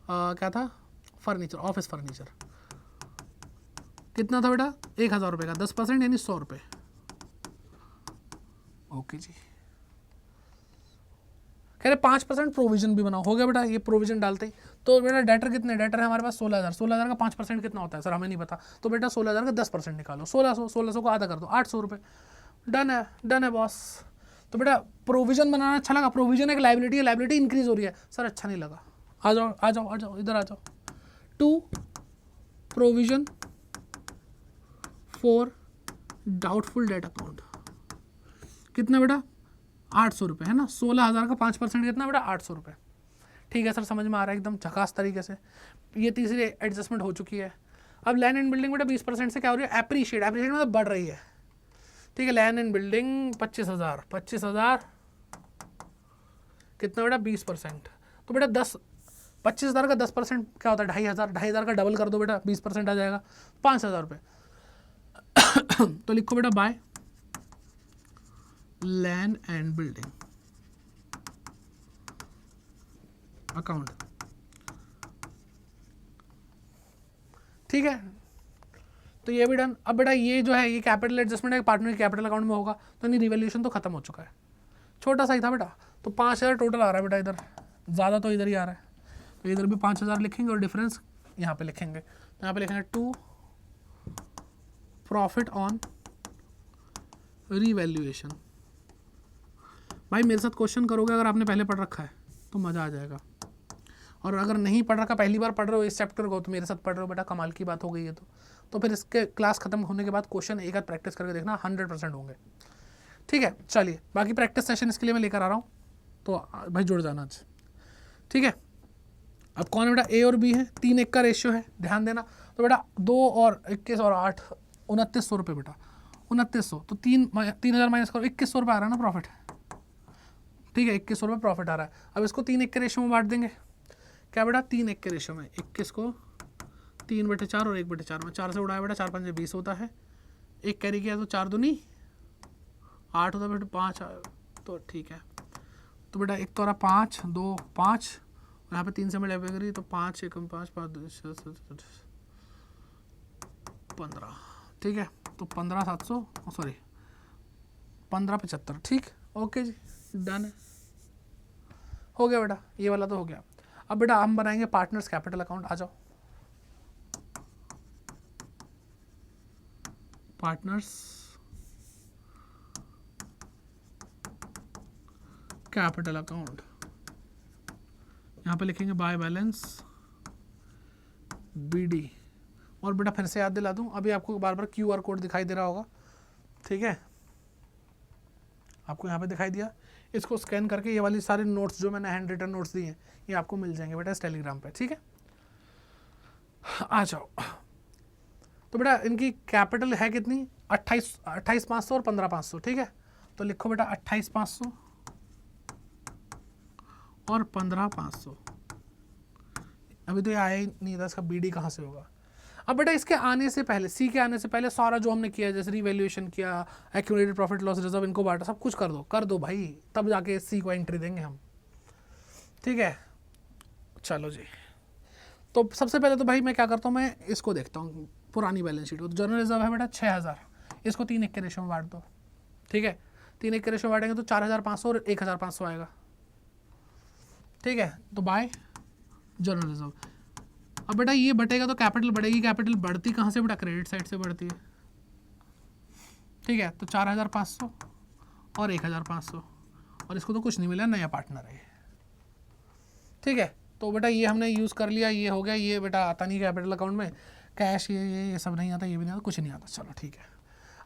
क्या था फर्नीचर, ऑफिस फर्नीचर, कितना था बेटा 1,000 रुपये का 10% यानी 100 रुपये, ओके जी। कह रहे 5% प्रोविजन भी बनाओ, हो गया बेटा, ये प्रोविजन डालते ही। तो बेटा डेटर कितने, डेटर है हमारे पास 16,000, 16,000 का 5% कितना होता है सर, हमें नहीं पता, तो बेटा 16,000 का 10% निकालो, 1600 को आधा कर दो, 800 रुपये। डन है बॉस। तो बेटा प्रोविजन बनाना अच्छा लगा, प्रोविजन एक लाइबिलिटी है, लाइबिलिटी इंक्रीज हो रही है सर, अच्छा नहीं लगा, आ जाओ इधर आ जाओ। To provision for doubtful debt account, कितना बेटा 800 रुपये है ना, 16,000 का 5% कितना बेटा 800 रुपये, ठीक है सर, समझ में आ रहा है एकदम झकास तरीके से। ये तीसरी एडजस्टमेंट हो चुकी है। अब लैंड एंड बिल्डिंग बेटा 20% से क्या हो रही है, एप्रिशिएट मतलब बढ़ रही है, ठीक है। लैंड एंड बिल्डिंग 25,000 कितना बेटा 20%, तो बेटा 25,000 का 10% क्या होता है 2,500 का डबल कर दो बेटा, 20% आ जाएगा 5,000 रुपये। तो लिखो बेटा by land and building account, ठीक है। तो ये भी डन। अब बेटा ये जो है ये कैपिटल एडजस्टमेंट है, पार्टनर के कैपिटल अकाउंट में होगा, तो नहीं रिवैल्यूएशन तो खत्म हो चुका है, छोटा सा ही था बेटा। तो 5,000 टोटल आ रहा है बेटा, इधर ज़्यादा तो इधर ही आ रहा है, तो इधर भी 5,000 लिखेंगे और डिफरेंस यहाँ पे लिखेंगे, तो यहाँ पे लिखेंगे टू प्रॉफिट ऑन रिवैल्यूएशन। भाई मेरे साथ क्वेश्चन करोगे अगर आपने पहले पढ़ रखा है तो मज़ा आ जाएगा, और अगर नहीं पढ़ रखा, पहली बार पढ़ रहे हो इस चैप्टर को, तो मेरे साथ पढ़ रहे हो बेटा, कमाल की बात हो गई है। तो फिर इसके क्लास खत्म होने के बाद क्वेश्चन एक आध प्रैक्टिस करके देखना, 100% होंगे, ठीक है। चलिए बाकी प्रैक्टिस सेशन इसके लिए मैं लेकर आ रहा हूँ, तो भाई जुड़ जाना आज, ठीक है। अब कौन है बेटा, ए और बी है, 3:1 का रेशियो है, ध्यान देना। तो बेटा 2 और 21 और 8 2900 रुपये बेटा, 2900, तो 3,000 माइनस करो, 2100 रुपये आ रहा है ना प्रॉफिट, ठीक है, 2100 रुपये प्रॉफिट आ रहा है। अब इसको 3:1 के रेशियो में बांट देंगे, क्या बेटा 3:1 के रेशियो में, 21 को 3/4 और 1/4 में, 4 से उड़ाया बेटा, 4 5 20 होता है, एक कैरी किया तो 4 दूनी 8 होता है बेटा, 5 तो ठीक है। तो बेटा एक तो आ रहा 5 2 5, और यहाँ पे 3 से मल्टीप्लाई करी तो 5 1 5 5 2 15, ठीक है। तो 15,700 सॉरी 15,75, ठीक, ओके जी, डन है, हो गया बेटा, ये वाला तो हो गया। अब बेटा हम बनाएंगे पार्टनर्स कैपिटल अकाउंट, आ जाओ। पार्टनर्स कैपिटल अकाउंट, यहाँ पे लिखेंगे बाय बैलेंस BD। और बेटा फिर से याद दिला दूं, अभी आपको बार बार QR कोड दिखाई दे रहा होगा, ठीक है, आपको यहाँ पे दिखाई दिया, इसको स्कैन करके ये वाली सारे नोट्स जो मैंने हैंड रिटन नोट्स दिए हैं ये आपको मिल जाएंगे बेटा इस टेलीग्राम पे, ठीक है। आ जाओ, तो बेटा इनकी कैपिटल है कितनी, 28,500 और 15,500, ठीक है, तो लिखो बेटा 28,500 और 15,500। अभी तो ये आया ही नहीं था, इसका BD कहाँ से होगा। अब बेटा इसके आने से पहले, C के आने से पहले सारा जो हमने किया, जैसे रिवैल्यूएशन किया, एक्यूमुलेटेड प्रॉफिट लॉस रिजर्व, इनको बांटा, सब कुछ कर दो भाई, तब जाके C को एंट्री देंगे हम, ठीक है। चलो जी, तो सबसे पहले तो भाई मैं क्या करता हूँ, मैं इसको देखता हूँ पुरानी बैलेंस शीट को। तो जनरल रिजर्व है बेटा 6,000, इसको 3:1 के रेशो में बांट दो, ठीक है, 3:1 के रेशो में बांटेंगे तो 4,500 और 1,500 आएगा, ठीक है। तो बाय जनरल रिजर्व। अब बेटा ये बटेगा तो कैपिटल बढ़ेगी, कैपिटल बढ़ती कहाँ से बेटा, क्रेडिट साइड से बढ़ती है, ठीक है। तो 4,500 और 1,500, और इसको तो कुछ नहीं मिला, नया पार्टनर है, ठीक है। तो बेटा ये हमने यूज़ कर लिया, ये हो गया, ये बेटा आता नहीं कैपिटल अकाउंट में, कैश ये सब नहीं आता, ये भी नहीं आता, कुछ नहीं आता, चलो ठीक है।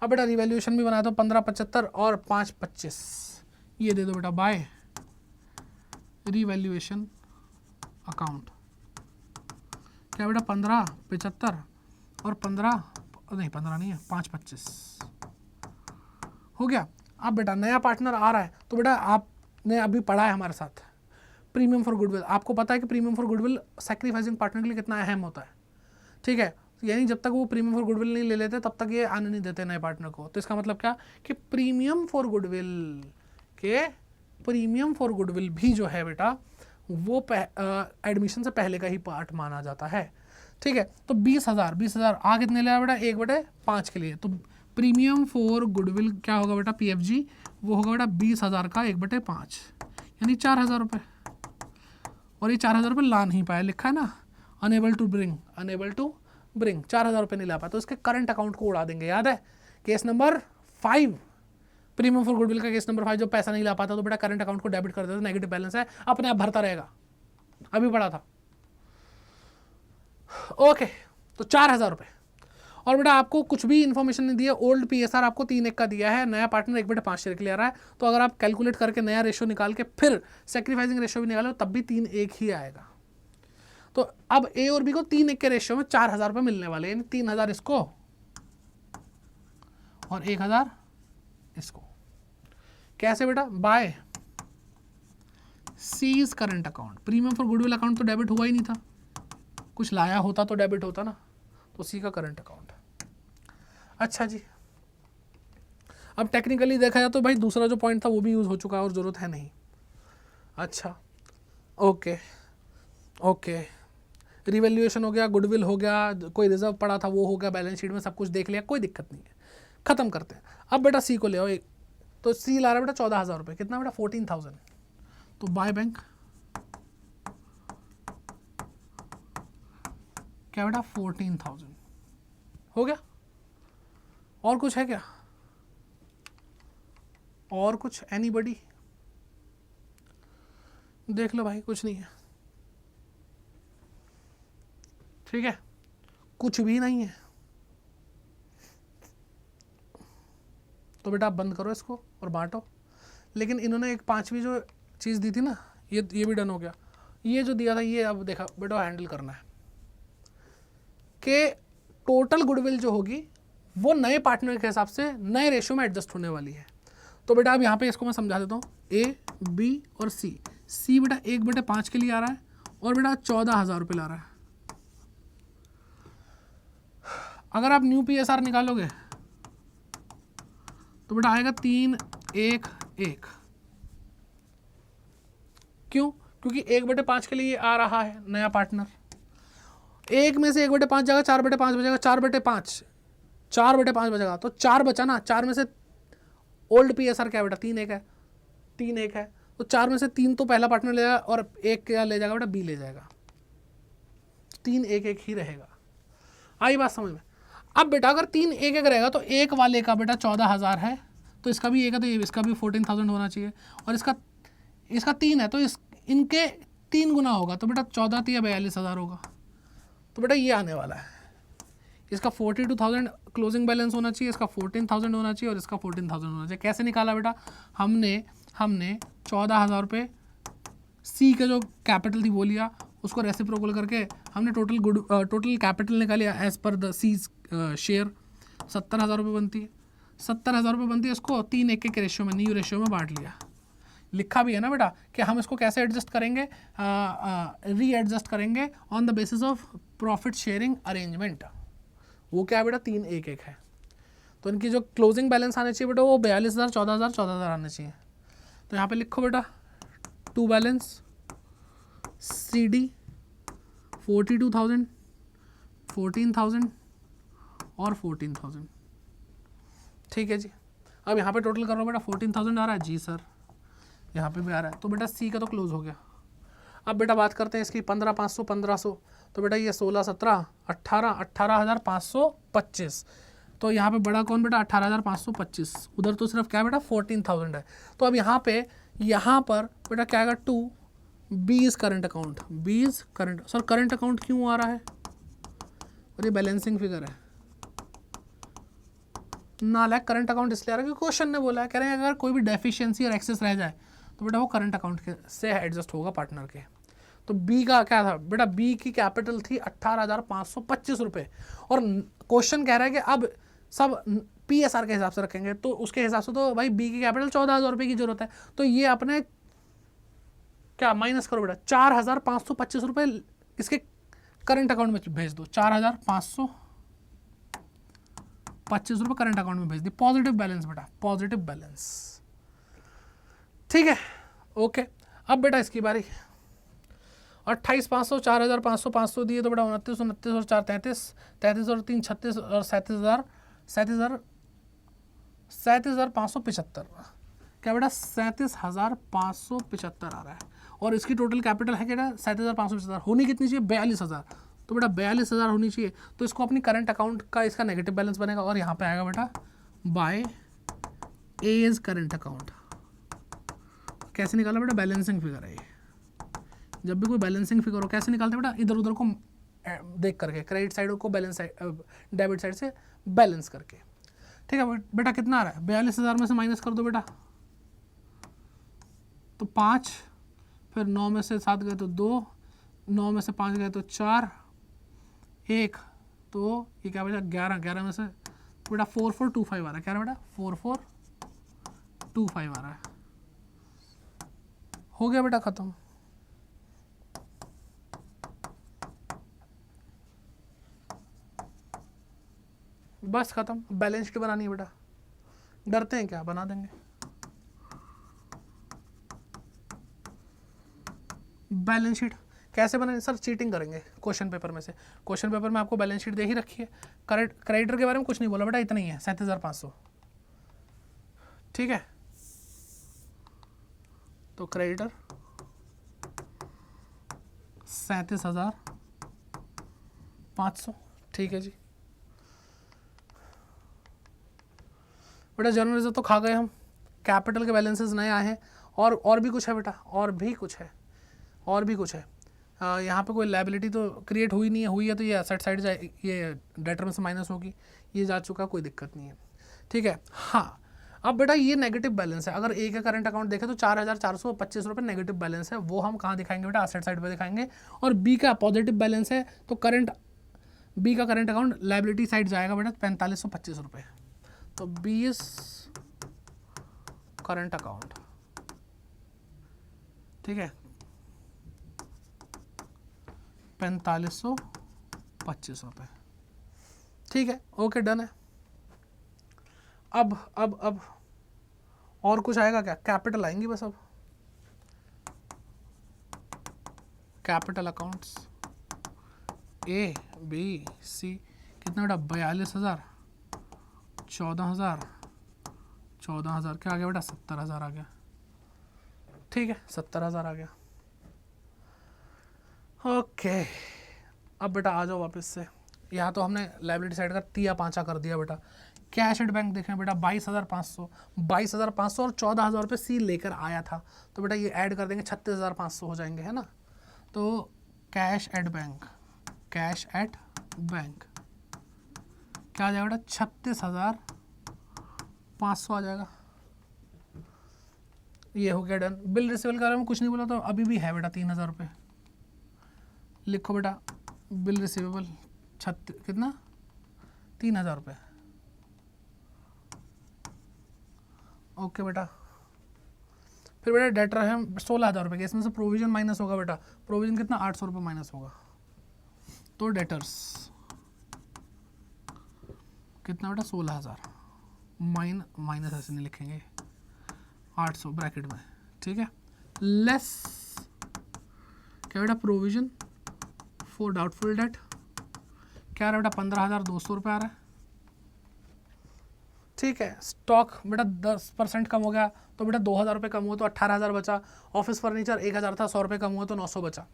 अब बेटा रिवैल्यूएशन भी बना दो, 15,75 और 5,25, ये दे दो बेटा बाय रिवैल्यूएशन अकाउंट। क्या बेटा 15,75 और 15 नहीं है, 5,25 हो गया। अब बेटा नया पार्टनर आ रहा है, तो बेटा आपने अभी पढ़ा है हमारे साथ प्रीमियम फॉर गुडविल, आपको पता है कि premium for goodwill sacrificing partner के लिए कितना अहम होता है, ठीक है। यानी जब तक वो प्रीमियम फॉर गुडविल नहीं ले लेते तब तक ये आने नहीं देते नए पार्टनर को। तो इसका मतलब क्या कि प्रीमियम फॉर गुडविल भी जो है बेटा वो एडमिशन से पहले का ही पार्ट माना जाता है, ठीक है। तो 20,000 आ कितने लिया बेटा, 1/5 के लिए, तो प्रीमियम फॉर गुडविल क्या होगा बेटा, PFG, वो होगा बेटा 20,000 का 1/5 यानी 4,000 रुपये। और ये 4,000 रुपये ला नहीं पाया, लिखा है ना अनेबल टू ब्रिंग 4,000 रुपये नहीं ला पाया, तो इसके करंट अकाउंट को उड़ा देंगे, याद है case number 5, premium for goodwill का केस नंबर 5, जो पैसा नहीं ला पाता तो बेटा करंट अकाउंट को डेबिट कर देता, नेगेटिव बैलेंस है, अपने आप भरता रहेगा, अभी पढ़ा था, ओके। तो 4,000 रुपये। और बेटा आपको कुछ भी इन्फॉर्मेशन नहीं दिया, ओल्ड PSR आपको 3:1 का दिया है, नया पार्टनर 1/5 शेयर के लिए आ रहा है, तो अगर आप कैलकुलेट करके नया रेशो निकाल के फिर सेक्रीफाइसिंग रेशो भी निकालो तब भी 3:1 ही आएगा। तो अब A और B को 3:1 के रेशो में 4,000 रुपये मिलने वाले, यानी 3,000 इसको और 1,000 इसको। कैसे बेटा, by C's current account. Premium for goodwill account तो डेबिट हुआ ही नहीं था, कुछ लाया होता तो डेबिट होता ना, तो सी का करंट अकाउंट। अच्छा जी, अब टेक्निकली देखा जाए तो भाई दूसरा जो पॉइंट था वो भी यूज हो चुका है और जरूरत है नहीं। अच्छा ओके, रिवैल्यूएशन हो गया, गुडविल हो गया, कोई रिजर्व पड़ा था वो हो गया, बैलेंस शीट में सब कुछ देख लिया, कोई दिक्कत नहीं है, खत्म करते हैं। अब बेटा सी को ले आओ, तो सी ला रहा है बेटा 14,000 रुपये, कितना बेटा 14,000, तो बाय बैंक क्या बेटा 14,000 हो गया। और कुछ है क्या, और कुछ एनीबडी, देख लो भाई, कुछ नहीं है, ठीक है, कुछ भी नहीं है, तो बेटा आप बंद करो इसको और बांटो। लेकिन इन्होंने एक 5वीं जो चीज़ दी थी ना, ये भी डन हो गया, ये जो दिया था ये अब देखा बेटा हैंडल करना है कि टोटल गुडविल जो होगी वो नए पार्टनर के हिसाब से नए रेशियो में एडजस्ट होने वाली है। तो बेटा अब यहाँ पे इसको मैं समझा देता हूँ, A, B और C बेटा 1/5 के लिए आ रहा है और बेटा 14,000 रुपये ला रहा है। अगर आप न्यू PSR निकालोगे तो बेटा आएगा 3-1-1, क्यों, क्योंकि 1/5 के लिए आ रहा है नया पार्टनर, 1 में से 1/5 जाएगा, 4/5 बचेगा, 4/5 4/5 बचेगा, तो 4 बचा ना, 4 में से ओल्ड PSR क्या है बेटा, 3 1 है, 3 1 है, तो 4 में से 3 तो पहला पार्टनर ले जाएगा और 1 क्या ले जाएगा बेटा, B ले जाएगा, 3 1 1 ही रहेगा। आई बात समझ में। अब बेटा अगर 3 1 1 रहेगा तो एक वाले का बेटा 14,000 है, तो इसका भी 1 है, तो इसका भी 14,000 होना चाहिए, और इसका 3 है, तो इनके 3 गुना होगा, तो बेटा 14 3 42,000 होगा। तो बेटा ये आने वाला है, इसका 42,000 क्लोजिंग बैलेंस होना चाहिए, इसका 14,000 होना चाहिए, और इसका 14,000 होना चाहिए। कैसे निकाला बेटा, हमने 14,000 रुपये सी का जो कैपिटल थी वो लिया, उसको रेसिप्रोकल करके हमने टोटल कैपिटल निकाली as per the C's share, 70,000 रुपये बनती है, 70,000 रुपये बनती है, इसको 3 1 के रेशियो में, न्यू रेशियो में बांट लिया। लिखा भी है ना बेटा कि हम इसको कैसे एडजस्ट करेंगे, री एडजस्ट करेंगे on the basis of profit sharing arrangement. वो क्या है बेटा, 3 1 1 है, तो इनकी जो क्लोजिंग बैलेंस आने चाहिए बेटा वो 42,000 14,000 14,000 आने चाहिए। तो यहाँ पे लिखो बेटा टू बैलेंस CD 42,000 14,000 और 14,000, ठीक है जी। अब यहाँ पे टोटल कर रहा हूँ बेटा, 14,000 आ रहा है जी सर, यहाँ पे भी आ रहा है, तो बेटा सी का तो क्लोज हो गया। अब बेटा बात करते हैं इसकी 15,500 1500, तो बेटा ये 16 17 18 18,525, तो यहाँ पे बड़ा कौन बेटा 18,525, उधर तो सिर्फ क्या बेटा 14,000 है। तो अब यहाँ पर बेटा क्या आएगा 2 B current account, sir current account क्यों आ रहा है, और ये बैलेंसिंग फिगर है नालायक, करंट अकाउंट इसलिए आ रहा है क्योंकि क्वेश्चन ने बोला है, कह रहे हैं अगर कोई भी डेफिशिएंसी और एक्सेस रह जाए तो बेटा वो करंट अकाउंट से एडजस्ट होगा पार्टनर के। तो बी का क्या था बेटा, बी की कैपिटल थी 18,525 रुपये, और क्वेश्चन कह रहा है कि अब सब PSR के हिसाब से रखेंगे, तो उसके हिसाब से तो भाई बी की कैपिटल 14,000 रुपये की जरूरत है, तो ये अपने क्या माइनस करो बेटा, 4,525 रुपये इसके करंट अकाउंट में भेज दो, 4,525 रुपये करंट अकाउंट में भेज दी, पॉजिटिव बैलेंस बेटा, पॉजिटिव बैलेंस, ठीक है ओके। अब बेटा इसकी बारी, 28,500 4,500 500 दिए, तो बेटा 29 29 और 4 33 33 और 3 36 और 37,575, क्या बेटा 37,575 आ रहा है, और इसकी टोटल कैपिटल है क्या 37,575, होनी कितनी चाहिए 42,000, तो बेटा 42,000 होनी चाहिए, तो इसको अपनी करंट अकाउंट का इसका नेगेटिव बैलेंस बनेगा, और यहाँ पे आएगा बेटा बाय एज करंट अकाउंट। कैसे निकाला बेटा, बैलेंसिंग फिगर है ये, जब भी कोई बैलेंसिंग फिगर हो कैसे निकालते हैं बेटा, इधर उधर को देख करके, क्रेडिट साइड को बैलेंस डेबिट साइड से बैलेंस करके, ठीक है बेटा। कितना आ रहा है 42,000 में से माइनस कर दो बेटा, तो 5, फिर 9 में से 7 गए तो 2, 9 में से 5 गए तो 4, 1, तो ये क्या बचा 11, 11 में से तो बेटा 4425 आ रहा है, क्या बेटा 4425 आ रहा है, हो गया बेटा खत्म। बस खत्म, बैलेंस शीट बनानी है बेटा, डरते हैं क्या, बना देंगे। बैलेंस शीट कैसे बनाएंगे सर, चीटिंग करेंगे क्वेश्चन पेपर में से, क्वेश्चन पेपर में आपको बैलेंस शीट दे ही रखी है, क्रेडिटर के बारे में कुछ नहीं बोला बेटा, इतना ही है 37,500, ठीक है। तो क्रेडिटर 37,500, ठीक है जी बेटा। जनरल रिजर्व तो खा गए हम, कैपिटल के बैलेंसेस नए आए हैं, और भी कुछ है बेटा, और भी कुछ है यहाँ पे कोई लायबिलिटी तो क्रिएट हुई नहीं है, हुई है तो ये एसेट साइड जाए, ये डेटर में से माइनस होगी, ये जा चुका, कोई दिक्कत नहीं है, ठीक है। हाँ अब बेटा ये नेगेटिव बैलेंस है, अगर ए का करंट अकाउंट देखें तो 4,425 रुपये नेगेटिव बैलेंस है, वो हम कहाँ दिखाएंगे बेटा, एसेट साइड पे दिखाएंगे, और बी का पॉजिटिव बैलेंस है, तो बी का करंट अकाउंट लायबिलिटी साइड जाएगा बेटा 4,525 रुपये, तो 20 करंट अकाउंट, ठीक है 4,525 रुपये, ठीक है ओके डन है। अब और कुछ आएगा क्या, कैपिटल आएंगी बस, अब capital accounts A B C कितना बेटा 42,000 14,000 क्या आ गया बेटा, 70,000 आ गया। ठीक है, 70,000 आ गया। ओके, अब बेटा आ जाओ वापस से। यहाँ तो हमने लाइबिलिटी साइड का 3 या 5 कर दिया बेटा। कैश एट बैंक देखें बेटा, 22,500 और 14,000 रुपये सी लेकर आया था, तो बेटा ये ऐड कर देंगे, 36,500 हो जाएंगे, है ना। तो कैश एट बैंक क्या आ जाएगा बेटा, 36,500 आ जाएगा। ये हो गया डन। बिल रिसीवेबल के बारे में कुछ नहीं बोला तो अभी भी है बेटा 3,000 रुपये। लिखो बेटा बिल रिसीवेबल कितना, 3,000 रुपये। ओके बेटा, फिर बेटा डेटर है 16,000 रुपये के, इसमें से प्रोविजन माइनस होगा बेटा। प्रोविजन कितना, 800 रुपये माइनस होगा, तो डेटर्स कितना बेटा, 16,000 माइनस ऐसे नहीं लिखेंगे, 800 ब्रैकेट में, ठीक है। लेस क्या बेटा, प्रोविजन फॉर डाउटफुल डेट क्या आ रहा है बेटा, 15,200 रुपये आ रहा है, ठीक है। स्टॉक बेटा 10% कम हो गया, तो बेटा 2,000 रुपये कम हुआ तो 18,000 बचा। ऑफिस फर्नीचर 1,000 था, 100 रुपये कम हुआ तो 900 बचा,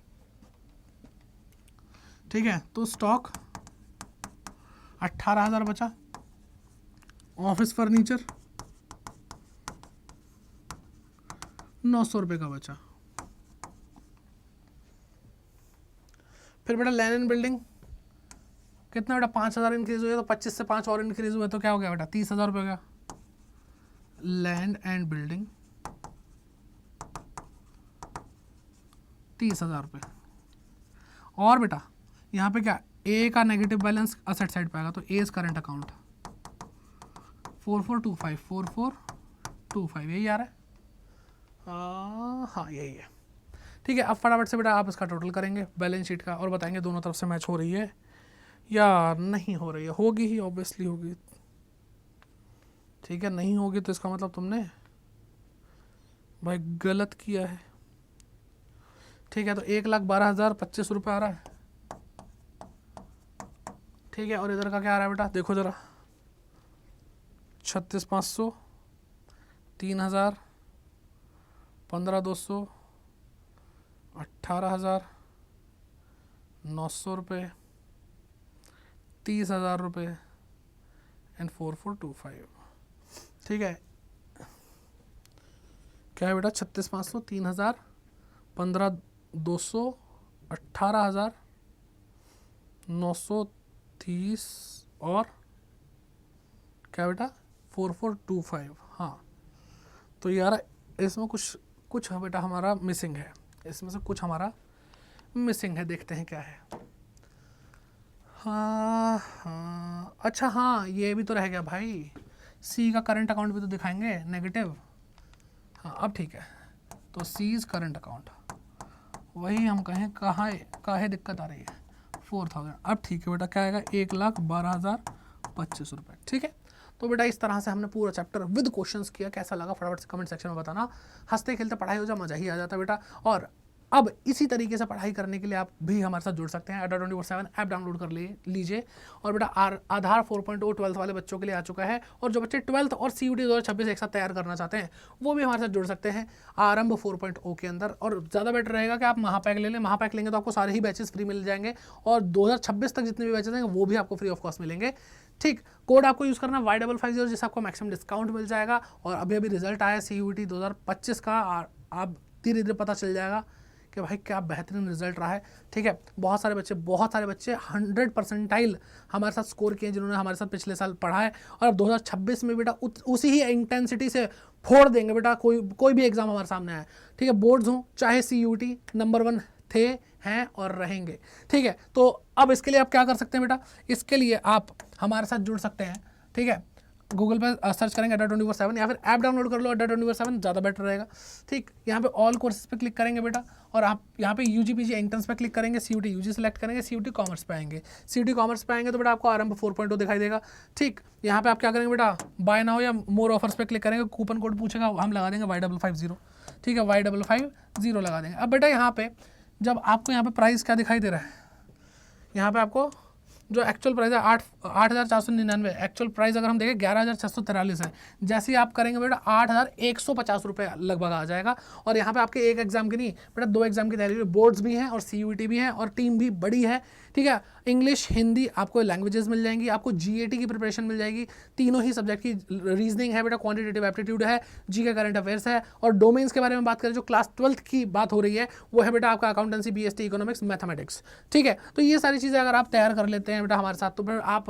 ठीक है। तो स्टॉक 18,000 बचा, ऑफिस फर्नीचर 900 रुपये का बचा। फिर बेटा लैंड एंड बिल्डिंग कितना बेटा, 5,000 इंक्रीज हुआ, तो 25 से 5 और इंक्रीज हुआ तो क्या हो गया बेटा, 30,000 रुपये हो गया। लैंड एंड बिल्डिंग 30,000 रुपये। और बेटा यहाँ पे क्या, ए का नेगेटिव बैलेंस असेट साइड पे आएगा, तो ए इज करंट अकाउंट 4425 यही आ रहा है। हाँ यही है, ठीक है। अब फटाफट से बेटा आप इसका टोटल करेंगे बैलेंस शीट का और बताएंगे दोनों तरफ से मैच हो रही है या नहीं हो रही है। होगी ही, ऑब्वियसली होगी, ठीक है। नहीं होगी तो इसका मतलब तुमने भाई गलत किया है, ठीक है। तो 1,12,025 रुपये आ रहा है, ठीक है। और इधर का क्या आ रहा है बेटा, देखो जरा, 36,500, 3,000, 15,200, 18,000, 900 रुपये, 30,000 रुपये एंड 4425, ठीक है। क्या है बेटा, 36,500, 3,000, 15,200, 18,000, 930 और क्या बेटा 4425। हाँ, तो यार इसमें कुछ बेटा हमारा मिसिंग है, इसमें से कुछ हमारा मिसिंग है, देखते हैं क्या है। हाँ अच्छा, हाँ ये भी तो रह गया भाई, सी का करंट अकाउंट भी तो दिखाएंगे नेगेटिव। हाँ अब ठीक है, तो सी इज करंट अकाउंट, वही हम कहें काहे दिक्कत आ रही है, 4,000। अब ठीक है बेटा, क्या आएगा, 1,12,025 रुपये, ठीक है। तो बेटा इस तरह से हमने पूरा चैप्टर विद क्वेश्चंस किया। कैसा लगा फटाफट से कमेंट सेक्शन में बताना। हंसते खेलते पढ़ाई हो जाए, मज़ा ही आ जाता बेटा। और अब इसी तरीके से पढ़ाई करने के लिए आप भी हमारे साथ जुड़ सकते हैं। अड्डा 24/7 ऐप डाउनलोड कर लीजिए। और बेटा आधार 4.0 12th वाले बच्चों के लिए आ चुका है, और जो बच्चे 12th और CUT 2026 एक साथ तैयार करना चाहते हैं वो भी हमारे साथ जुड़ सकते हैं आरंभ 4.0 के अंदर। और ज़्यादा बेटर रहेगा कि आप महापैक ले लें। महापैक लेंगे तो आपको सारे ही बैचेस फ्री मिल जाएंगे, और 2026 तक जितने भी बैचेस हैं वो भी आपको फ्री ऑफ कॉस्ट मिलेंगे, ठीक। कोड आपको यूज़ करना Y550, जिससे आपको मैक्सिमम डिस्काउंट मिल जाएगा। और अभी रिजल्ट आया CUT 2025 का, आप धीरे धीरे पता चल जाएगा कि भाई क्या बेहतरीन रिजल्ट रहा है, ठीक है। बहुत सारे बच्चे 100 परसेंटाइल हमारे साथ स्कोर किए, जिन्होंने हमारे साथ पिछले साल पढ़ा है। और अब 2026 में बेटा उसी ही इंटेंसिटी से फोड़ देंगे बेटा, कोई भी एग्जाम हमारे सामने आए, ठीक है। बोर्ड्स हों चाहे CUT, नंबर 1 थे, हैं और रहेंगे, ठीक है। तो अब इसके लिए आप क्या कर सकते हैं बेटा, इसके लिए आप हमारे साथ जुड़ सकते हैं, ठीक है। गूगल पे सर्च करेंगे अड्डा 24/7, या फिर ऐप डाउनलोड कर लो अड्डा 24/7, ज़्यादा बेटर रहेगा, ठीक। यहाँ पे ऑल कोर्सेज पे क्लिक करेंगे बेटा, और आप यहाँ पे UG PG एंट्रेंस पे क्लिक करेंगे, CUT UG सेलेक्ट करेंगे, CUT कॉमर्स पे आएंगे। CUT कॉमर्स पे आएंगे तो बेटा आपको आरंभ 4.0 दिखाई देगा, ठीक। यहाँ पे आप क्या करेंगे बेटा, बाय नाउ या मोर ऑफर्स पे क्लिक करेंगे, कूपन कोड पूछेगा, हम लगा देंगे Y550, ठीक है, Y550 लगा देंगे। अब बेटा यहाँ पे जब आपको यहाँ पे प्राइस क्या दिखाई दे रहा है, यहाँ पे आपको जो एक्चुअल प्राइस है 8,499, एक्चुअल प्राइस अगर हम देखें 11,643 है। जैसे ही आप करेंगे बेटा 8,150 रुपये लगभग आ जाएगा। और यहाँ पे आपके एक एग्जाम की नहीं बेटा 2 एग्जाम की तैयारी, बोर्ड्स भी हैं और CUET भी हैं और टीम भी बड़ी है, ठीक है। इंग्लिश, हिंदी आपको लैंग्वेजेस मिल जाएंगी, आपको GAT की प्रिपरेशन मिल जाएगी, तीनों ही सब्जेक्ट की, रीजनिंग है बेटा, क्वांटिटेटिव एप्टीट्यूड है, GK करंट अफेयर्स है। और डोमेन्स के बारे में बात करें, जो क्लास 12th की बात हो रही है वो है बेटा आपका अकाउंटेंसी, BST, इकोनॉमिक्स, मैथमेटिक्स, ठीक है। तो ये सारी चीज़ें अगर आप तैयार कर लेते हैं बेटा हमारे साथ, तो फिर आप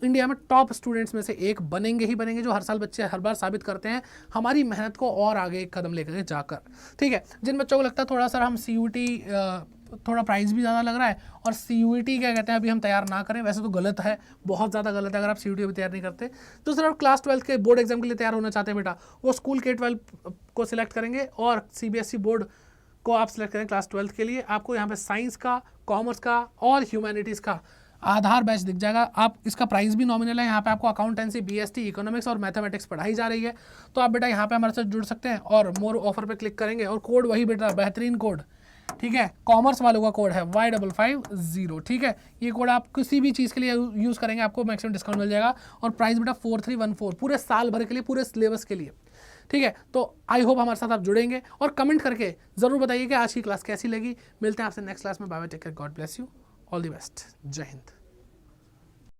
इंडिया में टॉप स्टूडेंट्स में से एक बनेंगे ही बनेंगे, जो हर साल बच्चे हर बार साबित करते हैं हमारी मेहनत को और आगे एक कदम लेकर जाकर, ठीक है। जिन बच्चों को लगता है थोड़ा सा हम CUET थोड़ा प्राइस भी ज़्यादा लग रहा है और CUET क्या कहते हैं अभी हम तैयार ना करें, वैसे तो गलत है, बहुत ज़्यादा गलत है अगर आप CUET अभी तैयार नहीं करते। दूसरा आप क्लास 12th के बोर्ड एग्जाम के लिए तैयार होना चाहते हैं बेटा, वो स्कूल K-12 को सिलेक्ट करेंगे और CBSE बोर्ड को आप सिलेक्ट करें क्लास 12th के लिए। आपको यहाँ पे साइंस का, कॉमर्स का और ह्यूमैनिटीज़ का आधार बैच दिख जाएगा। आप इसका प्राइस भी नॉमिनल है, यहाँ पे आपको अकाउंटेंसी, BST, इकोनॉमिक्स और मैथमेटिक्स पढ़ाई जा रही है। तो आप बेटा यहाँ पे हमारे साथ जुड़ सकते हैं और मोर ऑफर पे क्लिक करेंगे और कोड वही बेटा बेहतरीन कोड, ठीक है, कॉमर्स वालों का कोड है Y550, ठीक है। ये कोड आप किसी भी चीज़ के लिए यूज़ करेंगे आपको मैक्सिमम डिस्काउंट मिल जाएगा और प्राइस बेटा 4314 पूरे साल भर के लिए, पूरे सिलेबस के लिए, ठीक है। तो आई होप हमारे साथ आप जुड़ेंगे और कमेंट करके ज़रूर बताइए कि आज की क्लास कैसी लगी। मिलते हैं आपसे नेक्स्ट क्लास में। Bye bye, take care, God bless you, all the best, Jai Hind.